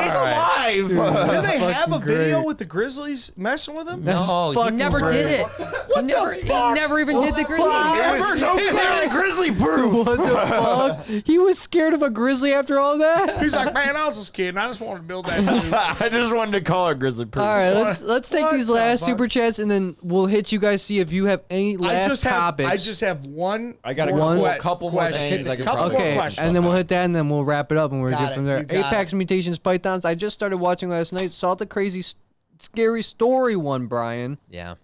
alive. Do they have a video great. with the Grizzlies messing with him? No, he fucking never did great. it. He never even did the grizzly. It was so clearly grizzly proof. What the fuck? He was scared of a grizzly after all that? He's like, man, I was just kidding. I just wanted to build that suit. I just wanted to call it grizzly proof. All right, let's take these last fuck? super chats and then we'll hit you guys, see if you have any last topics. I just have one. I got more a couple more question. things I could Couple probably more Okay, questions. and then we'll hit that, and then we'll wrap it up, and we're Got good it. from there. You got Apex Mutations Pythons. I just started watching last night. Saw the crazy, scary story one, Brian. Yeah.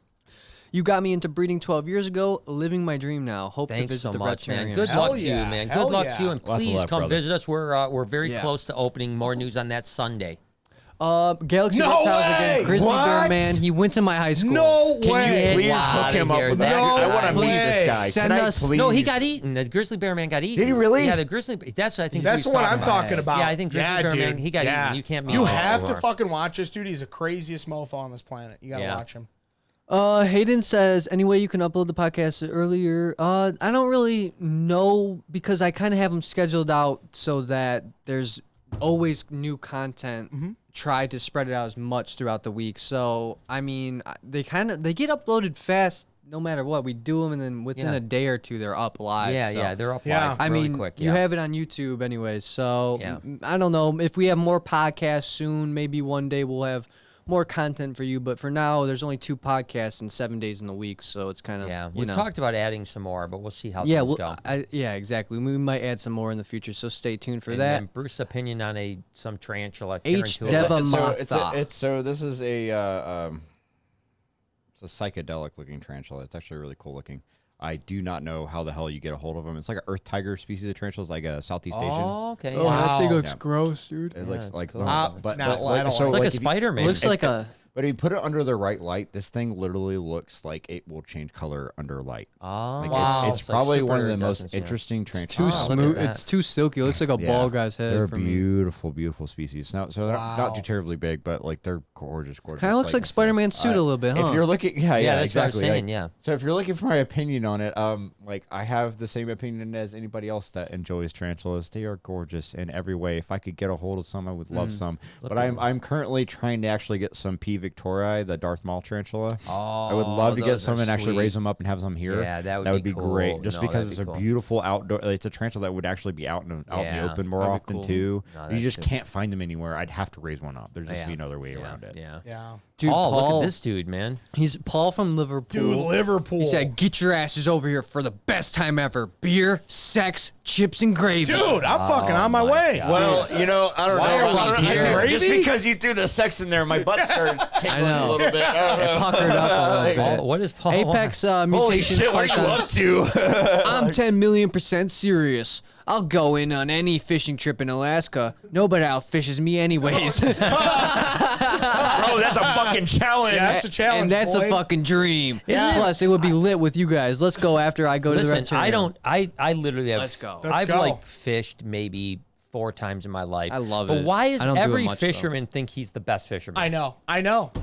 You got me into breeding 12 years ago. Living my dream now. Hope to Thanks visit so the much, man. veterinarian. Good Hell luck to you, yeah. man. Hell Good luck yeah. to you, and Lots of please luck, come brother. visit us. We're very close to opening. More news on that Sunday. Galaxy No Reptiles way! again. Grizzly Bear What? Man. He went to my high school. No Can way. you Please get hook him up here? with That that. I want to guy. meet this guy. Send Can I us- please? No, he got eaten. The grizzly bear man got eaten. Did he really? Yeah, the grizzly. That's I think. That's he's what I'm talking about. Yeah, I think grizzly bear man. dude. He got eaten. You can't meet You him have to anymore. fucking watch this dude. He's the craziest mofo on this planet. You gotta Yeah. watch him. Hayden says, any way you can upload the podcast earlier? I don't really know because I kind of have them scheduled out so that there's always new content. Try to spread it out as much throughout the week. So, I mean, they get uploaded fast no matter what. We do them and then within a day or two, they're up live. Yeah, so. yeah, they're up Yeah. live I really mean, quick. you Yeah. have it on YouTube anyways. So, Yeah. I don't know. If we have more podcasts soon, maybe one day we'll have more content for you, but for now, there's only 2 podcasts and 7 days in the week, so it's kind of We've talked about adding some more, but we'll see how yeah, things well, go. yeah, exactly. We might add some more in the future, so stay tuned for And that. then Bruce's opinion on some tarantula. H. tarantula. Deva So Matha. this is a it's a psychedelic looking tarantula. It's actually really cool looking. I do not know how the hell you get a hold of them. It's like an earth tiger species of tarantulas, like a Southeast Asian. Oh, okay. Oh, that thing Wow. looks Yeah. gross, dude. It looks it's like, cool. but no, I don't so It's like a if you- spider man. Looks like a But if you put it under the right light, this thing literally looks like it will change color under light. Oh, Like wow. it's probably one of the most iridescent, yeah. interesting too tarantulas. look at smooth. that. It's too silky. It looks like a ball guy's head. They're for me. beautiful, beautiful species. So they're not too terribly big, but like they're gorgeous, gorgeous. Kind of looks like Spider-Man's suit a little bit, huh? If you're looking, Yeah, that's exactly. what I was saying. Like, Yeah. So if you're looking for my opinion on it, like I have the same opinion as anybody else that enjoys tarantulas. They are gorgeous in every way. If I could get a hold of some, I would love some. But I'm currently trying to actually get some P. victoriae, the Darth Maul tarantula. I would love to get those some are and actually sweet. raise them up and have some here. Yeah, that would be be cool. great. Just No, because that'd it's be a cool. beautiful outdoor. It's a tarantula that would actually be out in the Yeah, open more that'd be often cool. too. No, you that's just good. can't find them anywhere. I'd have to raise one up. There's just Yeah. be another way Yeah, around it. Yeah. Yeah. Dude, Paul, look at this dude, man. He's Paul from Liverpool. Dude, Liverpool. He said, "Get your asses over here for the best time ever. Beer, sex, chips, and gravy." Dude, I'm fucking on my way. God. Well, I don't know. Just because you threw the sex in there, my butt started tingling a little bit. It puckered up a little bit. What is Paul? Apex Holy mutations. shit, what are you up to? I'm 10 million% serious. I'll go in on any fishing trip in Alaska. Nobody outfishes me anyways. Bro, that's a fucking challenge. Yeah, that's a challenge, and that's boy. a fucking dream. Yeah. Plus, it would be lit with you guys. Let's go after I go to the red Listen, I literally have. Let's go. I've Let's go. like fished maybe 4 times in my life. I love but it. why I does don't do it every much, though. fisherman think he's the best fisherman? I know.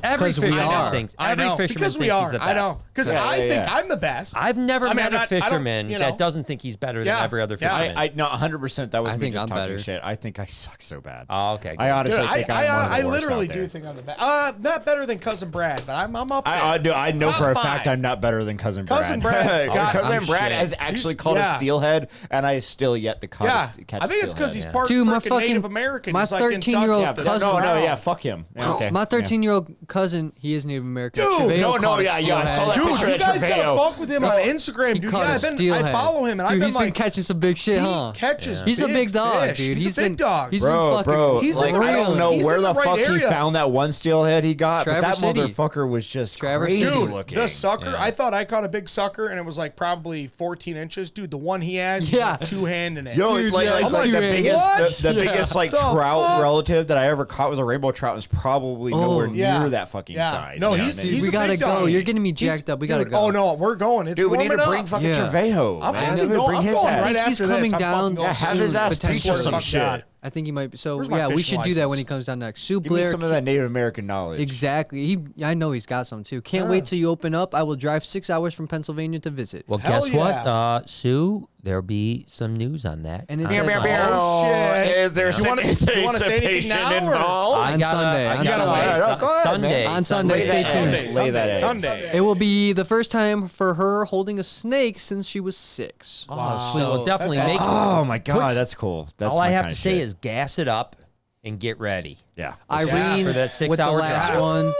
Every 'Cause we fisherman are. thinks. I Every know. fisherman Because we thinks are. he's the best. I know. Because I think I'm the best. I've never I mean, met I'm a not- I don't- fisherman you know. that doesn't think he's better than Yeah. every other Yeah. fisherman. I no, 100%. That was I me think just I'm talking better. shit. I think I suck so bad. Oh, okay. I honestly Dude, think I'm one of the I worst literally out there. do think I'm the best. Not better than Cousin Brad, but I'm up there. I know Top for a 5. fact I'm not better than Cousin Brad. Cousin Brad's got- Cousin I'm Brad shit. has actually He's- caught yeah. a steelhead, and I still yet to catch Yeah, catch I think a it's because steelhead, he's yeah. part Dude, my freaking fucking- Native American. my He's like 13-year-old in Kentucky. cousin- No, fuck him. Yeah, okay. My 13-year-old cousin, he is Native American. Dude, Chevelle caught a yeah, I saw that steelhead. Dude, picture you of guys gotta Treveo. fuck with him on Instagram, He dude. caught Yeah, a I steelhead. follow him, and I've Dude, been he's been like, catching some big shit, huh? he catches. He's a big dog, fish. dude. He's a big dog. He's been fucking. He's like, in the I don't right- know he's where in the the right fuck he area. found that one steelhead he got, but Traverse that City. motherfucker was just Traverse crazy City. Dude, looking. the sucker, Yeah. I thought I caught a big sucker, and it was like probably 14 inches. Dude, the one he has, he's Yeah. got 2 hands in it. Yo, Dude, like, yeah, like, it's like the two-handed. biggest, the What? biggest like The trout fuck? relative that I ever caught was a rainbow trout. And was probably nowhere yeah. near that fucking Yeah. size. No, you know he's- what I mean? he's we a gotta big go. dog. You're getting me He's- jacked up. We gotta dude, go. Oh no, we're going. It's Dude, we need to warming bring up. fucking Yeah. Trevejo. I'm man. fucking Bring going. I'm his going ass. right He's after this. coming I'm down. fucking going Yeah, have his soon. ass teach Potentially. us some Fuck shit. God. I think he might be. So Where's my yeah, we fishing should do that when license? he comes down next. Sue Give me Blair. some of that Native American knowledge. Exactly. I know he's got some too. Can't wait till you open up. I will drive 6 hours from Pennsylvania to visit. Well, Hell guess what, yeah. Sue? There'll be some news on that. And it on says- Sunday. Oh, shit. Is there You wanna- some you wanna say anything anticipation now, or- involved? On Sunday. On gotta Sunday. wait. Oh, go ahead, Sunday. man. On Sunday, Lay stay that tuned. egg. Lay that egg. Sunday. It will be the first time for her holding a snake since she was 6. Oh, sweet. Well, definitely That's make awesome. Oh my god, that's cool. That's all I my have kinda to say shit. is gas it up and get ready. yeah. Irene For that with the 6-hour last drive. one.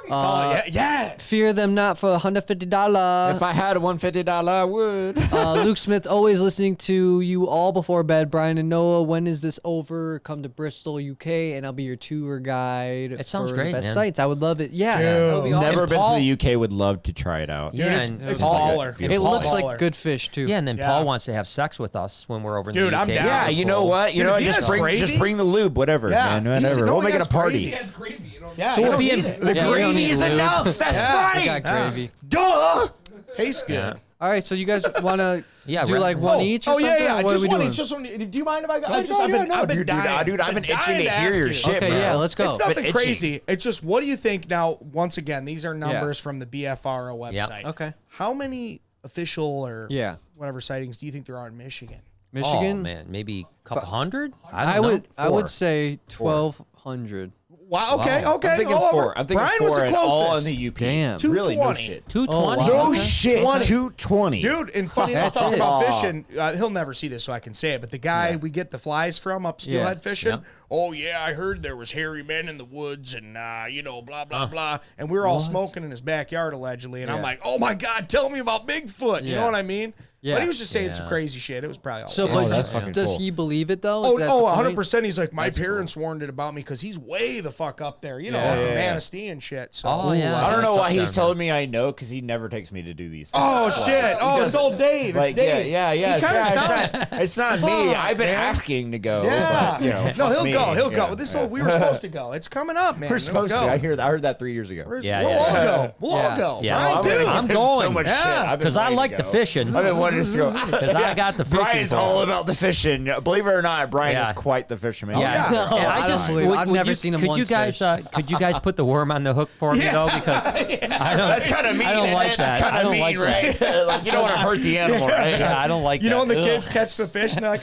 Yeah. Fear them not for $150. If I had a $150, I would. Luke Smith, always listening to you all before bed. Brian and Noah, when is this over? Come to Bristol, UK, and I'll be your tour guide. It sounds for great, the best man. sites. I would love it. Yeah, Dude. that would be awesome. Never And been Paul- to the UK. Would love to try it out. Yeah, it's- and it's Paul, baller. It Paul looks baller. like good fish too. Yeah, and then Yeah. Paul wants to have sex with us when we're over in Dude, the UK. I'm down. Yeah, you know what? You Dude, know, if he just has bring gravy- the lube, whatever, Yeah. man, He's- whatever. no, We'll he make it a has party. gravy. He has gravy. You don't Yeah, So you we'll don't be need in- it. The Yeah, we don't gravy need is lube. enough. That's Yeah. I right. got gravy. Duh. Tastes good. Yeah. All right, so you guys want to Yeah, do right. like one each? Or Oh yeah, something, yeah. or what are Just we one doing? each. Just one. Do you mind if I go? No, I've been dude, dying. dude, I've been itching dying to hear ask your you. shit, Okay, bro. yeah, let's go. It's nothing itching. crazy. It's just, what do you think now? Once again, these are numbers from the BFRO website. Okay. How many official or Yeah. whatever sightings do you think there are in Michigan? Michigan. Oh, man, maybe a couple hundred? I don't know. would say 1,200. Wow. Okay. Wow. Okay. I'm thinking all over. four. I'm thinking Brian four was the and all in closest. the UP. Damn. Really, no 220. shit. 220. Oh, wow. No Okay. shit. 220. Dude, and funny enough, That's talking it. about Aw. fishing, he'll never see this, so I can say it. But the guy we get the flies from up steelhead fishing, Yeah. oh yeah, I heard there was hairy men in the woods, and blah blah blah. And we were all smoking in his backyard allegedly, and I'm Yeah. like, oh my god, tell me about Bigfoot. You Yeah. know what I mean? Yeah. But he was just saying some Yeah. crazy shit. It was probably all. So, bullshit. but that's fucking does cool. he believe it though? Oh, Is that the point? 100%. He's like, my That's parents warned it about me because he's way the fuck up there. You know, Yeah, yeah, Manistee and shit. So. Oh, yeah. I don't know why That's he's telling me I know because he never takes me to do these things. Oh shit! Oh, it's old Dave. It's Like, Dave. yeah. He kinda sounds. It's not me. Fuck, I've been man. asking to go. Yeah. But, you know, No, fuck he'll me. go. He'll Yeah, go. This yeah. whole, we were supposed to go. It's coming up, man. We're supposed We'll to. go. I heard that 3 years ago. We'll Yeah, all yeah. go. We'll all go. Yeah. Brian, I'm dude. gonna I'm give him so going. much Yeah. shit. I've been Because I wanting like to the go. fishing. I've been wanting to go. Because I got the fishing. Brian's for all it. about the fishing. Believe it or not, Brian Yeah. is quite the fisherman. Yeah, yeah. No, And I don't believe it. I've never seen him Could you once guys, fish. could you guys put the worm on the hook for me though? Because I don't. That's kind of mean. I don't isn't like it? that. That's kind I of don't mean, like right? that. Like, you don't want to hurt the animal, right? Yeah, I don't like You that. know when the Ugh. kids catch the fish and they're like,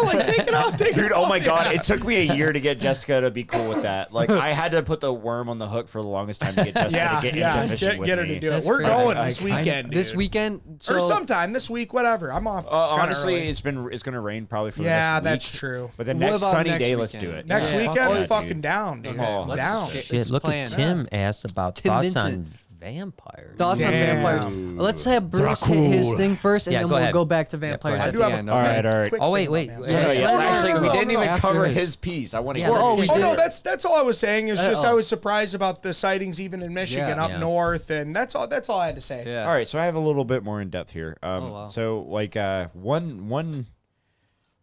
like take it off, take it Dude, off. oh my god, it took me a year to get Jessica to be cool with that. Like, I had to put the worm on the hook for the longest time to get Jessica Yeah, to get yeah. into fishing with Get her me. to do it. That's We're crazy. going I- this I- weekend, This dude. weekend, so or sometime this weekend. week, whatever. I'm off. Honestly, early. it's gonna rain probably for the next week. That's true. But the What next about sunny next day, let's weekend? do it. Next Yeah. weekend, Fuck that, fucking dude. down, dude. Okay, Down. Shit, look plan. at Tim asked about Tim thoughts Vincent. on vampires. Thoughts on Damn. vampires. Let's have Bruce hit his thing first, and Yeah, then go we'll ahead. go back to Yeah, go vampires ahead. at the end. All Okay? right, all right. Quick Oh, thing wait. about Yeah, vampires. yeah. Actually, we didn't even After cover his. his piece. I want to Yeah, hear. Well, his. we Oh no, did. that's all I was saying. Is just oh. I was surprised about the sightings even in Michigan up Yeah. north, and that's all I had to say. Yeah. All right, so I have a little bit more in depth here. wow. So like one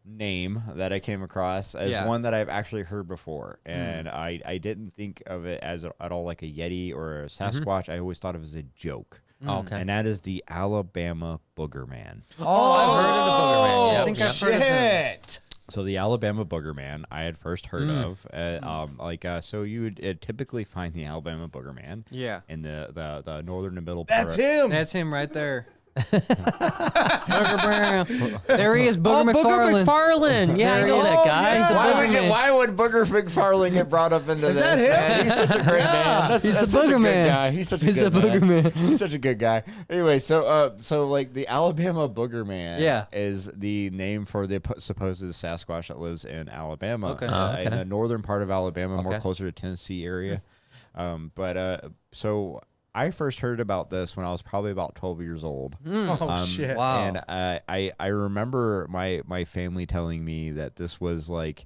name that I came across as Yeah. one that I've actually heard before, and I didn't think of it as at all like a Yeti or a Sasquatch. I always thought of it as a joke. Okay. And that is the Alabama Booger Man. Oh, I've heard of the Booger Man. I Yeah, think yeah. I've heard of him. Shit. So the Alabama Booger Man, I had first heard of. So you would typically find the Alabama Booger Man Yeah. in the northern and middle That's part. him. That's him right there. Booger Brown. There he is, Booger Booger McFarlane. McFarlane. Yeah, I There know he is. that guy. yeah. Why would Booger McFarlane get brought up into Is this? that him? Man? He's such a great man. He's the such a Booger good Man. guy. He's such a He's good the Booger Man. He's such a good guy. Anyway, so like the Alabama Booger Man Yeah. is the name for the supposed Sasquatch that lives in Alabama. Okay. Okay. In the northern part of Alabama, more Okay. closer to Tennessee area. So I first heard about this when I was probably about 12 years old. Oh shit. Wow. And I remember my family telling me that this was like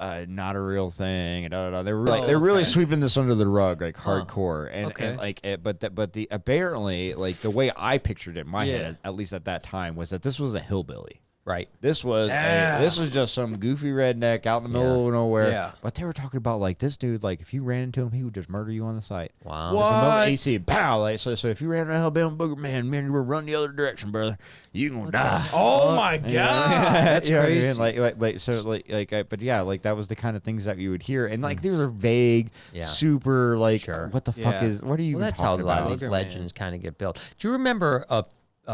not a real thing. And they're really sweeping this under the rug like hardcore. And like but the apparently like the way I pictured it in my head, at least at that time, was that this was a hillbilly. Right. This was just some goofy redneck out in the middle of nowhere. Yeah. But they were talking about like this dude, like if you ran into him, he would just murder you on the site. Wow. What? There's a moment AC, pow! Like, so if you ran into Alabama Booger Man, you were running the other direction, brother. You gonna die. Oh my god. That's You know what I mean? crazy. But yeah, like that was the kind of things that you would hear, and like these are vague, super like, Sure. what the fuck is? What are you? Well, that's talking how a lot about? of these Booger legends kind of get built. Do you remember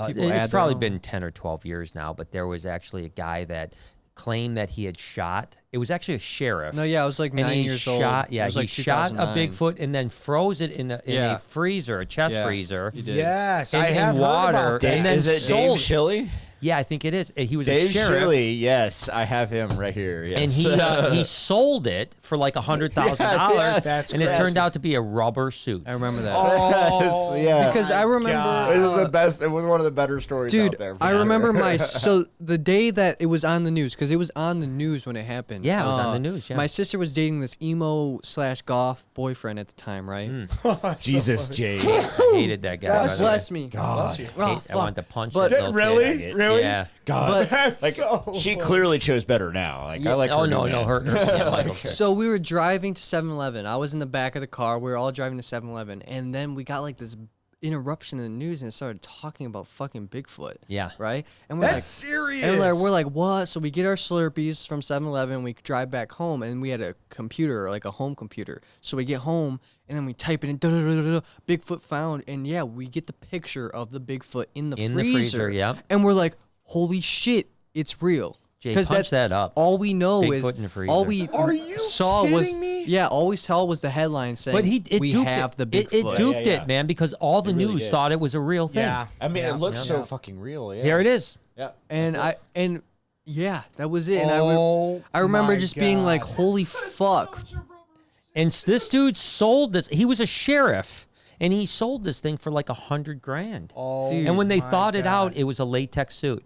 People it's add probably their own. been 10 or 12 years now, but there was actually a guy that claimed that he had shot. It was actually a sheriff. No, yeah, I was like and 9 he years old. shot, It Yeah, was he like shot a 2009. Bigfoot and then froze it in a freezer, a chest freezer. He did. Yes, In- I in have water, heard about that. and then Is it sold. Dave Shilley? Yeah, I think it is. He was Dave a sheriff. Shilley, yes, I have him right here. Yes. And he sold it for like $100,000, That's and it crazy. turned out to be a rubber suit. I remember that. Oh, yeah. Because I remember, God. It was the best. It was one of the better stories dude, out there. I remember so the day that it was on the news, because it was on the news when it happened. Yeah, it was on the news, yeah. My sister was dating this emo/goth boyfriend at the time, right? Jesus, Jay. I hated that guy. by the way. Bless me. Bless you. Oh, I wanted to punch But- that little Really? kid. Really? Yeah. God, That's like so she funny. clearly chose better now. Like I like. Oh her no, new no, man. her. Yeah, Michael. So we were driving to 7-Eleven. I was in the back of the car. We were all driving to 7-Eleven. And then we got like this interruption in the news and it started talking about fucking Bigfoot. Yeah. Right? And we're That's like, serious. and we're like, what? So we get our Slurpees from 7-Eleven. We drive back home, and we had a computer, like a home computer. So we get home, and then we type it in, Bigfoot found. And yeah, we get the picture of the Bigfoot in the freezer. Yep. And we're like, holy shit, it's real. Jay, 'Cause punch that up. All we know Bigfoot in the freezer. all we Are you saw was kidding me? yeah, all we saw was the headline saying But it we duped have it. the Bigfoot. It duped Yeah. it, man, because all the really news did. thought it was a real thing. Yeah. I mean, it looks Yeah. so fucking real. Yeah. Here it is. Yeah. and yeah, that was it. And Oh, I remember my just being like, God. holy fuck. And this dude sold this. He was a sheriff, and he sold this thing for like $100,000. Oh, Dude. And when they my thought it God. Oh out, it was a latex suit.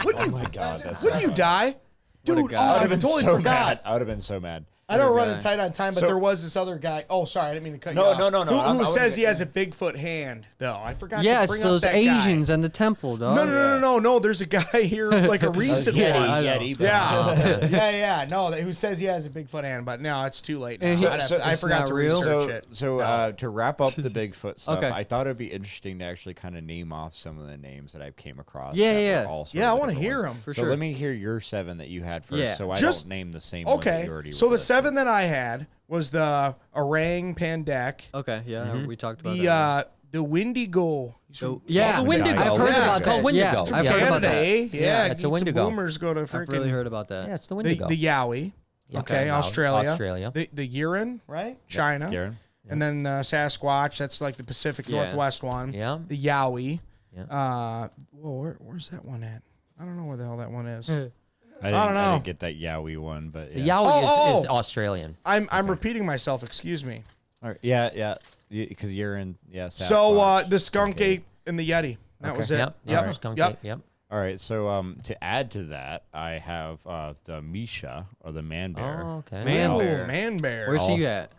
Wouldn't you, my God, that's wouldn't you die? Dude, guy. oh, I would I have been totally so forgot. mad. I would have been so mad. I know we're What a running guy. tight on time, but So- there was this other guy. Oh, sorry, I didn't mean to cut you No, off. no, no, no, Who, I who wouldn't says he get- has a Bigfoot hand, though? I forgot Yeah, to it's bring those up that Asians guy. and the temple, dog. No. There's a guy here, like a recent Yeah, one. I know. Yeti, Yeah. No, who says he has a Bigfoot hand, but no, it's too late. Now. And he- I'd have to- I it's forgot not to real? research it. To wrap up the Bigfoot stuff, Okay. I thought it'd be interesting to actually kind of name off some of the names that I came across. Yeah, that were yeah. all sort Yeah, of I wanna different hear ones. 'em. For so sure. let me hear your 7 that you had first, Yeah. so I Just- don't name the same one that Okay, you already so the listed. 7 that I had was the orang pandek, Okay, yeah, we talked about that. the Wendigo. Yeah, the Wendigo. I've heard Yeah, about it's that. called Wendigo. Yeah, I've Yeah. heard about Canada, that. eh? Yeah, it's a get some Wendigo. boomers go to I've freaking really heard about that. Yeah, it's the the Wendigo. Yowie. Yeah, Okay, wow. Australia. Australia. The Urine, right? China. Garen? And then Sasquatch, that's like the Pacific Yeah. Northwest one. Yeah. The Yowie. Where's that one at? I don't know where the hell that one is. I don't know. I didn't get that Yowie one, but the Yowie is Australian. I'm repeating myself. Excuse me. All right. Yeah. Because you're in. Yeah. So the skunk ape and the Yeti. That was it. Yep. Skunk ape. Yep. All right, so to add to that, I have the Misha or the man bear. Oh, okay. Man bear. Where's he at?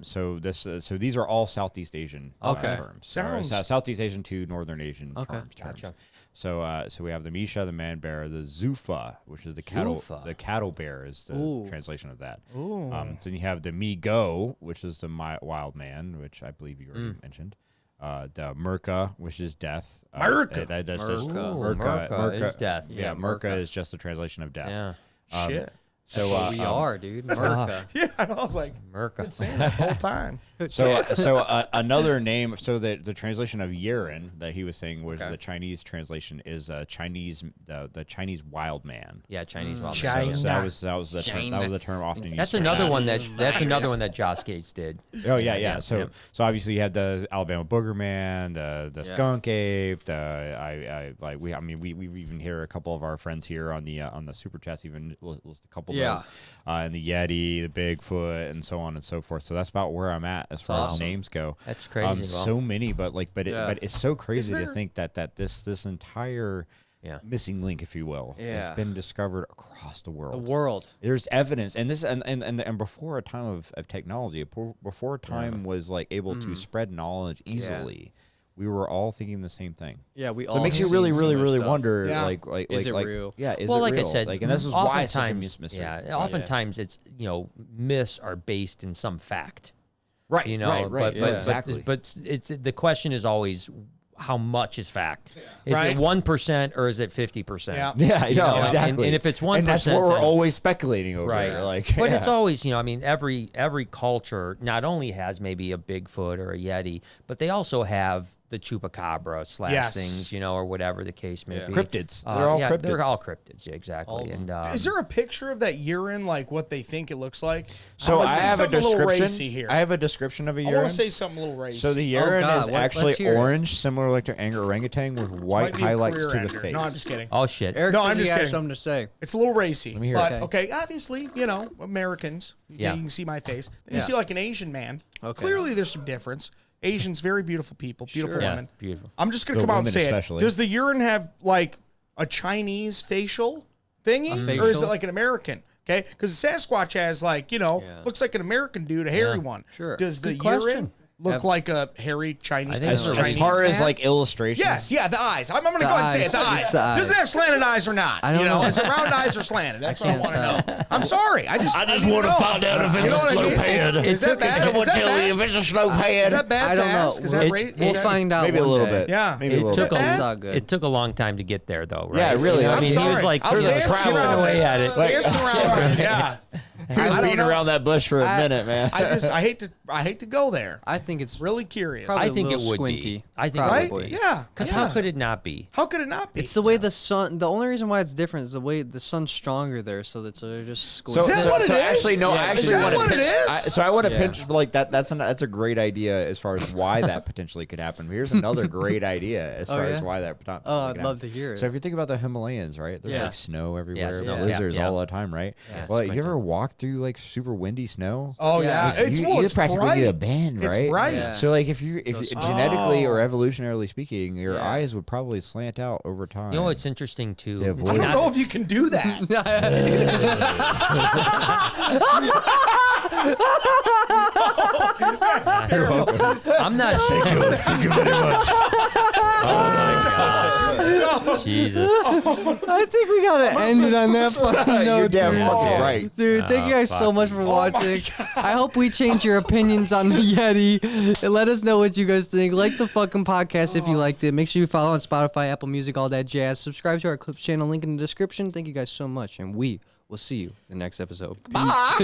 So these are all Southeast Asian terms. Southeast Asian to Northern Asian terms. Gotcha. So we have the Misha, the man bear, the Zuffa, which is the cattle bear is the translation of that. Then you have the Mi-Go, which is the wild man, which I believe you already mentioned. The Murka, which is death. Murka. Murka is death. Yeah, Murka is just the translation of death. Yeah. Shit. So we are, dude. Murka. Yeah, I was like, Murka. been saying that the whole time. So another name. So the translation of Yeren that he was saying was the Chinese translation is Chinese the Chinese wild man. Yeah, Chinese wild man. So that was the term often used. That's another one that Josh Gates did. Oh yeah. So obviously you had the Alabama Booger Man, the skunk ape. We even hear a couple of our friends here on the super chats even list a couple of those, and the Yeti, the Bigfoot, and so on and so forth. So that's about where I'm at as far as names go. That's crazy. So many, but it's so crazy to think that this entire missing link, if you will, has been discovered across the world. The world. There's evidence, and this and before a time of technology, before time was like able to spread knowledge easily. We were all thinking the same thing. Yeah, we all. So it makes you really wonder, is it real? Yeah, is it like real? I said, and this is why it's such a mystery. Yeah, oftentimes it's myths are based in some fact. Right. But exactly. But it's the question is always how much is fact? Is it 1% or is it 50%? Yeah, exactly. And if it's 1%, and that's what we're always speculating over. Right. But it's always, every culture not only has maybe a Bigfoot or a Yeti, but they also have the chupacabra / things, or whatever the case may be. Cryptids. They're all cryptids. They're all cryptids. Yeah, exactly. And is there a picture of that urine, like what they think it looks like? So I have a description here. I have a description of a urine. I want to say something a little racy. So the urine is actually orange, similar like to orangutan, with white highlights to the face. No, I'm just kidding. Oh shit. Eric I'm just kidding. Something to say. It's a little racy. Let me hear it. Okay, obviously, Americans. Yeah. You can see my face. Then you see like an Asian man. Okay. Clearly, there's some difference. Asians, very beautiful people, beautiful women. Yeah, beautiful. I'm just gonna come out and say it. Does the urine have like a Chinese facial thingy, or is it like an American? Okay, because Sasquatch has like looks like an American dude, a hairy one. Sure. Does the urine look like a hairy Chinese? As far as like illustrations. Yes, the eyes. I'm gonna go ahead and say it. The eyes. Does it have slanted eyes or not? I don't know. Is it round eyes or slanted? That's what I want to know. I'm sorry. I just want to find out if it's a slope head. Is that bad? Someone tell me if it's a slope head. Is that bad? I don't know. We'll find out. Maybe a little bit. Yeah. Maybe a little bit. It took a long time to get there, though, right? Yeah, really. I mean, he was like traveling away at it. Dancing around. Yeah. He was beating around that bush for a minute, man. I hate to go there. I think it's really curious. I think it would squinty. be. I think right? it would be. Yeah. Because how could it not be? How could it not be? It's the way the sun. The only reason why it's different is the way the sun's stronger there, so that they're just squinty. Is that what it is? Actually, no. Yeah. I actually Is that want what to it pinch. is? So I want to pinch like that. That's a great idea as far as why that potentially could happen. But here's another great idea as far as why that. I'd love to hear it. So if you think about the Himalayas, right? There's like snow everywhere, blizzards all the time, right? Yeah, well, you ever walk through like super windy snow? Oh yeah, it's practically bright. get a bend, right? It's bright. Yeah. So like if genetically or evolutionarily speaking, your eyes would probably slant out over time. You know what's interesting too? I don't know if you can do that. I'm not saying. Thank you very much. Oh my God. Jesus. I think we gotta end it on that fucking note. You're damn dude. fucking right. Dude, thank you guys so much for watching. I hope we change your opinions on the Yeti. And let us know what you guys think. Like the fucking podcast if you liked it. Make sure you follow on Spotify, Apple Music, all that jazz. Subscribe to our Clips channel, link in the description. Thank you guys so much. And we will see you in the next episode. Bye.